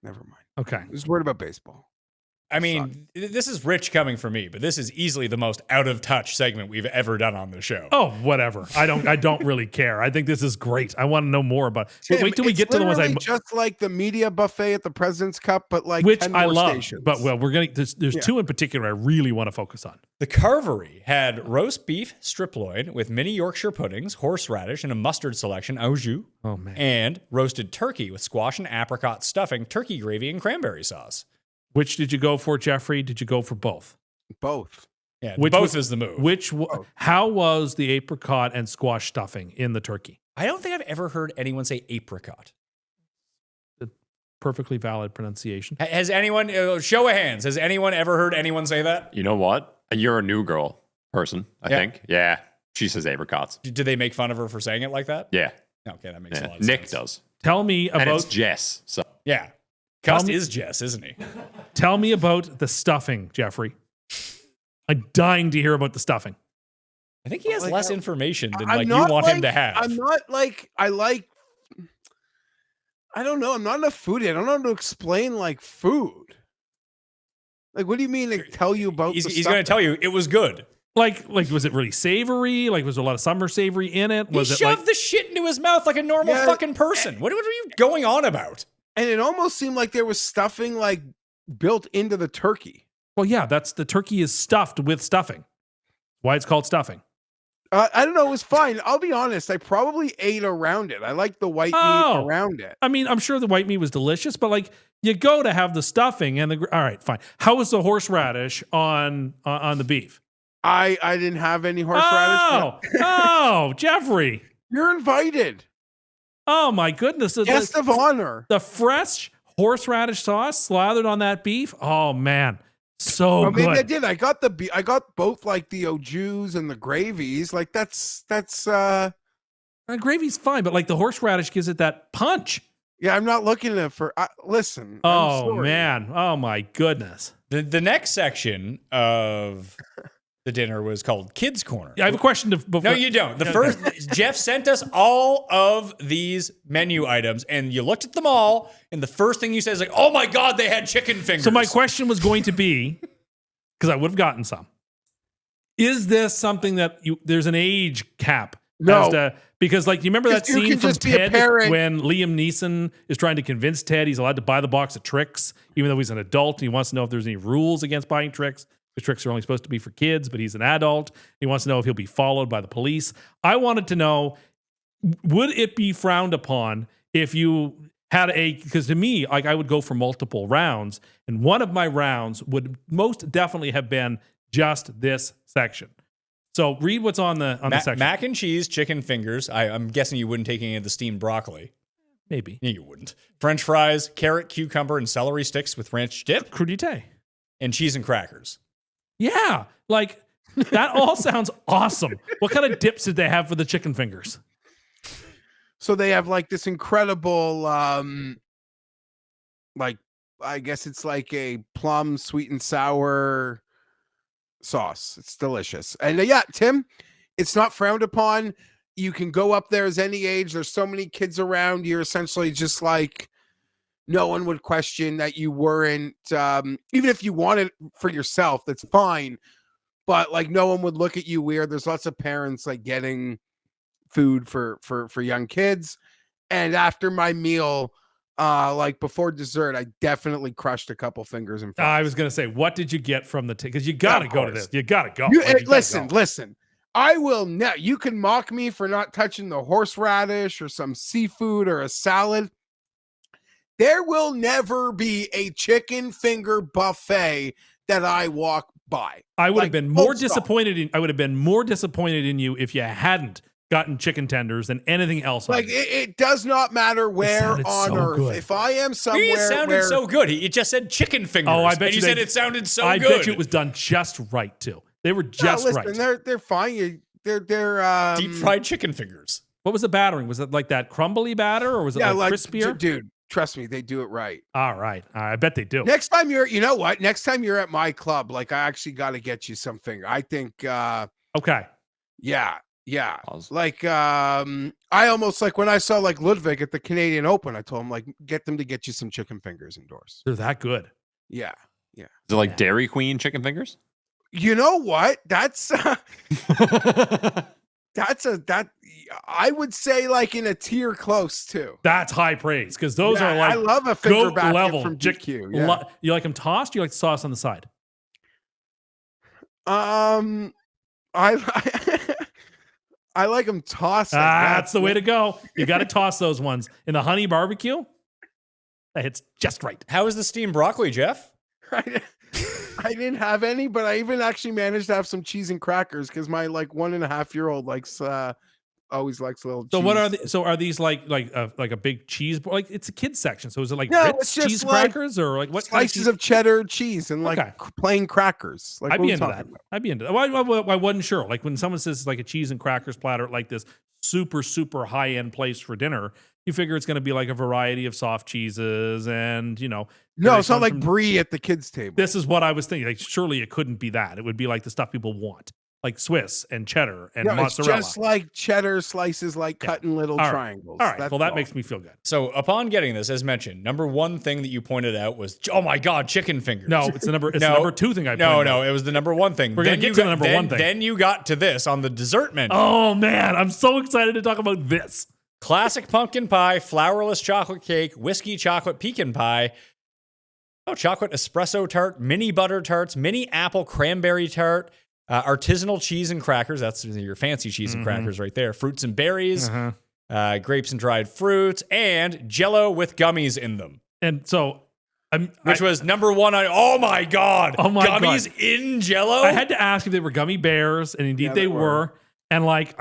never mind. Okay. I was worried about baseball. I mean, this is rich coming from me, but this is easily the most out of touch segment we've ever done on the show. Oh, whatever. I don't really care. I think this is great. I want to know more about it. Tim, but wait till we get to the ones just like the media buffet at the President's Cup, but like which 10 I more love. stations. But we're going to there's two in particular I really want to focus on. The Carvery had roast beef strip loin with mini Yorkshire puddings, horseradish, and a mustard selection, au jus. Oh man. And roasted turkey with squash and apricot stuffing, turkey gravy, and cranberry sauce. Which did you go for, Jeffrey? Did you go for both? Both. Yeah, both is the move. How was the apricot and squash stuffing in the turkey? I don't think I've ever heard anyone say apricot. The perfectly valid pronunciation. Has anyone, show of hands, has anyone ever heard anyone say that? You know what? You're a new girl person, I think. Yeah. She says apricots. Do they make fun of her for saying it like that? Yeah. Okay, that makes a lot of Nick sense. does. Tell me about... And it's Jess, so... Yeah. Cust is Jess, isn't he? Tell me about the stuffing, Jeffrey. I'm dying to hear about the stuffing. I think he has less information than I'm you not want him to have. I'm not like I don't know. I'm not enough foodie. I don't know how to explain like food. Like, what do you mean to tell you about? He's going to tell you it was good. Like, was it really savory? Like, was there a lot of summer savory in it? He shoved the shit into his mouth like a normal fucking person. What are you going on about? And it almost seemed like there was stuffing like built into the turkey. Well, yeah, the turkey is stuffed with stuffing. Why it's called stuffing? I don't know. It was fine. I'll be honest. I probably ate around it. I like the white meat around it. I mean, I'm sure the white meat was delicious, but like you go to have the stuffing and all right, fine. How was the horseradish on the beef? I didn't have any horseradish. Oh, Jeffrey. You're invited. Oh my goodness. Guest of honor. The fresh horseradish sauce slathered on that beef. Oh man. So good. Maybe I did. I got both like the au jus and the gravies. Like that's gravy's fine, but like the horseradish gives it that punch. Yeah, I'm not looking for listen. Oh man. Oh my goodness. The next section of the dinner was called Kids Corner. Yeah, I have a question. No, you don't. The first, Geoff sent us all of these menu items, and you looked at them all, and the first thing you said is like, "Oh my god, they had chicken fingers." So my question was going to be, because I would have gotten some, is this something that there's an age cap? No. Because like you remember that scene from Ted when Liam Neeson is trying to convince Ted he's allowed to buy the box of tricks, even though he's an adult, and he wants to know if there's any rules against buying tricks. The tricks are only supposed to be for kids, but he's an adult. He wants to know if he'll be followed by the police. I wanted to know, would it be frowned upon if you had because to me, like I would go for multiple rounds, and one of my rounds would most definitely have been just this section. So read what's on the section. Mac and cheese, chicken fingers. I'm guessing you wouldn't take any of the steamed broccoli. Maybe. No, you wouldn't. French fries, carrot, cucumber, and celery sticks with ranch dip. Crudité. And cheese and crackers. Yeah, like that all sounds awesome. What kind of dips did they have for the chicken fingers? So they have like this incredible, like I guess it's like a plum sweet and sour sauce. It's delicious. And yeah, Tim, it's not frowned upon. You can go up there as any age. There's so many kids around. You're essentially just like, no one would question that you weren't, even if you want it for yourself, that's fine. But like, no one would look at you weird. There's lots of parents like getting food for young kids. And after my meal, like before dessert, I definitely crushed a couple fingers and fries. I was gonna say, what did you get from the because you gotta go to this. You gotta go. Listen. I will not. You can mock me for not touching the horseradish or some seafood or a salad. There will never be a chicken finger buffet that I walk by. I would have been more disappointed. I would have been more disappointed in you if you hadn't gotten chicken tenders than anything else. Like it does not matter where on earth. Good. If I am somewhere, It sounded so good. He just said chicken fingers. Oh, I bet you said it sounded so I good. bet you it was done just right too. They were just right. They're fine. They're deep fried chicken fingers. What was the battering? Was it like that crumbly batter, or was it like crispier? Dude, trust me, they do it right. All right, I bet they do. Next time you know what? Next time you're at my club, like I actually got to get you something. I think. Okay. Yeah. Like I almost like when I saw like Ludwig at the Canadian Open, I told him like get them to get you some chicken fingers indoors. They're that good. Yeah. Is it like Dairy Queen chicken fingers? You know what? That's I would say like in a tier close too. That's high praise because those are like I love a finger goat basket level from GQ. Yeah. You like them tossed? Or you like the sauce on the side? I like them tossed. That's the way to go. You got to toss those ones in the honey barbecue. That hits just right. How is the steamed broccoli, Jeff? I didn't have any, but I even actually managed to have some cheese and crackers because my like 1.5-year-old likes always likes a little. So cheese. what are are these like a big cheese? Like it's a kids section. So is it like No, Ritz it's just cheese like crackers or like what slices of cheddar cheese and like plain crackers? Like I'd what be are we into talking that. about? I'd be into that. Well, I wasn't sure. Like when someone says like a cheese and crackers platter, like this super high end place for dinner, you figure it's going to be like a variety of soft cheeses and No, it's not like brie at the kids' table. This is what I was thinking. Like surely it couldn't be that. It would be like the stuff people want, like Swiss and cheddar and mozzarella. It's just like cheddar slices, like cut in little triangles. All right. Well, that makes me feel good. So upon getting this, as mentioned, number one thing that you pointed out was, oh my God, chicken fingers. No, it's the number. It's the number two thing I pointed out. No, it was the number one thing. We're gonna get to the number one thing. Then you got to this on the dessert menu. Oh man, I'm so excited to talk about this. Classic pumpkin pie, flourless chocolate cake, whiskey chocolate pecan pie, chocolate espresso tart, mini butter tarts, mini apple cranberry tart, artisanal cheese and crackers. That's your fancy cheese and crackers right there. Fruits and berries, grapes and dried fruits, and Jell-O with gummies in them. And so, which was number one on. Oh my God! Gummies in Jell-O. I had to ask if they were gummy bears, and indeed they were. And like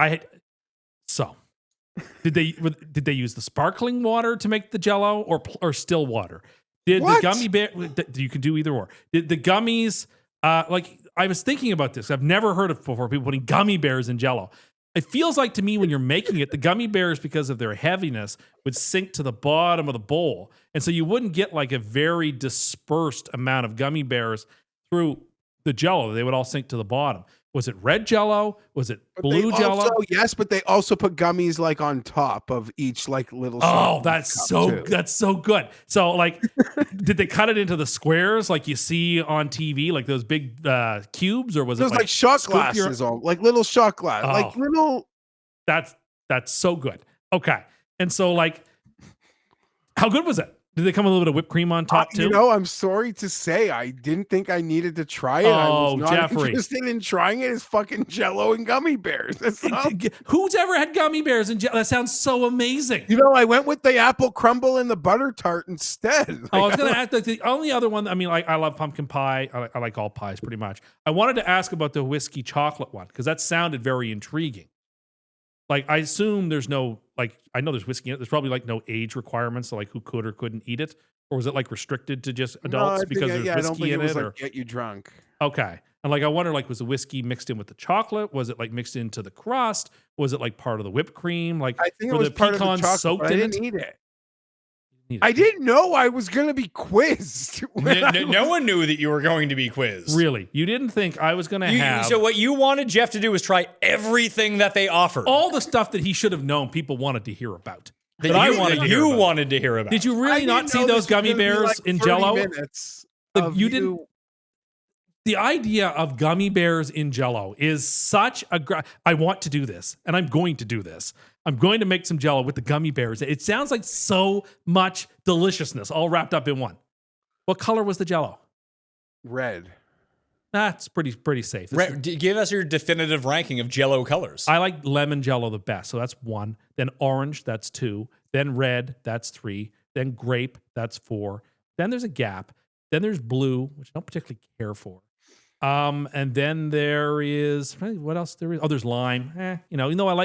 did they use the sparkling water to make the Jell-O or still water? Did the gummy bear? You can do either or. Did the gummies? Like I was thinking about this. I've never heard of before people putting gummy bears in Jell-O. It feels like to me when you're making it, the gummy bears, because of their heaviness, would sink to the bottom of the bowl, and so you wouldn't get like a very dispersed amount of gummy bears through the Jell-O. They would all sink to the bottom. Was it red Jell-O? Was it blue Jell-O? Yes, but they also put gummies like on top of each like little. Oh, that's so good. So like, did they cut it into the squares like you see on TV, like those big cubes, or was it like shot glasses on, like little shot glass, like little? That's so good. Okay, and so like, how good was it? Did they come with a little bit of whipped cream on top too? I'm sorry to say, I didn't think I needed to try it. I was not interested in trying it. It's fucking Jell-O and gummy bears. Who's ever had gummy bears and Jell-O? That sounds so amazing. I went with the apple crumble and the butter tart instead. I was going to ask, like, the only other one, I mean, like, I love pumpkin pie. I like all pies pretty much. I wanted to ask about the whiskey chocolate one because that sounded very intriguing. Like, I assume there's no, like, I know there's whiskey in it. There's probably like no age requirements, so like who could or couldn't eat it, or was it like restricted to just adults because there's whiskey in it? Like, get you drunk. Okay, and like I wonder, like, was the whiskey mixed in with the chocolate? Was it like mixed into the crust? Was it like part of the whipped cream? Like, I think it was part of the chocolate, soaked but I in didn't eat it. I didn't know I was going to be quizzed. No one knew that you were going to be quizzed. Really? You didn't think I was going to have... So what you wanted Jeff to do was try everything that they offered. All the stuff that he should have known people wanted to hear about. You wanted to hear about. Did you really not see those gummy bears in Jell-O? You The idea of gummy bears in Jell-O is such a. I want to do this, and I'm going to do this. I'm going to make some Jell-O with the gummy bears. It sounds like so much deliciousness all wrapped up in one. What color was the Jell-O? Red. That's pretty safe. Give us your definitive ranking of Jell-O colors. I like lemon Jell-O the best, so that's 1. Then orange, that's 2. Then red, that's 3. Then grape, that's 4. Then there's a gap. Then there's blue, which I don't particularly care for. And then there is what else there is? Oh, there's lime. I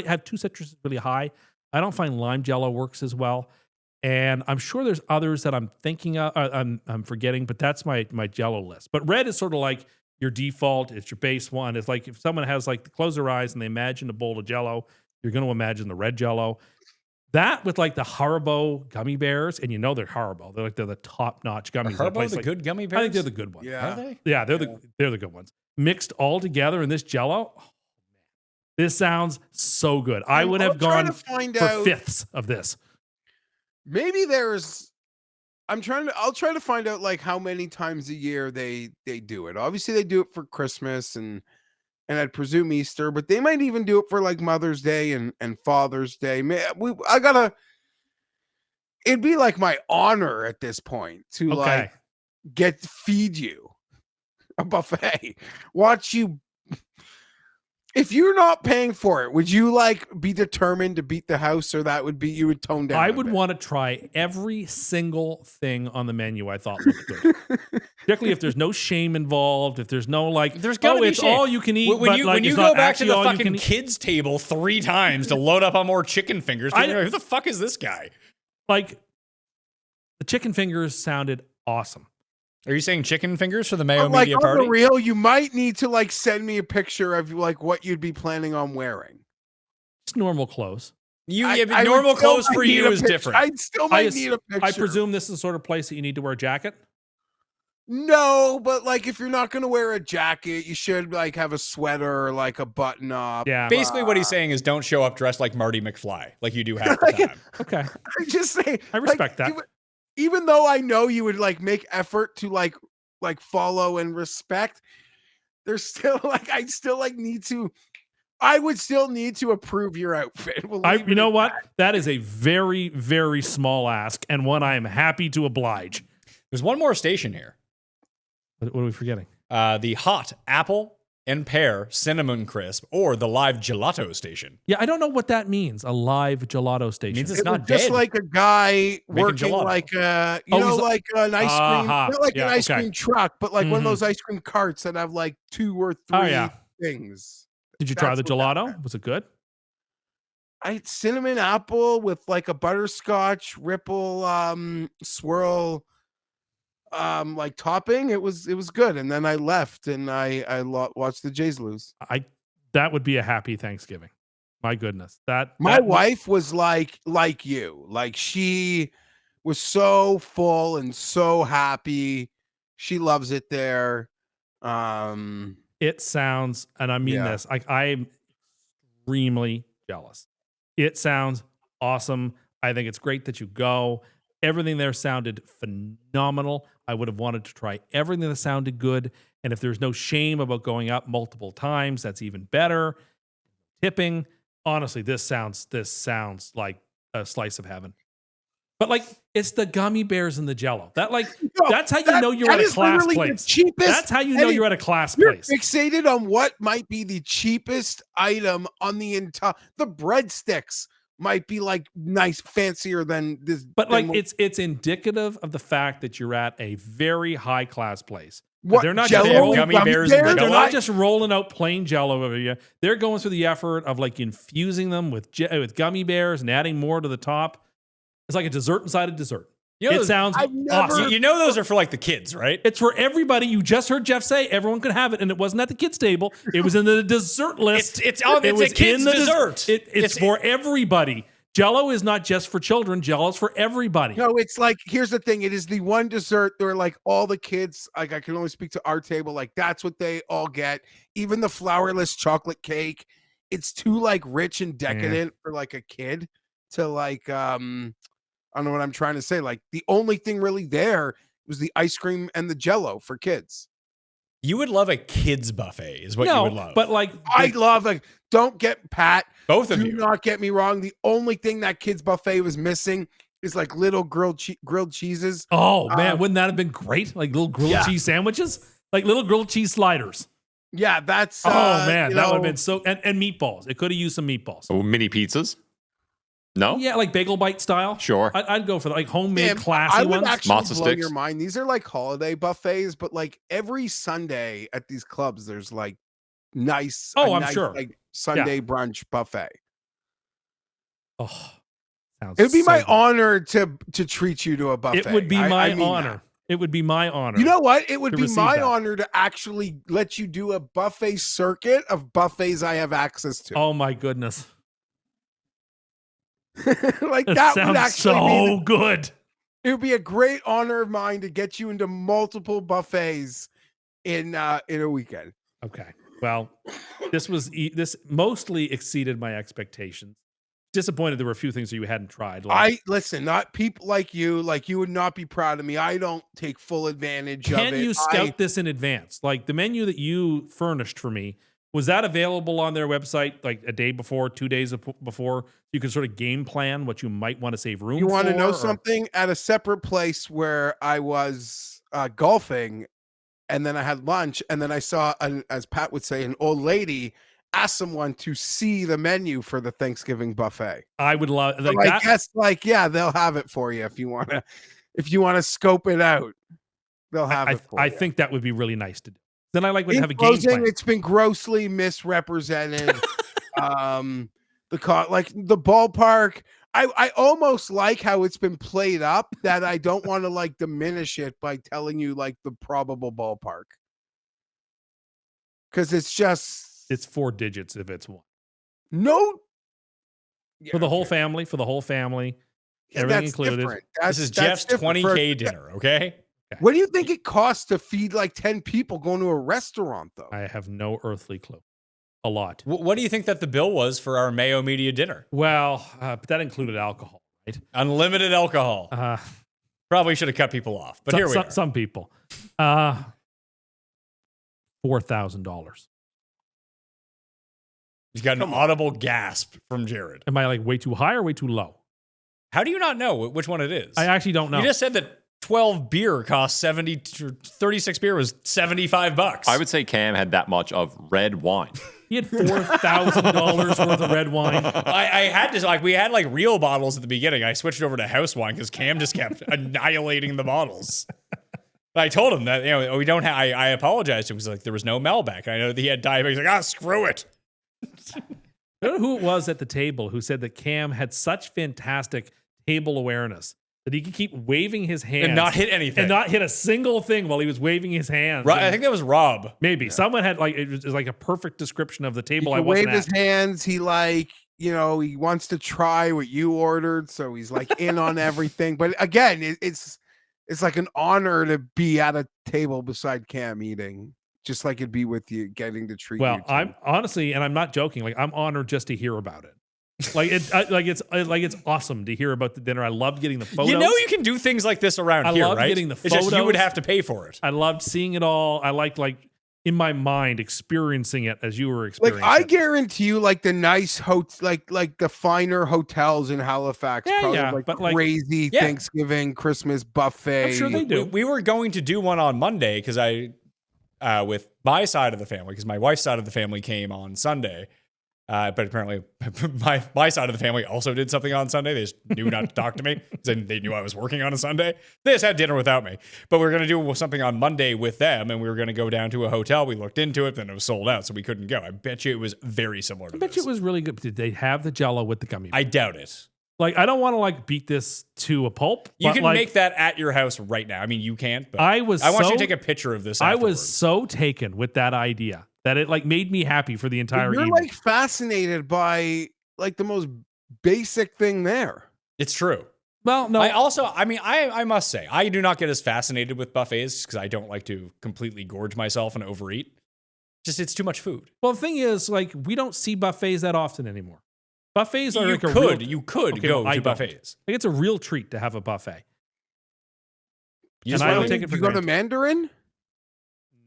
have 2 citruses really high. I don't find lime Jell-O works as well. And I'm sure there's others that I'm thinking of. I'm forgetting, but that's my Jell-O list. But red is sort of like your default. It's your base one. It's like if someone has like close their eyes and they imagine a bowl of Jell-O, you're going to imagine the red Jell-O. That with like the Haribo gummy bears, and they're Haribo. They're the top notch gummies. Are Haribo good gummy bears? I think they're the good ones. Yeah. Are they? Yeah, they're the good ones. Mixed all together in this Jell-O. Oh, this sounds so good. I would have gone for fifths of this. Maybe I'll try to find out like how many times a year they do it. Obviously they do it for Christmas and I'd presume Easter, but they might even do it for like Mother's Day and Father's Day. It'd be like my honor at this point to like feed you a buffet. Watch you. If you're not paying for it, would you like be determined to beat the house, or you would tone down? I would want to try every single thing on the menu I thought looked good. Particularly if there's no shame involved, if there's no it's shame. all you can eat. When you go back to the fucking kids table 3 times to load up on more chicken fingers, who the fuck is this guy? Like, the chicken fingers sounded awesome. Are you saying chicken fingers for the Mayo like, Media on Party? the real, you might need to like send me a picture of like what you'd be planning on wearing. It's normal clothes. Normal clothes for you is different. I'd still might need a picture. I presume this is the sort of place that you need to wear a jacket. No, but like if you're not going to wear a jacket, you should like have a sweater or like a button up. Yeah. Basically, what he's saying is don't show up dressed like Marty McFly, like you do half the time. Okay. I just say I respect that. Even though I know you would like make effort to like follow and respect, there's still like I would still need to approve your outfit. You know what? That is a very, very small ask, and one I am happy to oblige. There's one more station here. What are we forgetting? The hot apple and pear cinnamon crisp, or the live gelato station. Yeah, I don't know what that means. A live gelato station. It means it's it not just dead. like a guy Making working gelato. like like an ice cream, not like an ice cream truck, but like one of those ice cream carts that have like 2 or 3 things. Did you try the gelato? Was it good? I had cinnamon apple with like a butterscotch ripple swirl like topping. It was good, and then I left and I watched the Jays lose. That would be a happy Thanksgiving. My goodness, my wife was like you, like she was so full and so happy. She loves it there. It sounds, and I mean this, I'm extremely jealous. It sounds awesome. I think it's great that you go. Everything there sounded phenomenal. I would have wanted to try everything that sounded good. And if there's no shame about going up multiple times, that's even better. Tipping. Honestly, this sounds like a slice of heaven. But like, it's the gummy bears and the Jell-O. That's how you know you're at a class place. That's how you know you're at a class place. Fixated on what might be the cheapest item on the entire. The breadsticks might be like nice, fancier than this. But like, it's indicative of the fact that you're at a very high class place. What, they're not Jell-O, gummy bears they're not just rolling out plain Jell-O over you. They're going through the effort of like infusing them with gummy bears and adding more to the top. It's like a dessert inside a dessert. It sounds awesome. You know those are for like the kids, right? It's for everybody. You just heard Geoff say everyone could have it, and it wasn't at the kids' table. It was in the dessert list. It's a kid's dessert. It's for everybody. Jell-O is not just for children. Jell-O is for everybody. No, it's like, here's the thing. It is the one dessert where like all the kids, like I can only speak to our table, like that's what they all get. Even the flourless chocolate cake. It's too like rich and decadent for like a kid to like, I don't know what I'm trying to say. Like the only thing really there was the ice cream and the Jell-O for kids. You would love a kids buffet, is what you would love. But like, I love like. Don't get Pat. Both of do you. not get me wrong. The only thing that kids buffet was missing is like little grilled cheeses. Oh man, wouldn't that have been great? Like little grilled cheese sandwiches, like little grilled cheese sliders. Yeah, that's. Oh man, that would have been so. And meatballs. It could have used some meatballs. Oh, mini pizzas? No? Yeah, like bagel bite style. Sure. I'd go for like homemade classy I would ones. actually Matzo blow sticks. your mind. These are like holiday buffets, but like every Sunday at these clubs, there's like nice. Oh, I'm nice, sure. Like Sunday brunch buffet. Oh, sounds It would be so my good. honor to treat you to a buffet. It would be my I mean honor. that. It would be my honor. You know what? It would to be receive my that. honor to actually let you do a buffet circuit of buffets I have access to. Oh my goodness. Like That that sounds would actually so good. it would be a great honor of mine to get you into multiple buffets in a weekend. Okay. Well, this mostly exceeded my expectations. Disappointed there were a few things that you hadn't tried. Like, Listen, not people like you would not be proud of me. I don't take full advantage of it. can you scout this in advance? Like the menu that you furnished for me, was that available on their website like a day before, 2 days before? You can sort of game plan what you might want to save room for? You want to know or- something? At a separate place where I was golfing, and then I had lunch, and then I saw, as Pat would say, an old lady ask someone to see the menu for the Thanksgiving buffet. I would love So like I that. guess, like, yeah, they'll have it for you if you want to scope it out. They'll have it for I you. think that would be really nice to do. Then I would In have a game closing, plan. it's been grossly misrepresented. The ballpark. I almost like how it's been played up, that I don't want to like diminish it by telling you like the probable ballpark, because it's just It's 4 digits if it's one. no. Yeah, For the whole okay. family, Yeah, everything that's included. different. This is That's Jeff's different. 20K dinner, okay? What do you think it costs to feed like 10 people going to a restaurant, though? I have no earthly clue. A lot. What do you think that the bill was for our Mayo Media dinner? Well, but that included alcohol, right? Unlimited alcohol. Probably should have cut people off, but here we are. Some people. $4,000. You got an audible gasp from Jared. Am I like way too high or way too low? How do you not know which one it is? I actually don't know. You just said that 12 beer cost 36 beer was $75. I would say Cam had that much of red wine. He had $4,000 worth of red wine. I had to, like, we had like real bottles at the beginning. I switched over to house wine because Cam just kept annihilating the bottles. I told him that, we don't have, I apologized to him because like there was no Malbec. I know that he had diabetes. He's like, screw it. I don't know who it was at the table who said that Cam had such fantastic table awareness that he could keep waving his hands And not hit anything. and not hit a single thing while he was waving his hands. Right, I And think that was Rob. maybe someone had like it was like a perfect description of the He table I can wasn't wave his at. hands. He like, he wants to try what you ordered, so he's like in on everything. But again, it's like an honor to be at a table beside Cam eating, just like it'd be with you, getting to treat Well, you. too. I'm honestly, and I'm not joking. Like I'm honored just to hear about it. Like it's awesome to hear about the dinner. I loved getting the photos. You know you can do things like this around I here, love right? getting the It's just you would photos. have to pay for it. I loved seeing it all. I liked like in my mind experiencing it as you were like experiencing I it. guarantee you, like the nice like the finer hotels in Halifax, Yeah, probably yeah, like but, like- crazy Yeah. Thanksgiving, Christmas buffet. I'm sure they do. We were going to do one on Monday because with my side of the family, because my wife's side of the family came on Sunday. But apparently my side of the family also did something on Sunday. They just knew not to talk to me because they knew I was working on a Sunday. They just had dinner without me. But we were going to do something on Monday with them, and we were going to go down to a hotel. We looked into it, then it was sold out, so we couldn't go. I bet you it was very similar to I bet you it was really good. Did they have the Jello with the gummy? I doubt it. Like I don't want to like beat this to a pulp. You but, can like, make that at your house right now. I mean, you can't, but I want you to take a picture of this I afterwards. was so taken with that idea that it like made me happy for the entire You're evening. like fascinated by like the most basic thing there. It's true. Well, no, I must say, I do not get as fascinated with buffets because I don't like to completely gorge myself and overeat. Just, it's too much food. well, the thing is, like, we don't see buffets that often anymore. Buffets are like a You could Okay, go well, I to don't. buffets. Like it's a real treat to have a buffet. You And just I don't wanna- take it for You go to granted. Mandarin?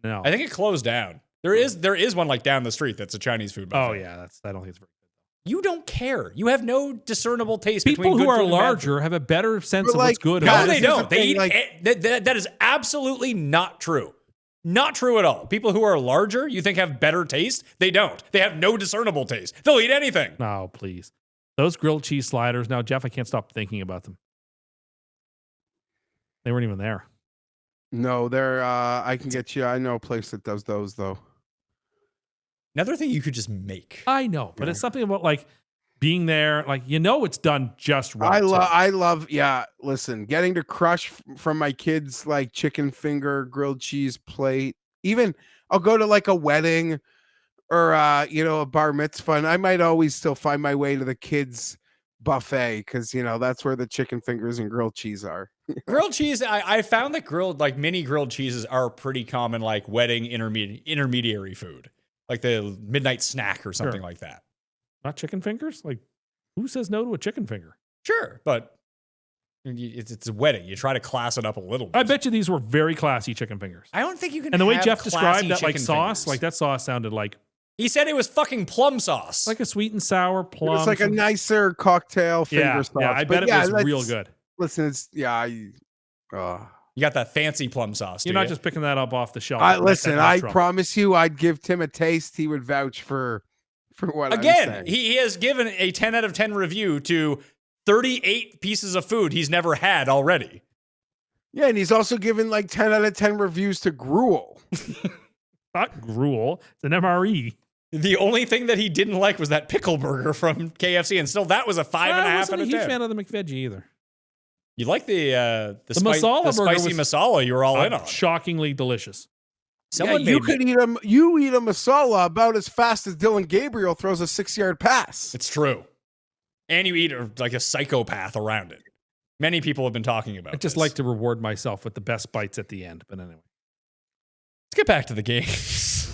No. I think it closed down. There is one like down the street that's a Chinese food buffet. Oh yeah, I don't think it's very good. You don't care. You have no discernible taste People between who good are food and bad larger food. have a better sense But of what's like, good. No, and they Here's the don't. They thing, eat. like- That is absolutely not true. Not true at all. People who are larger, you think have better taste? They don't. They have no discernible taste. They'll eat anything. No, please. Those grilled cheese sliders. Now, Jeff, I can't stop thinking about them. They weren't even there. No, they're. I can get you. I know a place that does those though. Another thing you could just make. I know, but it's something about like being there. Like it's done just right. I love. Yeah, listen, getting to crush from my kids like chicken finger, grilled cheese plate. Even I'll go to like a wedding or a bar mitzvah, and I might always still find my way to the kids buffet because that's where the chicken fingers and grilled cheese are. Grilled cheese, I found that mini grilled cheeses are pretty common, like wedding intermediary food, like the midnight snack or something like that. Not chicken fingers. Like, who says no to a chicken finger? Sure, but it's a wedding. You try to class it up a little bit. I bet you these were very classy chicken fingers. I don't think you can. And the way have Jeff described classy that, like chicken sauce, fingers. like that sauce sounded like He said it was fucking plum sauce. a sweet and sour plum. It's like a some- nicer cocktail finger yeah, sauce. yeah. I But bet it was real let's- good. Listen, it's You got that fancy plum sauce. You're do not you? just picking that up off the shelf. listen, at I restaurant. promise you, I'd give Tim a taste. He would vouch for what I'm Again, saying. he has given a 10 out of 10 review to 38 pieces of food he's never had already. Yeah, and he's also given like 10 out of 10 reviews to Gruel. Not gruel. It's an MRE. The only thing that he didn't like was that pickle burger from KFC, and still that was a 5.5 I out wasn't a of huge 10. fan of the McVeggie either. You like the masala burger spicy was- masala you were all in on. Shockingly delicious. Someone you made could eat a masala about as fast as Dylan Gabriel throws a 6-yard pass. It's true. And you eat like a psychopath around it. Many people have been talking about I just this. like to reward myself with the best bites at the end. But anyway, Let's get back to the games.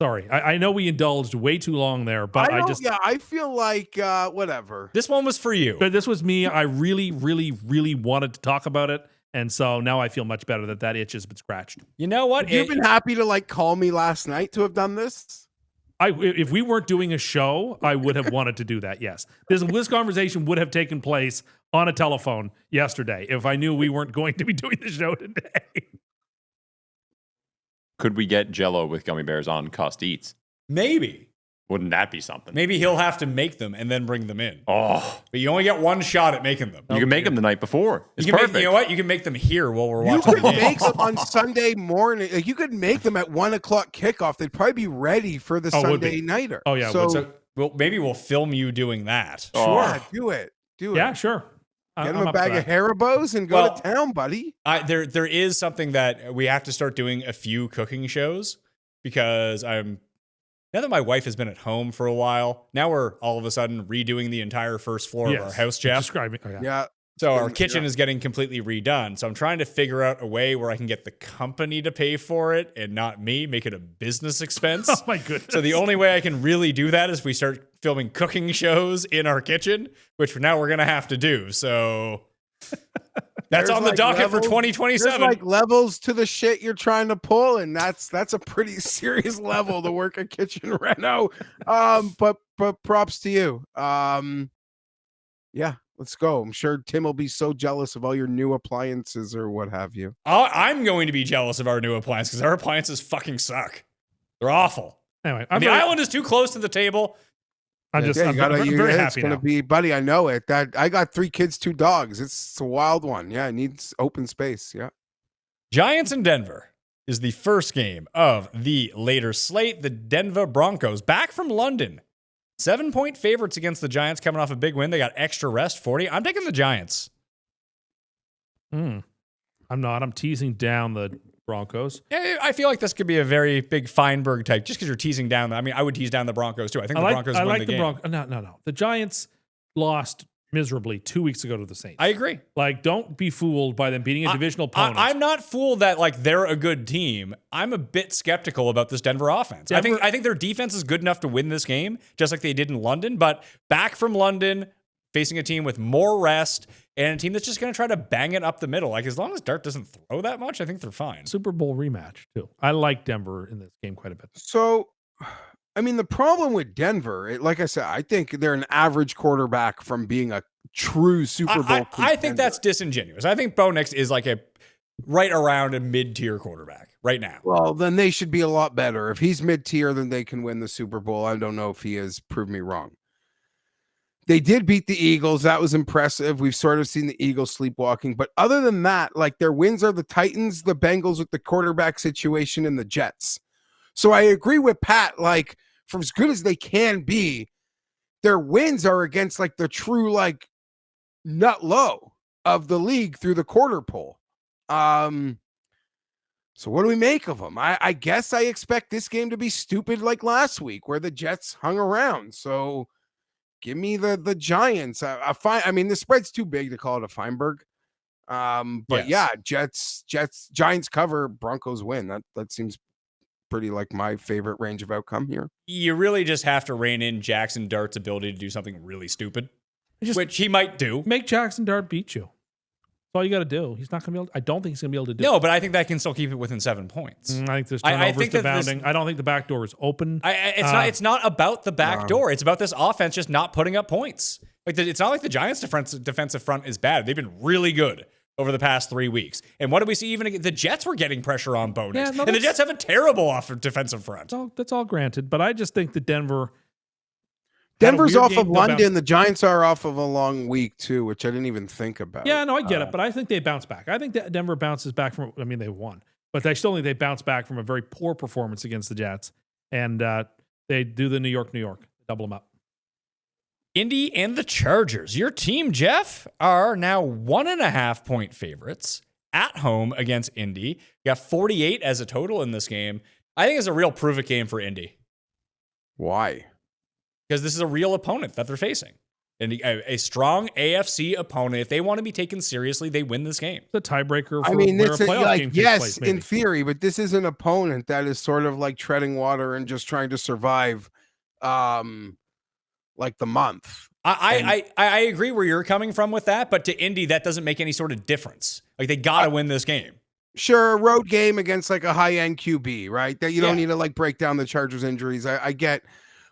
sorry. I know we indulged way too long there, but I feel like whatever. This one was for you. But this was me. I really, really, really wanted to talk about it. And so now I feel much better that itch has been scratched. You know what? You've been happy to like call me last night to have done this. If we weren't doing a show, I would have wanted to do that. Yes, this conversation would have taken place on a telephone yesterday if I knew we weren't going to be doing the show today. Could we get Jell-O with gummy bears on Cust Eats? Maybe. Wouldn't that be something? Maybe he'll have to make them and then bring them in. Oh, But you only get one shot at making them. you can make them the night before. It's You can perfect. make, you know what? You can make them here while we're You watching could the game. make them on Sunday morning. Like, you could make them at 1:00 kickoff. They'd probably be ready for the Oh, would Sunday be. nighter. Oh, yeah, it so, would. Maybe we'll film you doing that. Oh. yeah, do it. Yeah, sure. Get I'm him a up for bag that. of Haribos and go Well, to town, buddy. There is something that we have to start doing a few cooking shows because now that my wife has been at home for a while, now we're all of a sudden redoing the entire first floor of our house, Jeff. Describing. Oh, yeah. Yeah. So our kitchen is getting completely redone. So I'm trying to figure out a way where I can get the company to pay for it and not me, make it a business expense. Oh my goodness. So the only way I can really do that is if we start filming cooking shows in our kitchen, which now we're going to have to do. So that's There's on the like docket for levels- 2027. There's like levels to the shit you're trying to pull, and that's a pretty serious level to work a kitchen reno. But props to you. Yeah, let's go. I'm sure Tim will be so jealous of all your new appliances or what have you. I'm going to be jealous of our new appliance because our appliances fucking suck. They're awful. Anyway, And the island is too close to the table. I'm just Yeah, I'm you gotta- very, you- very it's happy gonna now. be, buddy. I know it. That I got 3 kids, 2 dogs. It's a wild one. Yeah, it needs open space. Yeah. Giants in Denver is the first game of the later slate. The Denver Broncos back from London. 7-point favorites against the Giants coming off a big win. They got extra rest, 40. I'm taking the Giants. I'm not. I'm teasing down the Broncos. Yeah, I feel like this could be a very big Fienberg type just because you're teasing down. I mean, I would tease down the Broncos too. I think the Broncos win the game. Broncos. No. The Giants lost miserably 2 weeks ago to the Saints. I agree. Like, don't be fooled by them beating a divisional opponent. I'm not fooled that like they're a good team. I'm a bit skeptical about this Denver offense. I think their defense is good enough to win this game, just like they did in London. But back from London, facing a team with more rest and a team that's just going to try to bang it up the middle. Like, as long as Dart doesn't throw that much, I think they're fine. Super Bowl rematch, too. I like Denver in this game quite a bit. So, I mean, the problem with Denver, like I said, I think they're an average quarterback from being a true Super Bowl I think that's disingenuous. I think Bo Nix is like a right around a mid-tier quarterback right now. Well, then they should be a lot better. If he's mid-tier, then they can win the Super Bowl. I don't know if he has. Prove me wrong. They did beat the Eagles. That was impressive. We've sort of seen the Eagles sleepwalking. But other than that, like, their wins are the Titans, the Bengals with the quarterback situation, and the Jets. So I agree with Pat. Like, for as good as they can be, their wins are against, like, the true, like, nut low of the league through the quarter pole. So what do we make of them? I guess I expect this game to be stupid like last week where the Jets hung around. So give me the Giants. I mean, the spread's too big to call it a Fienberg. But yeah, Giants cover, Broncos win. That seems pretty like my favorite range of outcome here. You really just have to rein in Jackson Dart's ability to do something really stupid, which he might do. Make Jackson Dart beat you. That's all you got to do. He's not going to be able to, I don't think he's going to be able to do it. No, but I think that can still keep it within 7 points. I think there's turnovers to bounding. I don't think the back door is open. It's not about the back door. It's about this offense just not putting up points. Like, it's not like the Giants' defensive front is bad. They've been really good over the past 3 weeks. And what did we see? Even the Jets were getting pressure on Bo Nix. And the Jets have a terrible defensive front. That's all granted. But I just think that Denver's off of London. The Giants are off of a long week too, which I didn't even think about. Yeah, no, I get it. But I think they bounce back. I think that Denver bounces back from, I mean, they won. But I still think they bounce back from a very poor performance against the Jets. And they do the New York, double them up. Indy and the Chargers. Your team, Geoff, are now 1.5 point favorites at home against Indy. You got 48 as a total in this game. I think it's a real prove-it game for Indy. Why? Because this is a real opponent that they're facing. And a strong AFC opponent. If they want to be taken seriously, they win this game. The tiebreaker for it's a playoff game takes place, maybe. In theory, but this is an opponent that is sort of like treading water and just trying to survive like the month. I agree where you're coming from with that, but to Indy, that doesn't make any sort of difference. Like, they got to win this game. Sure, a road game against like a high-end QB, right? That you don't need to like break down the Chargers' injuries. I get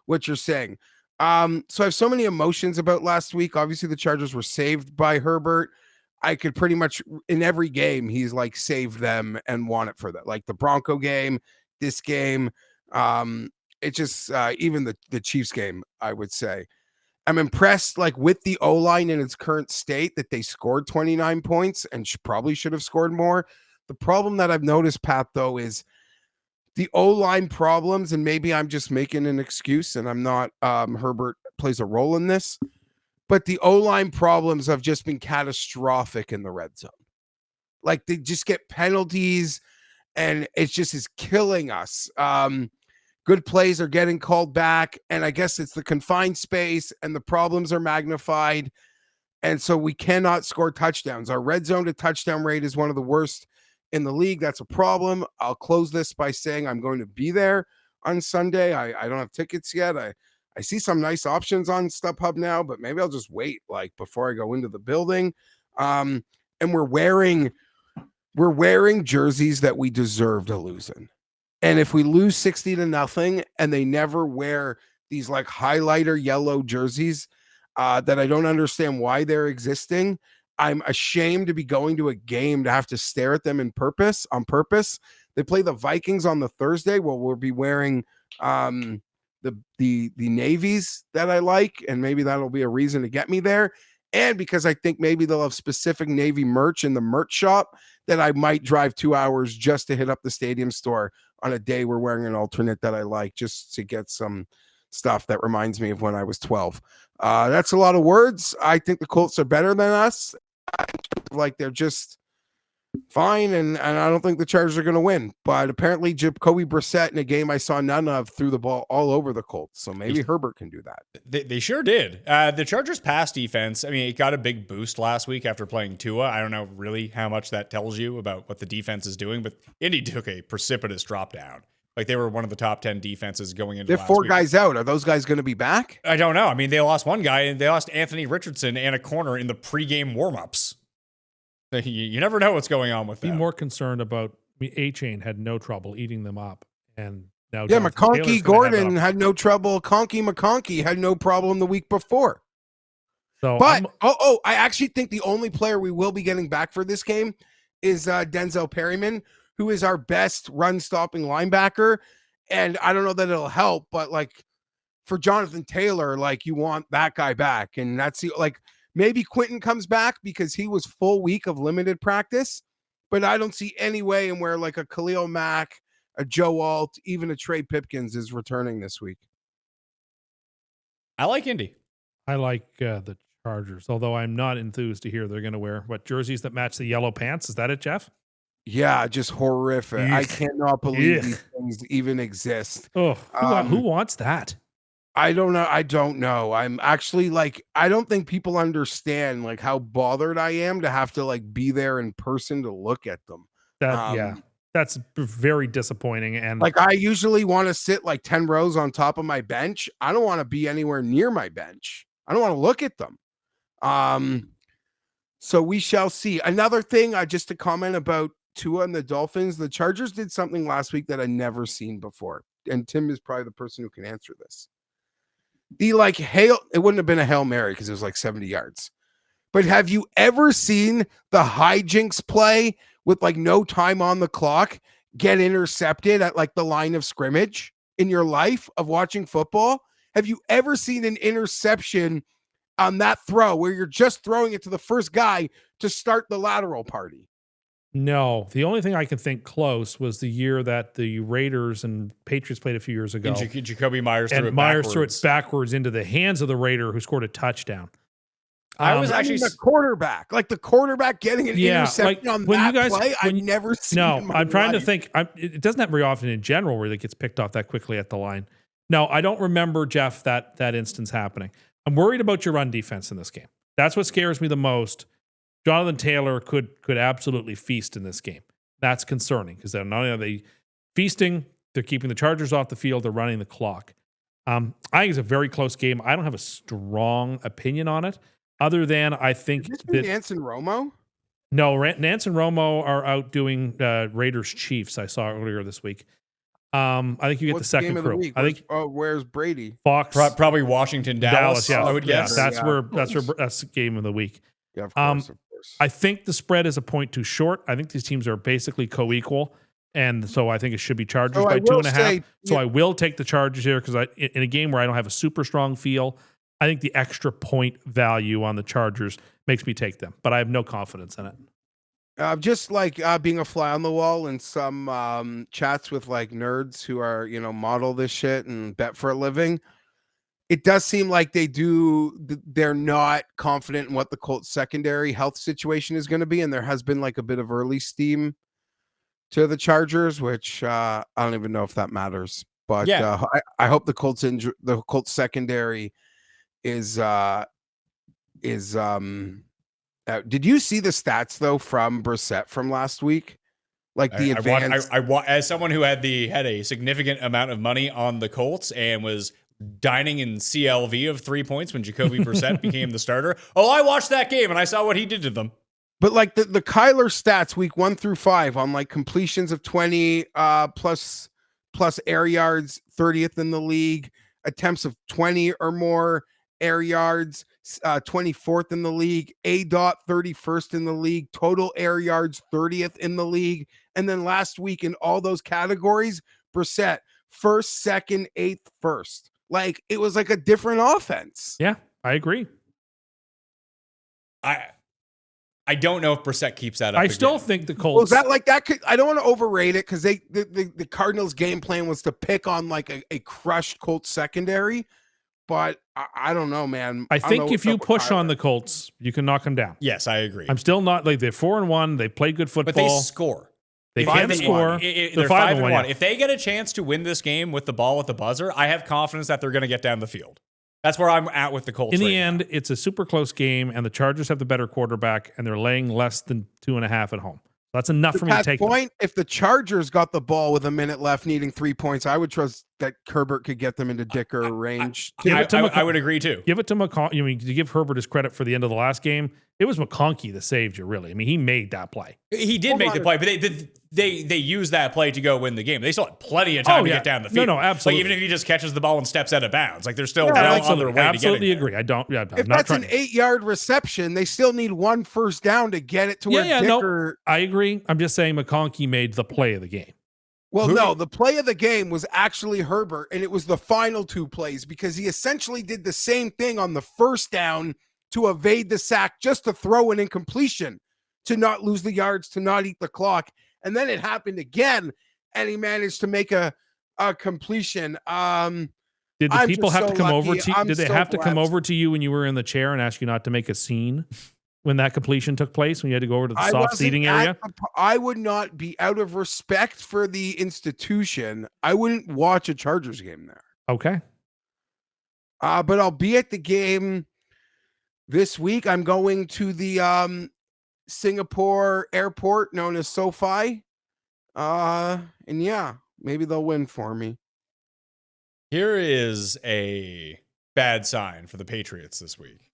what you're saying. So I have so many emotions about last week. Obviously, the Chargers were saved by Herbert. I could pretty much, in every game, he's like saved them and won it for that. Like the Bronco game, this game, it just even the Chiefs game, I would say. I'm impressed like with the O-line in its current state that they scored 29 points and probably should have scored more. The problem that I've noticed, Pat, though, is the O-line problems, and maybe I'm just making an excuse and I'm not, Herbert plays a role in this, but the O-line problems have just been catastrophic in the red zone. Like, they just get penalties and it just is killing us. Good plays are getting called back, and I guess it's the confined space and the problems are magnified. And so we cannot score touchdowns. Our red zone to touchdown rate is one of the worst in the league. That's a problem. I'll close this by saying I'm going to be there on Sunday. I don't have tickets yet. I see some nice options on StubHub now, but maybe I'll just wait like before I go into the building. And we're wearing jerseys that we deserve to lose in. And if we lose 60-0 and they never wear these like highlighter yellow jerseys that I don't understand why they're existing, I'm ashamed to be going to a game to have to stare at them on purpose. They play the Vikings on the Thursday. Well, we'll be wearing the navies that I like, and maybe that'll be a reason to get me there. And because I think maybe they'll have specific Navy merch in the merch shop that I might drive 2 hours just to hit up the stadium store on a day we're wearing an alternate that I like, just to get some stuff that reminds me of when I was 12. That's a lot of words. I think the Colts are better than us. Like, they're just fine, and I don't think the Chargers are going to win. But apparently Jacoby Brissett, in a game I saw none of, threw the ball all over the Colts. So maybe Herbert can do that. They sure did. The Chargers' pass defense, I mean, it got a big boost last week after playing Tua. I don't know really how much that tells you about what the defense is doing, but Indy took a precipitous drop down. Like they were one of the top 10 defenses going into They're last 4 week. guys out. Are those guys going to be back? I don't know. I mean, they lost one guy, and they lost Anthony Richardson and a corner in the pregame warmups. You never know what's going on with Be them. more concerned about. A-Chain had no trouble eating them up, and now Yeah, Jonathan Taylor's McConkey gonna have Gordon it up. had no trouble. McConkey had no problem the week before. So But I actually think the only player we will be getting back for this game is Denzel Perryman, who is our best run-stopping linebacker. And I don't know that it'll help, but like for Jonathan Taylor, like you want that guy back, and that's like maybe Quentin comes back because he was full week of limited practice, but I don't see any way in where like a Khalil Mack, a Joe Alt, even a Trey Pipkins is returning this week. I like Indy. I like the Chargers, although I'm not enthused to hear they're going to wear jerseys that match the yellow pants. Is that it, Jeff? Yeah, just horrific. I cannot believe these things even exist. Oh, who wants that? I don't know. I don't know. I'm actually like, I don't think people understand like how bothered I am to have to like be there in person to look at them. That's very disappointing. And like, I usually want to sit like 10 rows on top of my bench. I don't want to be anywhere near my bench. I don't want to look at them. So we shall see. Another thing, just to comment about Tua and the Dolphins, the Chargers did something last week that I'd never seen before. And Tim is probably the person who can answer this. The like it wouldn't have been a Hail Mary because it was like 70 yards. But have you ever seen the hijinks play with like no time on the clock get intercepted at like the line of scrimmage in your life of watching football? Have you ever seen an interception on that throw where you're just throwing it to the first guy to start the lateral party? No, the only thing I can think close was the year that the Raiders and Patriots played a few years ago. And Jacoby Myers threw it backwards into the hands of the Raider who scored a touchdown. I was actually the quarterback, like the quarterback getting an interception on that play. I've never seen. No, I'm trying to think. It doesn't happen very often in general where it gets picked off that quickly at the line. No, I don't remember, Jeff, that instance happening. I'm worried about your run defense in this game. That's what scares me the most. Jonathan Taylor could absolutely feast in this game. That's concerning because not only are they feasting, they're keeping the Chargers off the field, they're running the clock. I think it's a very close game. I don't have a strong opinion on it, other than I think that Nance and Romo? No, Nance and Romo are out doing Raiders Chiefs. I saw earlier this week. I think you get the second crew. I think. Where's Brady? Fox, probably Washington, Dallas. Yeah, I would guess. That's the game of the week. Yeah, of course. I think the spread is a point too short. I think these teams are basically co-equal, and so I think it should be Chargers by 2.5. So I will take the Chargers here because in a game where I don't have a super strong feel, I think the extra point value on the Chargers makes me take them, but I have no confidence in it. Just like being a fly on the wall in some chats with like nerds who are, model this shit and bet for a living. It does seem like they're not confident in what the Colts secondary health situation is going to be. And there has been like a bit of early steam to the Chargers, which I don't even know if that matters. But yeah. I hope the Colts secondary is did you see the stats though from Brissett from last week? Like the advanced. As someone who had a significant amount of money on the Colts and was dining in CLV of 3 points when Jacoby Brissett became the starter. Oh, I watched that game and I saw what he did to them. But like the Kyler stats week 1 through 5 on like completions of 20 plus air yards, 30th in the league, attempts of 20 or more air yards, 24th in the league, ADOT 31st in the league, total air yards 30th in the league. And then last week in all those categories, Brissett 1st, 2nd, 8th, 1st. Like it was like a different offense. Yeah, I agree. I don't know if Brissett keeps that up. I still think the Colts. Was that like that? I don't want to overrate it because the Cardinals' game plan was to pick on like a crushed Colts secondary. But I don't know, man. I think if you push on the Colts, you can knock them down. Yes, I agree. I'm still not like they're 4-1. They play good football, but they score. They can score. They're 5-1. If they get a chance to win this game with the ball at the buzzer, I have confidence that they're going to get down the field. That's where I'm at with the Colts. In the end, it's a super close game, and the Chargers have the better quarterback, and they're laying less than 2.5 at home. That's enough for me to take. If the Chargers got the ball with a minute left, needing 3 points, I would trust that Herbert could get them into Dicker range. I would agree too. Give it to McConkey. I mean, to give Herbert his credit for the end of the last game, it was McConkey that saved you. Really, I mean, he made that play. He did make the play, but they used that play to go win the game. They still had plenty of time to get down the field. No, absolutely. Like, even if he just catches the ball and steps out of bounds, like there's still no other way to get it. Absolutely agree. I don't. Yeah, if that's an 8-yard reception, they still need 1 first down to get it to where Dicker. No, I agree. I'm just saying McConkey made the play of the game. Well, no, the play of the game was actually Herbert, and it was the final 2 plays because he essentially did the same thing on the first down to evade the sack, just to throw an incompletion, to not lose the yards, to not eat the clock. And then it happened again, and he managed to make a completion. Did the people have to come over to you? Did they have to come over to you when you were in the chair and ask you not to make a scene when that completion took place, when you had to go over to the soft seating area? I would not be, out of respect for the institution, I wouldn't watch a Chargers game there. Okay. But I'll be at the game this week. I'm going to the Singapore airport known as SoFi. And yeah, maybe they'll win for me. Here is a bad sign for the Patriots this week.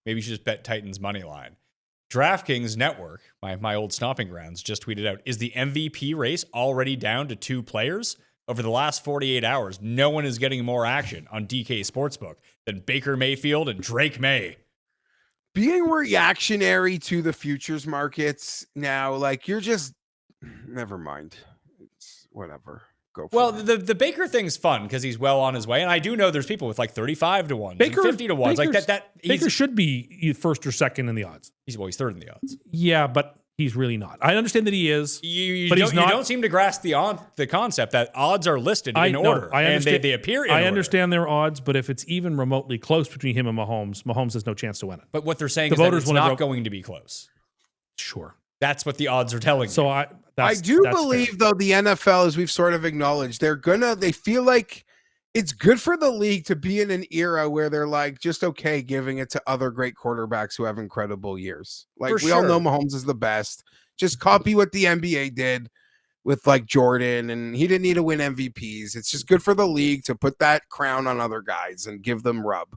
Maybe you should just bet Titans money line. DraftKings Network, my old stomping grounds, just tweeted out, is the MVP race already down to 2 players? Over the last 48 hours, no one is getting more action on DK Sportsbook than Baker Mayfield and Drake May. Being reactionary to the futures markets now, like, you're just, never mind. It's whatever. Well, the Baker thing's fun because he's well on his way, and I do know there's people with like 35 to 1, 50 to 1, like that. Baker should be first or second in the odds. He's third in the odds. Yeah, but he's really not. I understand that he is, you but you don't seem to grasp the concept that odds are listed in order. I understand, and they appear in order. I understand their odds, but if it's even remotely close between him and Mahomes has no chance to win it. But what they're saying is that it's not going to be close. Sure. That's what the odds are telling me. I do believe, fair, though, the NFL, as we've sort of acknowledged, they feel like it's good for the league to be in an era where they're like just okay giving it to other great quarterbacks who have incredible years. Like we all know Mahomes is the best. Just copy what the NBA did with like Jordan, and he didn't need to win MVPs. It's just good for the league to put that crown on other guys and give them rub.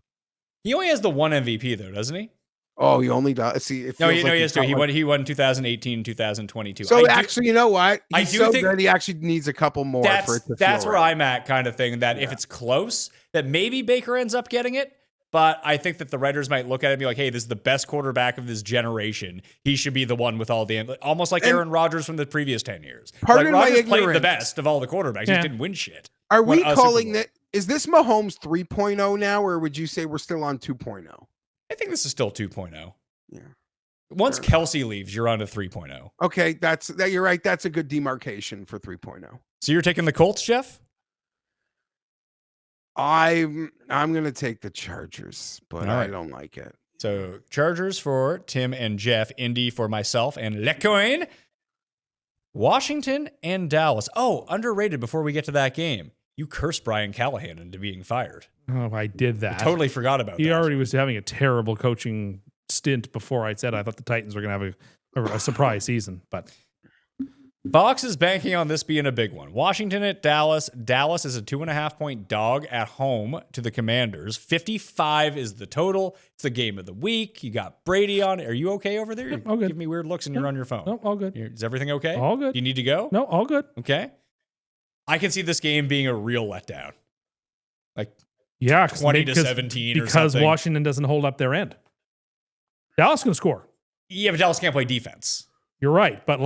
He only has the 1 MVP though, doesn't he? Oh, he only does. See, he has 2. He won 2018, 2022. So actually, you know what? I do think he actually needs a couple more. That's where I'm at, kind of thing. That if it's close, that maybe Baker ends up getting it. But I think that the writers might look at it and be like, "Hey, this is the best quarterback of this generation. He should be the one with all the almost like Aaron Rodgers from the previous 10 years. Pardon my Rodgers ignorance. played the best of all the quarterbacks. He just didn't win shit. Are we calling that? Is this Mahomes 3.0 now, or would you say we're still on 2.0? I think this is still 2.0. Yeah. Once Kelsey leaves, you're on to 3.0. Okay, you're right. That's a good demarcation for 3.0. So you're taking the Colts, Geoff? I'm going to take the Chargers, but I don't like it. So Chargers for Tim and Geoff, Indy for myself and LeCoin. Washington and Dallas. Oh, underrated before we get to that game. You cursed Brian Callahan into being fired. Oh, I did that. I totally forgot about that. He already was having a terrible coaching stint before I said I thought the Titans were going to have a surprise season, but Fox is banking on this being a big one. Washington at Dallas. Dallas is a 2.5-point dog at home to the Commanders. 55 is the total. It's the game of the week. You got Brady on. Are you okay over there? Yep, all good. Give me weird looks and you're on your phone. No, all good. Is everything okay? All good. Do you need to go? No, all good. Okay. I can see this game being a real letdown. Like 20 to 17 or something. Because Washington doesn't hold up their end. Dallas can score. Yeah, but Dallas can't play defense. You're right, but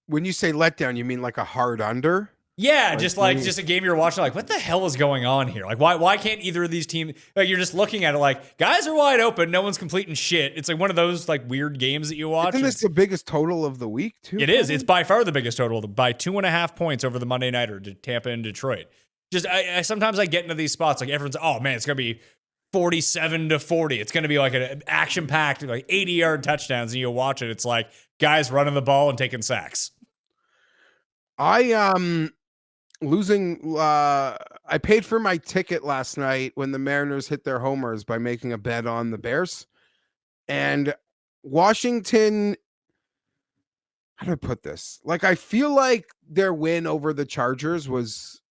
when you say letdown, you mean like a hard under? Yeah, just a game you're watching, like, what the hell is going on here? Like, why can't either of these teams, like, you're just looking at it like, guys are wide open, no one's completing shit. It's like one of those like weird games that you watch. Isn't this the biggest total of the week too? It is. It's by far the biggest total, by 2.5 points over the Monday Nighter to Tampa and Detroit. Just I sometimes I get into these spots, like everyone's, oh man, it's gonna be 47-40. It's gonna be like an action-packed, like 80-yard touchdowns, and you watch it. It's like guys running the ball and taking sacks. Losing. I paid for my ticket last night when the Mariners hit their homers by making a bet on the Bears, and Washington. how do I put this? Like, I feel like their win over the Chargers was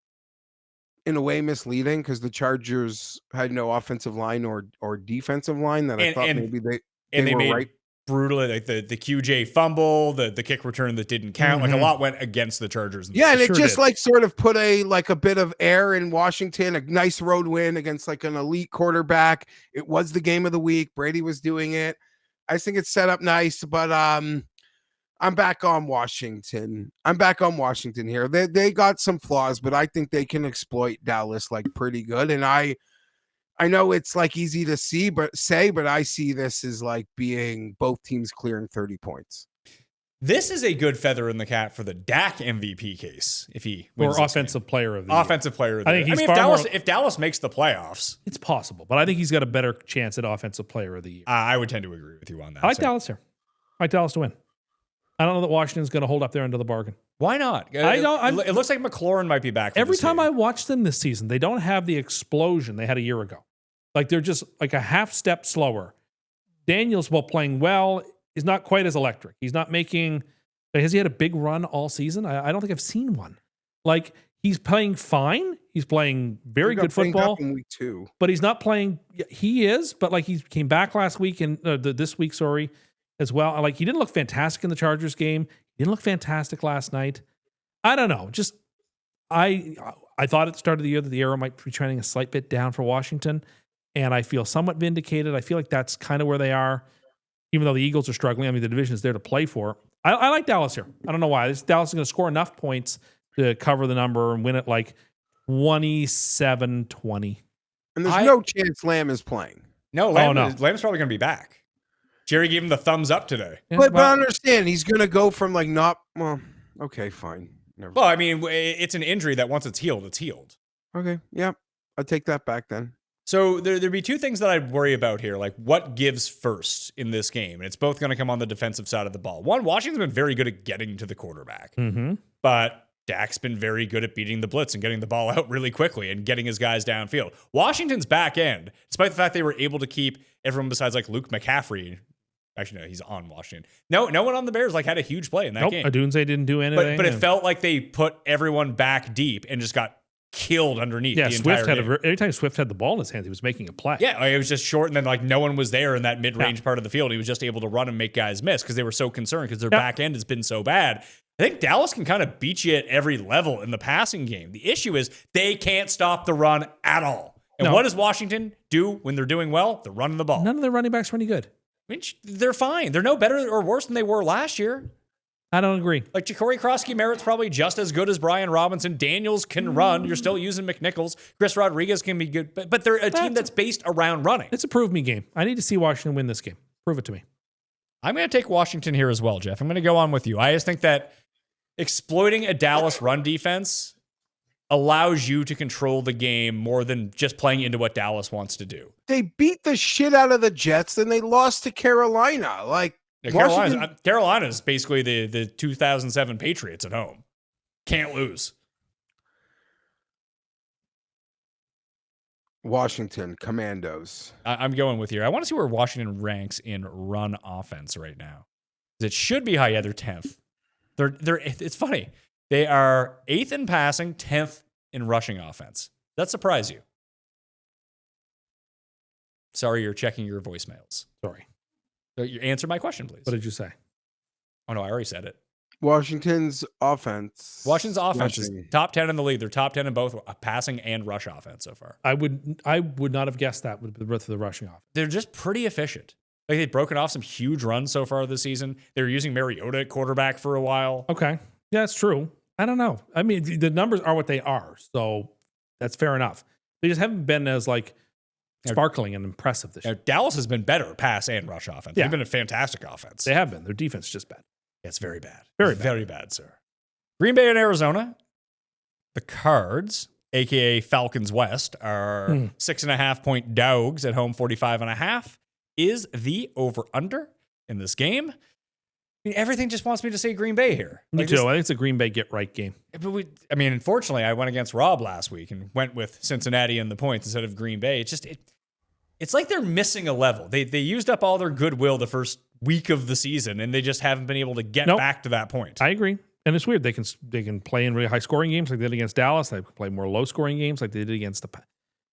in a way misleading because the Chargers had no offensive line or defensive line that I thought maybe they were made right. Brutally, like the QJ fumble, the kick return that didn't count, like a lot went against the Chargers. Yeah, and it just like sort of put a bit of air in Washington, a nice road win against like an elite quarterback. It was the game of the week. Brady was doing it. I think it's set up nice, but I'm back on Washington. I'm back on Washington here. They got some flaws, but I think they can exploit Dallas like pretty good. And I know it's like easy to see, but I see this as like being both teams clearing 30 points. This is a good feather in the cap for the Dak MVP case if he wins or offensive player of the year. I think if Dallas makes the playoffs, it's possible, but I think he's got a better chance at offensive player of the year. I would tend to agree with you on that. I like Dallas here. I like Dallas to win. I don't know that Washington's going to hold up their end of the bargain. Why not? It looks like McLaurin might be back. Every time I watch them this season, they don't have the explosion they had a year ago. Like they're just like a half step slower. Daniels, while playing well, is not quite as electric. He's not making. Has he had a big run all season? I don't think I've seen one. Like he's playing fine. He's playing very good football. In week 2, but he's not playing. He is, but like he came back last week and this week, sorry, as well. Like he didn't look fantastic in the Chargers game. He didn't look fantastic last night. I don't know. Just I thought at the start of the year that the arrow might be trending a slight bit down for Washington. And I feel somewhat vindicated. I feel like that's kind of where they are, even though the Eagles are struggling. I mean, the division is there to play for. I like Dallas here. I don't know why. Dallas is going to score enough points to cover the number and win it like 27-20. And there's no chance Lamb is playing. No, Lamb's probably going to be back. Jerry gave him the thumbs up today. Yeah, but I understand. He's going to go from like okay, fine. Well, I mean, it's an injury that once it's healed, it's healed. Okay, yeah. I'll take that back then. So there'd be two things that I'd worry about here, like what gives first in this game, and it's both going to come on the defensive side of the ball. One, Washington's been very good at getting to the quarterback, but Dak's been very good at beating the blitz and getting the ball out really quickly and getting his guys downfield. Washington's back end, despite the fact they were able to keep everyone besides like Luke McCaffrey. Actually, no, he's on Washington. No one on the Bears like had a huge play in that game. Adunze didn't do anything. But it felt like they put everyone back deep and just got killed underneath. Yeah, the Swift entire had every time Swift had the ball in his hands, he was making a play. Yeah, it was just short, and then like no one was there in that mid-range part of the field. He was just able to run and make guys miss because they were so concerned because their back end has been so bad. I think Dallas can kind of beat you at every level in the passing game. The issue is they can't stop the run at all. And what does Washington do when they're doing well? They're running the ball. None of their running backs are any good. I mean, they're fine. They're no better or worse than they were last year. I don't agree. Like Ja'Cory Krosky-Merritt's probably just as good as Brian Robinson. Daniels can run. You're still using McNichols. Chris Rodriguez can be good. But they're a team that's based around running. It's a prove me game. I need to see Washington win this game. Prove it to me. I'm going to take Washington here as well, Jeff. I'm going to go on with you. I just think that exploiting a Dallas run defense allows you to control the game more than just playing into what Dallas wants to do. They beat the shit out of the Jets, then they lost to Carolina. Like, Carolina's basically the 2007 Patriots at home. Can't lose. Washington Commandos. I'm going with you. I want to see where Washington ranks in run offense right now. It should be high. Yeah, they're 10th. It's funny. They are 8th in passing, 10th in rushing offense. That surprise you? Sorry, you're checking your voicemails. Sorry. So you answer my question, please. What did you say? Oh, no, I already said it. Washington's offense. Washington's offense is top 10 in the league. They're top 10 in both passing and rush offense so far. I would not have guessed that with the rushing offense. They're just pretty efficient. Like they've broken off some huge runs so far this season. They were using Mariota at quarterback for a while. Okay. Yeah, it's true. I don't know. I mean, the numbers are what they are, so that's fair enough. They just haven't been as like sparkling and impressive this year. Dallas has been better pass and rush offense. Yeah. They've been a fantastic offense. They have been. Their defense is just bad. It's very bad. Very bad, sir. Green Bay and Arizona. The Cards, a.k.a. Falcons West, are 6.5-point dogs at home, 45.5. Is the over-under in this game? I mean, everything just wants me to say Green Bay here. Me too. I think it's a Green Bay get-right game. But unfortunately, I went against Rob last week and went with Cincinnati and the points instead of Green Bay. It's just... it's like they're missing a level. They used up all their goodwill the first week of the season, and they just haven't been able to get back to that point. I agree. And it's weird. They can play in really high scoring games like they did against Dallas. They can play more low scoring games like they did against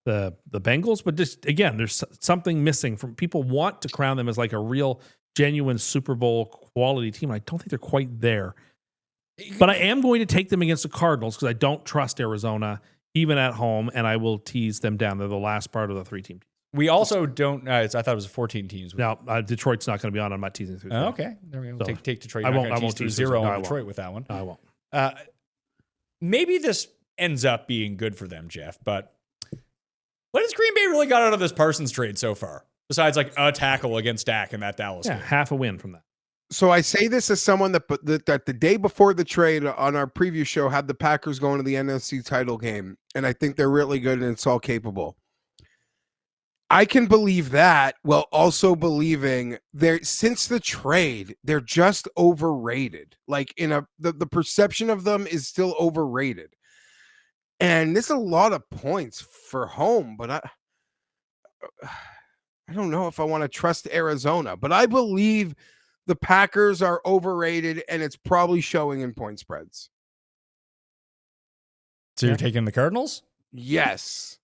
the Bengals. But just again, there's something missing from people want to crown them as like a real genuine Super Bowl quality team. I don't think they're quite there. But I am going to take them against the Cardinals because I don't trust Arizona even at home, and I will tease them down. They're the last part of the 3-team team. We also don't. I thought it was 14 teams. Now Detroit's not going to be on. I'm not teasing through. Okay, there we go. So, take Detroit. I won't tease tease 0 no, on Detroit with that one. I won't. Maybe this ends up being good for them, Geoff. But what has Green Bay really got out of this Parsons trade so far? Besides like a tackle against Dak in that Dallas game. Half a win from that. So I say this as someone that the day before the trade on our preview show had the Packers going to the NFC title game, and I think they're really good and it's all capable. I can believe that while also believing since the trade, they're just overrated. Like the perception of them is still overrated. And there's a lot of points for home, but I don't know if I want to trust Arizona, but I believe the Packers are overrated and it's probably showing in point spreads. So you're taking the Cardinals? Yes.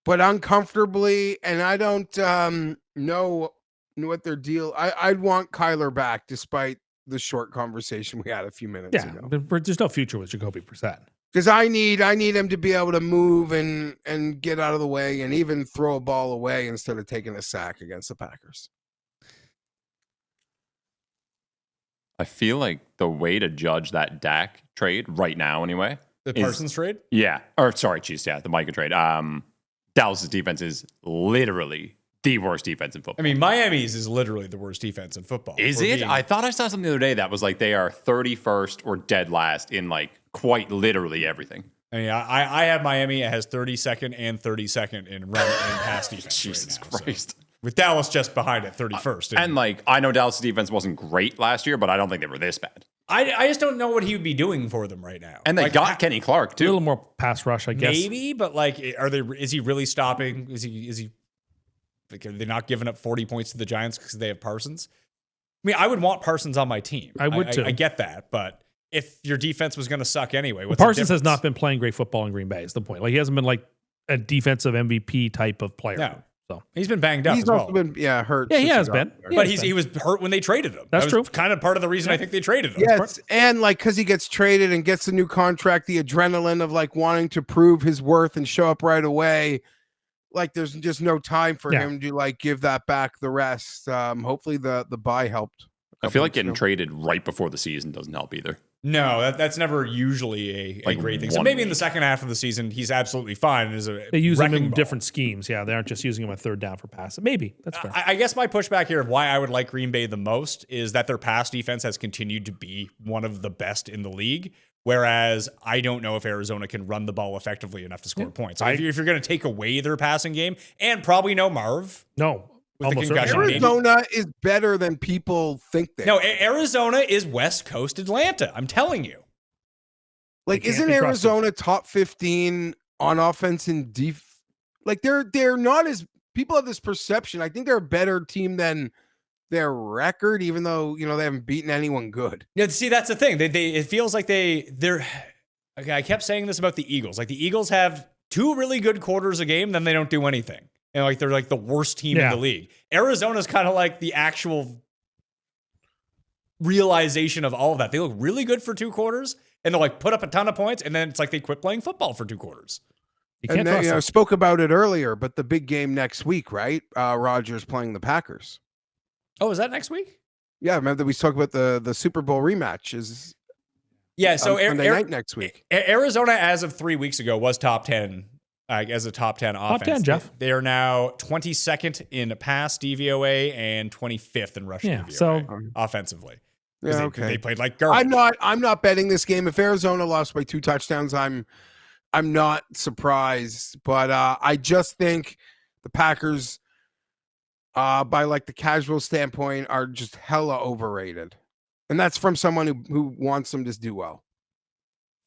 But uncomfortably, and I don't know what their deal. I'd want Kyler back, despite the short conversation we had a few minutes ago. But there's no future with Jacoby Brissett. Because I need him to be able to move and get out of the way and even throw a ball away instead of taking a sack against the Packers. I feel like the way to judge that Dak trade right now, anyway, The Parsons trade? Yeah. Or sorry, Chiefs. Yeah, the Micah trade. Dallas's defense is literally the worst defense in football. I mean, Miami's is literally the worst defense in football. Is it? I thought I saw something the other day that was like they are 31st or dead last in like quite literally everything. I mean, I have Miami. It has 32nd and 32nd in run and pass defense. Jesus right now, Christ. So. With Dallas just behind it, 31st. And like, I know Dallas' defense wasn't great last year, but I don't think they were this bad. I just don't know what he would be doing for them right now. And they like, got Kenny Clark A too. little more pass rush, I guess. Maybe, but like, is he really stopping? Is he? Like, are they not giving up 40 points to the Giants because they have Parsons? I mean, I would want Parsons on my team. I would too. I get that, but if your defense was going to suck anyway, what's Parsons the has not been playing great football in Green Bay. Is the point? Like he hasn't been like a defensive MVP type of player. No. So he's been banged up. He's as also well. been hurt. Yeah, he since has got been. there. Yeah. But he was hurt when they traded him. That's That true. was kind of part of the reason I think they traded him. Yes, and like because he gets traded and gets a new contract, the adrenaline of like wanting to prove his worth and show up right away. Like there's just no time for him to like give that back the rest. Hopefully the buy helped. I feel like getting traded right before the season doesn't help either. No, that's never usually a great thing. So maybe in the second half of the season, he's absolutely fine. And is they use him in ball. different schemes. Yeah, they aren't just using him a third down for pass. Maybe that's fair. I guess my pushback here of why I would like Green Bay the most is that their pass defense has continued to be one of the best in the league. Whereas I don't know if Arizona can run the ball effectively enough to score points. So if you're going to take away their passing game, and probably no Marv. No. With the Almost concussion, certainly. Arizona is better than people think they. No, Arizona is West Coast Atlanta. I'm telling you. Like, They can't isn't be trusted. Arizona top 15 on offense and def? Like, they're not as people have this perception. I think they're a better team than their record, even though they haven't beaten anyone good. Yeah, see, that's the thing. It feels like they're. Okay, I kept saying this about the Eagles. Like the Eagles have 2 really good quarters a game, then they don't do anything, and like they're like the worst team in the league. Arizona's kind of like the actual realization of all of that. They look really good for 2 quarters. And they'll like put up a ton of points, and then it's like they quit playing football for 2 quarters. You can't And then, trust them. spoke about it earlier, but the big game next week, right? Rodgers playing the Packers. Oh, is that next week? Yeah, remember we talked about the Super Bowl rematch is So Sunday night next week. Arizona, as of 3 weeks ago, was top 10 as a top 10 offense. Top 10, Jeff. They are now 22nd in pass DVOA and 25th in rush DVOA so offensively. Yeah, They, okay. they played like garbage. I'm not betting this game. If Arizona lost by 2 touchdowns, I'm not surprised. But I just think the Packers, by like the casual standpoint, are just hella overrated. And that's from someone who wants them to do well.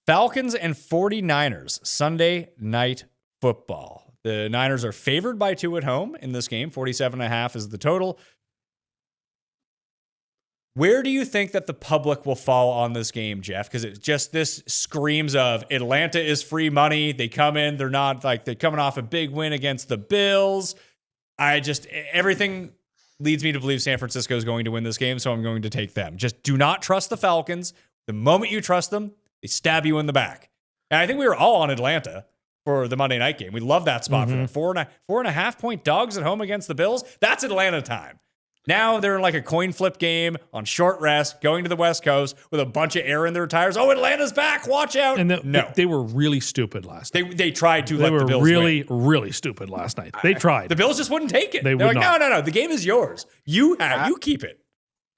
Falcons and 49ers, Sunday night football. The Niners are favored by 2 at home in this game. 47.5 is the total. Where do you think that the public will fall on this game, Geoff? Because it's just this screams of Atlanta is free money. They come in, they're coming off a big win against the Bills. Everything leads me to believe San Francisco is going to win this game, so I'm going to take them. Just do not trust the Falcons. The moment you trust them, they stab you in the back. And I think we were all on Atlanta for the Monday night game. We love that spot for them. 4.5 point dogs at home against the Bills. That's Atlanta time. Now they're in like a coin flip game on short rest, going to the West Coast with a bunch of air in their tires. Oh, Atlanta's back. Watch out. And no. They were really stupid last night. They tried to They let were the Bills really, win. really stupid last night. They tried. The Bills just wouldn't take it. They They're would like, not. no. The game is yours. You keep it.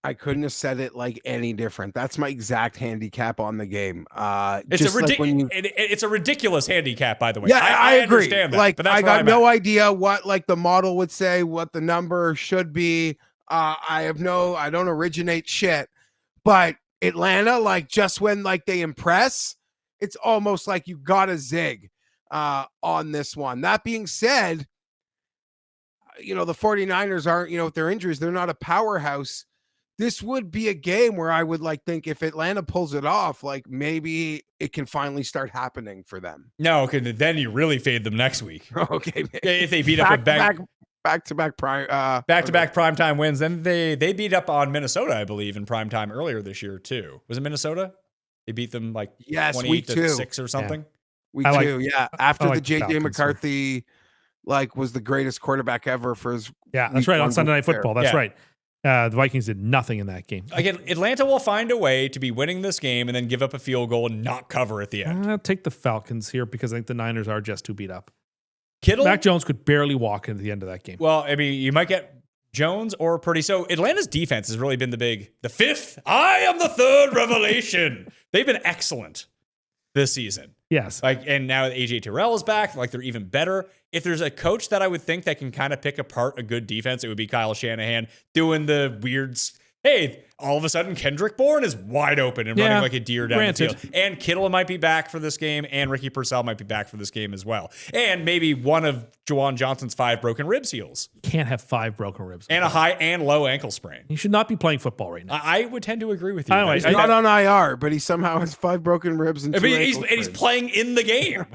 I couldn't have said it like any different. That's my exact handicap on the game. It's a ridiculous handicap, by the way. Yeah, I agree. Understand that, like, but that's I got I'm no at. idea what like the model would say, what the number should be. I don't originate shit. But Atlanta, like just when like they impress, it's almost like you got to zig on this one. That being said, the 49ers aren't, with their injuries, they're not a powerhouse. This would be a game where I would think if Atlanta pulls it off, like maybe it can finally start happening for them. No, okay, then you really fade them next week. Okay, if they beat up a back-to-back primetime wins, then they beat up on Minnesota, I believe, in primetime earlier this year too. Was it Minnesota? They beat them 28-6 or something. Week 2, yeah. After the JJ Falcons, McCarthy was the greatest quarterback ever for his. Yeah, that's right. On Sunday Night Football. That's Yeah. right. The Vikings did nothing in that game. Again, Atlanta will find a way to be winning this game and then give up a field goal and not cover at the end. I'll take the Falcons here because I think the Niners are just too beat up. Kittle? Mac Jones could barely walk into the end of that game. Well, I mean, you might get Jones or Purdy. So Atlanta's defense has really been the fifth. I am the third revelation. They've been excellent this season. Yes. And now AJ Terrell is back. They're even better. If there's a coach that I would think that can kind of pick apart a good defense, it would be Kyle Shanahan doing the weird. Hey, all of a sudden Kendrick Bourne is wide open and running like a deer down the field. And Kittle might be back for this game, and Ricky Purcell might be back for this game as well. And maybe one of Juwan Johnson's 5 broken ribs heals. Can't have 5 broken ribs. And a high and low ankle sprain. He should not be playing football right now. I would tend to agree with you. He's not on IR, but he somehow has 5 broken ribs and 2 ankle sprains. He's playing in the game.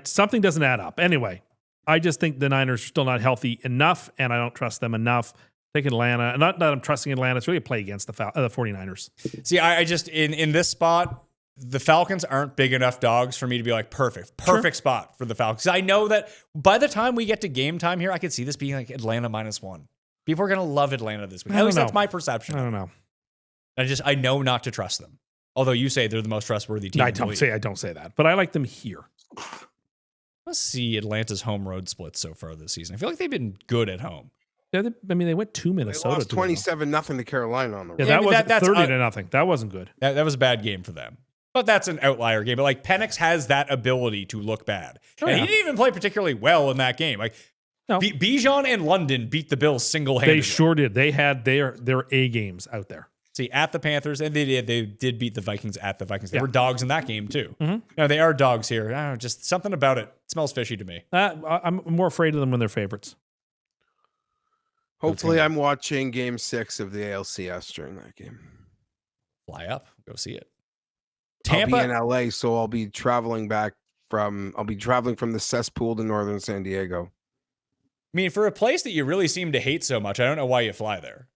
Something doesn't add up. Anyway, I just think the Niners are still not healthy enough, and I don't trust them enough. Take Atlanta. Not that I'm trusting Atlanta. It's really a play against the 49ers. See, I just, in this spot, the Falcons aren't big enough dogs for me to be perfect spot for the Falcons. I know that by the time we get to game time here, I could see this being Atlanta -1. People are going to love Atlanta this week. At least that's my perception. I don't know. I know not to trust them. Although you say they're the most trustworthy team. I don't say that, but I like them here. Let's see Atlanta's home road splits so far this season. I feel like they've been good at home. They went to Minnesota. They lost 27-0 to Carolina on the road. Yeah, that was 30-0. That wasn't good. That was a bad game for them. But that's an outlier game. But Penix has that ability to look bad. He didn't even play particularly well in that game. Bijan and London beat the Bills single-handedly. They sure did. They had their A games out there. See, at the Panthers, and they did beat the Vikings at the Vikings. They were dogs in that game, too. Mm-hmm. No, they are dogs here. I don't know, just something about it smells fishy to me. I'm more afraid of them when they're favorites. Hopefully, I'm watching Game 6 of the ALCS during that game. Fly up, go see it. Tampa, I'll be in LA, so I'll be traveling from the cesspool to northern San Diego. I mean, for a place that you really seem to hate so much, I don't know why you fly there.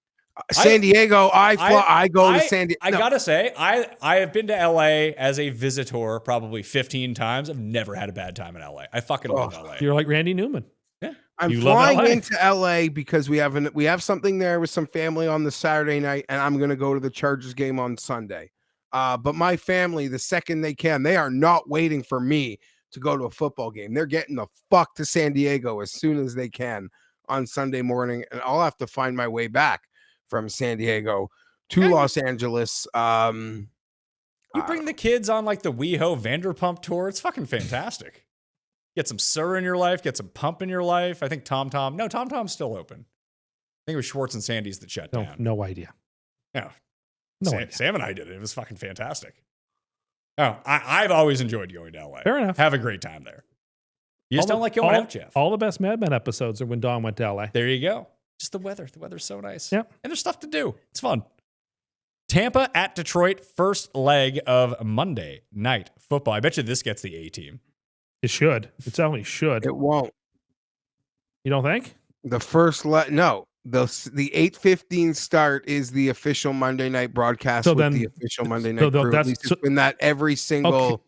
San Diego, I go to San Diego. I gotta say, I have been to LA as a visitor probably 15 times. I've never had a bad time in LA. I fucking love LA. You're like Randy Newman. Yeah. I'm flying into LA because we have something there with some family on the Saturday night, and I'm gonna go to the Chargers game on Sunday. But my family, the second they can, they are not waiting for me to go to a football game. They're getting the fuck to San Diego as soon as they can on Sunday morning, and I'll have to find my way back from San Diego to Los Angeles. You bring the kids on the WeHo Vanderpump tour. It's fucking fantastic. Get some Sir in your life. Get some Pump in your life. I think TomTom's still open. I think it was Schwartz and Sandy's that shut down. No idea. No. Idea. Sam and I did it. It was fucking fantastic. Oh, I've always enjoyed going to LA. Fair enough. Have a great time there. You just don't like going out, Geoff. All the best Mad Men episodes are when Dawn went to LA. There you go. Just the weather. The weather's so nice. Yep. And there's stuff to do. It's fun. Tampa at Detroit, first leg of Monday Night Football. I bet you this gets the A team. It should. It definitely should. It won't. You don't think? The first no. The 8:15 start is the official Monday night broadcast with the official Monday night crew. At least it's been that every single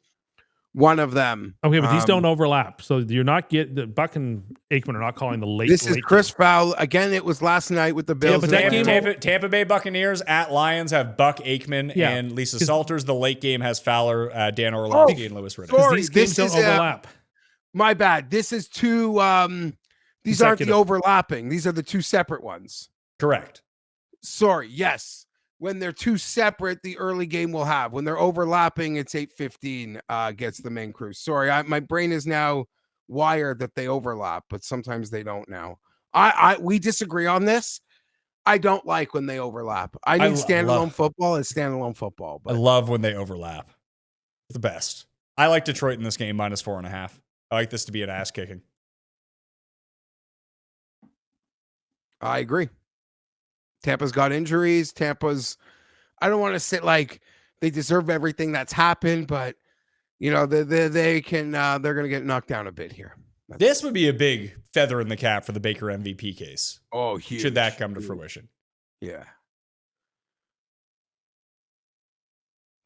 one of them. Okay, but these don't overlap. So you're not getting Buck and Aikman are not calling the late. This is late Chris game. Fowle again. It was last night with the Bills. Yeah, but Tampa Bay Buccaneers at Lions have Buck Aikman and Lisa Salters. The late game has Fowler, Dan Orlovsky, and Lewis Riddick. Sorry, these games don't overlap. My bad. This is two. These aren't the overlapping. These are the two separate ones. Correct. Sorry. Yes. When they're two separate, the early game will have. When they're overlapping, it's 8:15 gets the main crew. Sorry, my brain is now wired that they overlap, but sometimes they don't now. We disagree on this. I don't like when they overlap. I need standalone football as standalone football. But I love when they overlap. It's the best. I like Detroit in this game -4.5. I like this to be an ass kicking. I agree. Tampa's got injuries. I don't want to say like they deserve everything that's happened, but you know, they can they're going to get knocked down a bit here. This would be a big feather in the cap for the Baker MVP case. Oh, huge. Should that come to fruition. Yeah.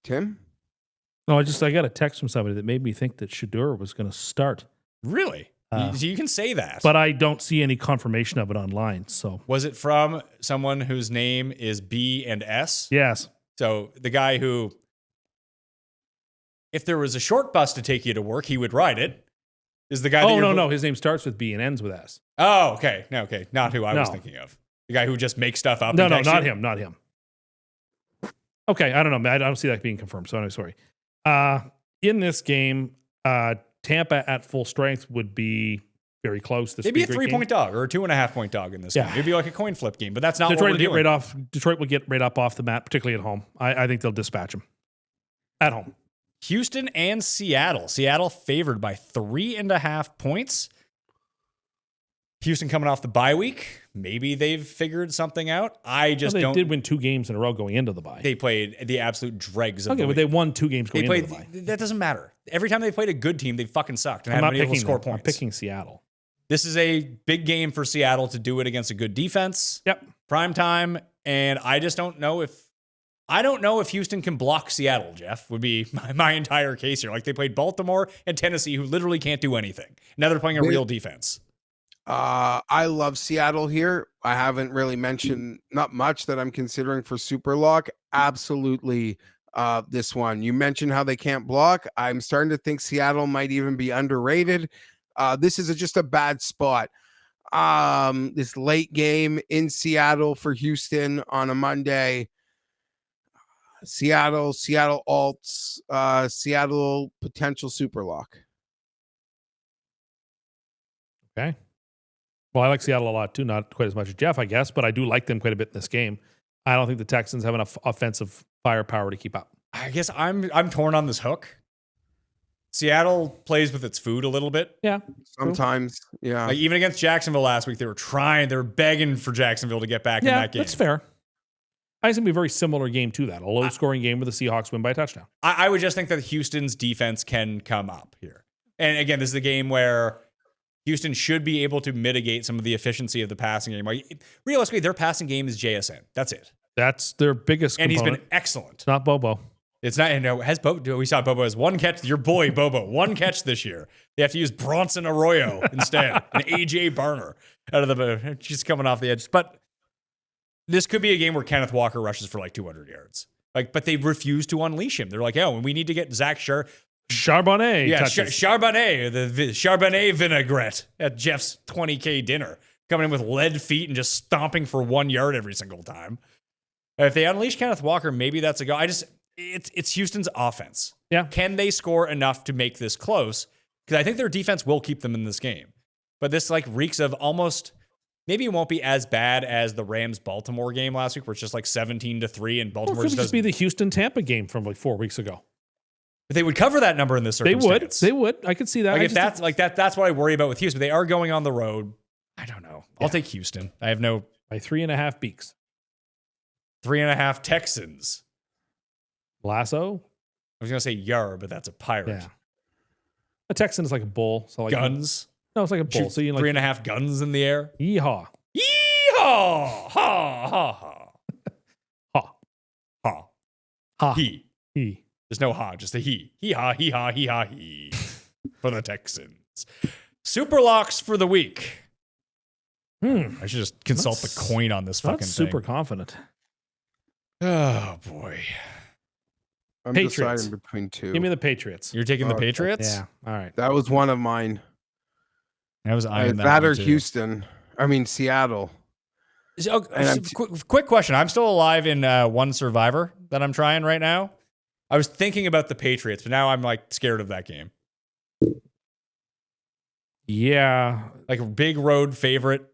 Tim? No, I got a text from somebody that made me think that Shedeur was going to start. Really? You can say that. But I don't see any confirmation of it online. So was it from someone whose name is B and S? Yes. So the guy who, if there was a short bus to take you to work, he would ride it. Is the guy? No. His name starts with B and ends with S. Oh, okay. No, okay. Not who I was thinking of. The guy who just makes stuff up. No, not him. Not him. Okay, I don't know. I don't see that being confirmed. So I'm sorry. In this game, Tampa at full strength would be very close. They'd be a 3-point dog or a 2.5-point dog in this game. It'd be like a coin flip game, but that's not Detroit what we're doing. Detroit will get right up off the mat, particularly at home. I think they'll dispatch them at home. Houston and Seattle. Seattle favored by 3.5 points. Houston coming off the bye week. Maybe they've figured something out. They did win 2 games in a row going into the bye. They played the absolute dregs of the but week. they won 2 games going into the bye. That doesn't matter. Every time they played a good team, they fucking sucked and haven't been able to score points. I'm picking Seattle. This is a big game for Seattle to do it against a good defense. Yep. Prime time. And I just don't know if Houston can block Seattle, Geoff, would be my entire case here. Like they played Baltimore and Tennessee, who literally can't do anything. Now they're playing a real defense. I love Seattle here. I haven't really mentioned not much that I'm considering for Superlock. Absolutely. This one, you mentioned how they can't block. I'm starting to think Seattle might even be underrated. This is just a bad spot. This late game in Seattle for Houston on a Monday. Seattle alts, Seattle potential Superlock. Okay. Well, I like Seattle a lot too, not quite as much as Geoff, I guess, but I do like them quite a bit in this game. I don't think the Texans have enough offensive firepower to keep up. I guess I'm torn on this hook. Seattle plays with its food a little bit. Yeah. Sometimes. Yeah. Like even against Jacksonville last week, they were begging for Jacksonville to get back in that game. That's fair. I think it's going to be a very similar game to that. A low-scoring game where the Seahawks win by a touchdown. I would just think that Houston's defense can come up here. And again, this is a game where Houston should be able to mitigate some of the efficiency of the passing game. Like, realistically, their passing game is JSN. That's it. That's their biggest component. And he's been excellent. It's not Bobo. It's not, has Bobo, we saw Bobo as one catch, your boy Bobo, one catch this year. They have to use Bronson Arroyo instead, and AJ Barner out of the, just coming off the edge. But this could be a game where Kenneth Walker rushes for like 200 yards. But they refuse to unleash him. They're like, we need to get Zach Charbonnet. Yeah, Charbonnet, the Charbonnet vinaigrette at Jeff's 20K dinner, coming in with lead feet and just stomping for 1 yard every single time. If they unleash Kenneth Walker, maybe that's a go. It's Houston's offense. Yeah. Can they score enough to make this close? Because I think their defense will keep them in this game. But this like reeks of almost, maybe it won't be as bad as the Rams-Baltimore game last week, where it's just like 17-3 and Baltimore It could just be the Houston-Tampa game from like 4 weeks ago. But they would cover that number in this circumstance. They would. I could see that. Like if that's like that. That's what I worry about with Houston. But they are going on the road. I don't know. I'll take Houston. I have no by 3.5 beaks. 3.5 Texans. Lasso. I was gonna say Yar, but that's a pirate. Yeah. A Texan is like a bull. So like Guns. No, it's like a bull. Shoot So you like 3.5 guns in the air. yeehaw. Yeehaw! Ha ha ha. Ha. Ha. Ha. He. He. There's no ha, just a he. Hee ha, hee ha, hee ha, he. For the Texans. Superlocks for the week. I should just consult the coin on this fucking thing. Super confident. Oh boy. I'm Patriots. deciding between two. Give me the Patriots. You're taking the Patriots? Yeah. All right. That was one of mine. I was eyeing That one or too. Houston. I mean Seattle. Quick question. I'm still alive in one Survivor that I'm trying right now. I was thinking about the Patriots, but now I'm like scared of that game. Yeah. Like a big road favorite.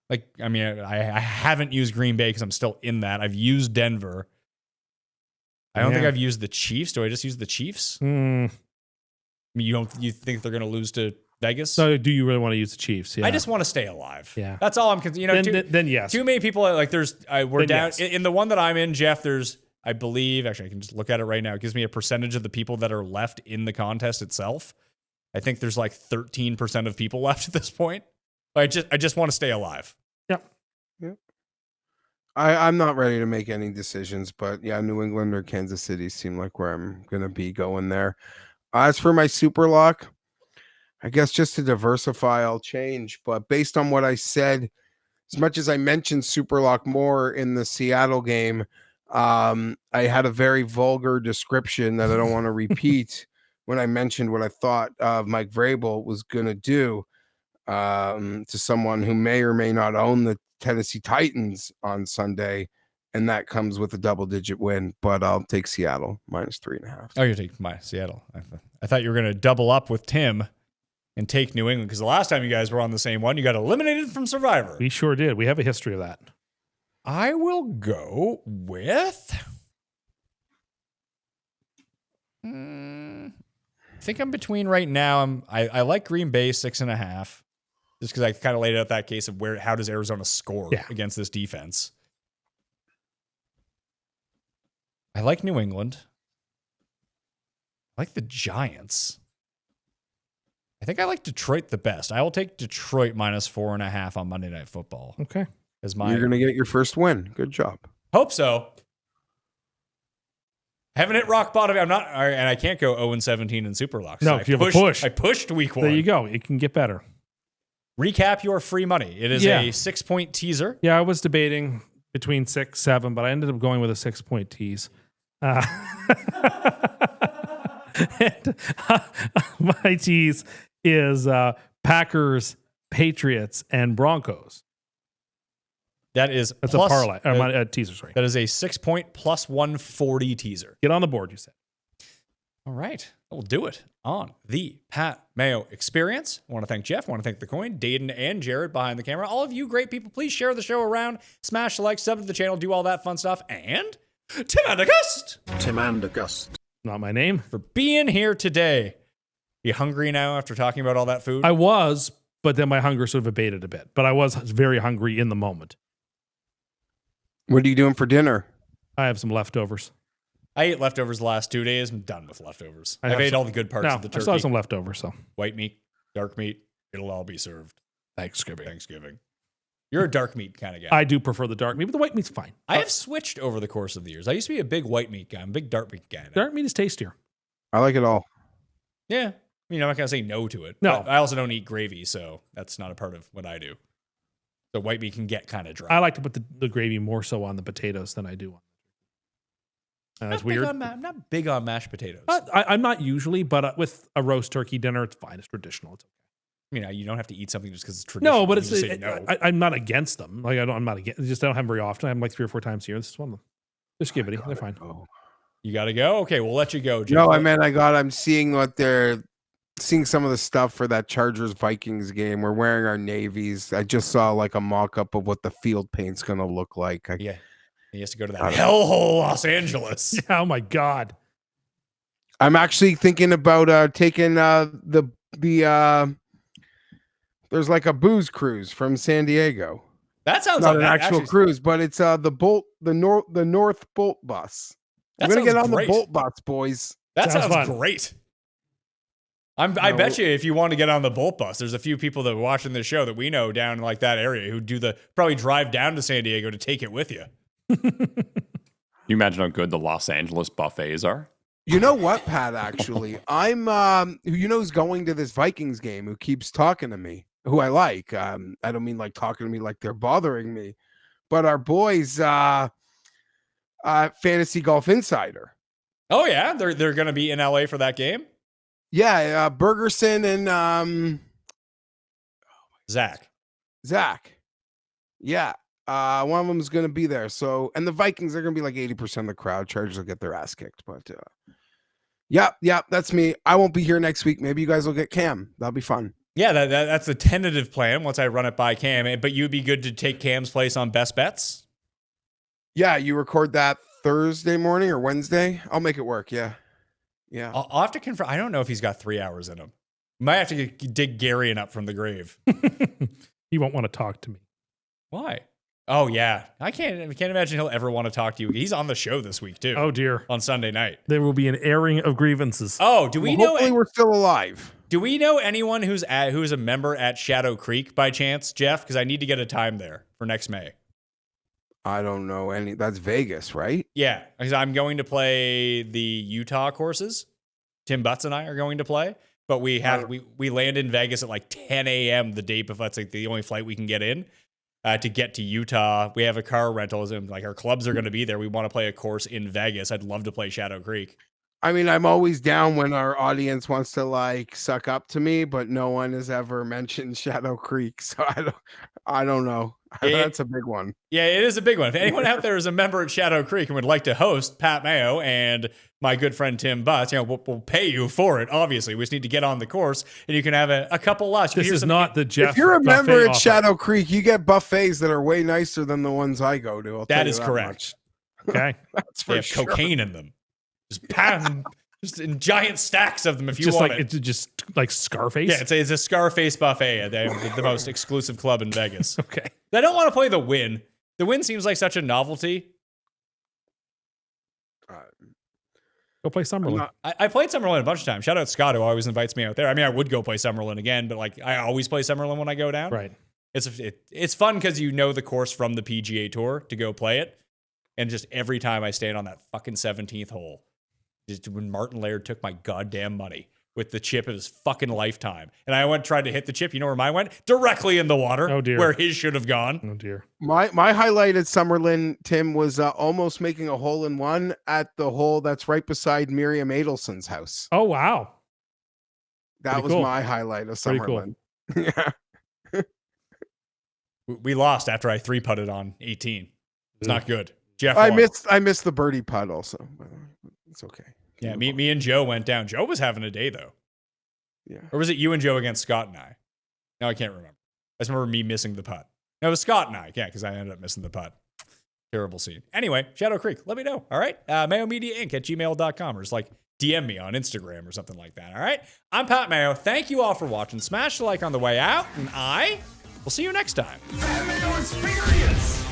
Like, I mean, I haven't used Green Bay because I'm still in that. I've used Denver. I don't think I've used the Chiefs. Do I just use the Chiefs? I mean, you think they're going to lose to Vegas? So do you really want to use the Chiefs? Yeah. I just want to stay alive. Yeah. That's all I'm then yes. Too many people like we're Then down yes. in the one that I'm in, Jeff, there's I believe actually I can just look at it right now. It gives me a percentage of the people that are left in the contest itself. I think there's like 13% of people left at this point. I just want to stay alive. Yep. I'm not ready to make any decisions, but yeah, New England or Kansas City seem like where I'm gonna be going there. As for my super lock, I guess just to diversify, I'll change. But based on what I said, as much as I mentioned Superlock more in the Seattle game, I had a very vulgar description that I don't want to repeat when I mentioned what I thought Mike Vrabel was going to do to someone who may or may not own the Tennessee Titans on Sunday. And that comes with a double-digit win, but I'll take Seattle -3.5. Oh, you're taking my Seattle. I thought you were going to double up with Tim and take New England because the last time you guys were on the same one, you got eliminated from Survivor. We sure did. We have a history of that. I will go with. I think I'm between right now. I like Green Bay 6.5, just because I kind of laid out that case of how does Arizona score against this defense. I like New England. I like the Giants. I think I like Detroit the best. I will take Detroit -4.5 on Monday Night Football. Okay. You're going to get your first win. Good job. Hope so. Haven't hit rock bottom. I'm not, and I can't go 0-17 in Superlocks. No, you have a push. I pushed week 1. There you go. It can get better. Recap your free money. It is a 6-point teaser. Yeah, I was debating between 6, 7, but I ended up going with a 6-point tease. And, my tease is Packers, Patriots, and Broncos. That's a parlay. My teaser, sorry. That is a 6-point plus 140 teaser. Get on the board, you said. All right. We'll do it on the Pat Mayo Experience. I want to thank Jeff. I want to thank the coin, Dayton, and Jared behind the camera. All of you great people, please share the show around. Smash the like, sub to the channel, do all that fun stuff. And Tim and Cust. Tim and Cust. Not my name. For being here today. You hungry now after talking about all that food? I was, but then my hunger sort of abated a bit. But I was very hungry in the moment. What are you doing for dinner? I have some leftovers. I ate leftovers the last 2 days. I'm done with leftovers. I've ate all the good parts of the turkey. I still have some leftovers. So white meat, dark meat, it'll all be served. Thanksgiving. You're a dark meat kind of guy. I do prefer the dark meat, but the white meat's fine. I have switched over the course of the years. I used to be a big white meat guy. I'm a big dark meat guy now. Dark meat is tastier. I like it all. Yeah. I mean, I'm not going to say no to it. No. But I also don't eat gravy, so that's not a part of what I do. The white meat can get kind of dry. I like to put the gravy more so on the potatoes than I do on that's weird. I'm not big on mashed potatoes. I'm not usually, but with a roast turkey dinner, it's fine. It's traditional. It's okay. I mean, you don't have to eat something just because it's traditional. No, but I'm not against them. Like I'm not against. I don't have them very often. I have them like 3 or 4 times a year. This is one of them. They're skibbity. They're fine. You got to go. Okay, we'll let you go. Jeff. No, I'm seeing some of the stuff for that Chargers Vikings game. We're wearing our navies. I just saw like a mock-up of what the field paint's going to look like. Yeah. He has to go to that hellhole Los Angeles. Yeah, oh my God. I'm actually thinking about taking the there's like a booze cruise from San Diego. That sounds Not like an actual actually, cruise, but it's the North Bolt bus. That We're gonna get sounds on great. the Bolt bus, boys. That Sounds sounds fun. great. I bet you if you want to get on the Bolt bus, there's a few people that are watching this show that we know down in like that area who probably drive down to San Diego to take it with you. You imagine how good the Los Angeles buffets are? You know what, Pat? Actually, I'm who's going to this Vikings game? Who keeps talking to me? Who I like? I don't mean like talking to me like they're bothering me, but our boys, Fantasy Golf Insider. Oh yeah, they're going to be in LA for that game. Yeah, Bergerson and Zach. Yeah. One of them is going to be there. So, and the Vikings are going to be like 80% of the crowd. Chargers will get their ass kicked. But, yeah, that's me. I won't be here next week. Maybe you guys will get Cam. That'll be fun. Yeah, that's the tentative plan once I run it by Cam. But you'd be good to take Cam's place on Best Bets? Yeah, you record that Thursday morning or Wednesday? I'll make it work. Yeah. I'll have to confirm. I don't know if he's got 3 hours in him. Might have to dig Garrian up from the grave. He won't want to talk to me. Why? Oh yeah, I can't imagine he'll ever want to talk to you. He's on the show this week too. Oh dear. On Sunday night. There will be an airing of grievances. Oh, do we know? Hopefully we're still alive. Do we know anyone who's a member at Shadow Creek by chance, Jeff? Because I need to get a time there for next May. I don't know any. That's Vegas, right? Yeah, because I'm going to play the Utah courses. Tim Butts and I are going to play, but we land in Vegas at like 10 a.m. the day before. That's like the only flight we can get in. To get to Utah, we have a car rental, and like our clubs are going to be there. We want to play a course in Vegas. I'd love to play Shadow Creek. I mean, I'm always down when our audience wants to like suck up to me, but no one has ever mentioned Shadow Creek, so I don't know. That's a big one. Yeah, it is a big one. If anyone out there is a member at Shadow Creek and would like to host Pat Mayo and my good friend Tim Butts, we'll pay you for it. Obviously, we just need to get on the course, and you can have a couple lots. This is not the Jeff. If you're a member at offer. Shadow Creek, you get buffets that are way nicer than the ones I go to. That is correct. Okay, That's They for have sure. cocaine in them. Just pound, just in giant stacks of them if you just want like it. it's just like Scarface. Yeah, it's a Scarface buffet. The most exclusive club in Vegas. Okay. I don't want to play the Win. The Win seems like such a novelty. Go play Summerlin. I played Summerlin a bunch of times. Shout out Scott, who always invites me out there. I mean, I would go play Summerlin again, but like I always play Summerlin when I go down. Right. It's fun because you know the course from the PGA Tour to go play it. And just every time I stand on that fucking 17th hole, just when Martin Laird took my goddamn money with the chip of his fucking lifetime. And I tried to hit the chip. You know where mine went? Directly in the water. Oh, dear. Where his should have gone. Oh dear. My highlight at Summerlin, Tim, was almost making a hole in one at the hole that's right beside Miriam Adelson's house. Oh wow. That Pretty was cool. my highlight of Pretty cool. Summerlin. Yeah. We lost after I 3-putted on 18. It's not good. Jeff I won. missed the birdie putt also. But it's okay. Yeah, me and Joe went down. Joe was having a day though. Yeah. Or was it you and Joe against Scott and I? No, I can't remember. I just remember me missing the putt. No, it was Scott and I. Yeah, because I ended up missing the putt. Terrible scene. Anyway, Shadow Creek, let me know. All right. MayoMediaInc@gmail.com or just like DM me on Instagram or something like that. All right. I'm Pat Mayo. Thank you all for watching. Smash the like on the way out, and I will see you next time. Pat Mayo Experience!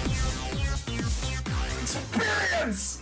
Experience!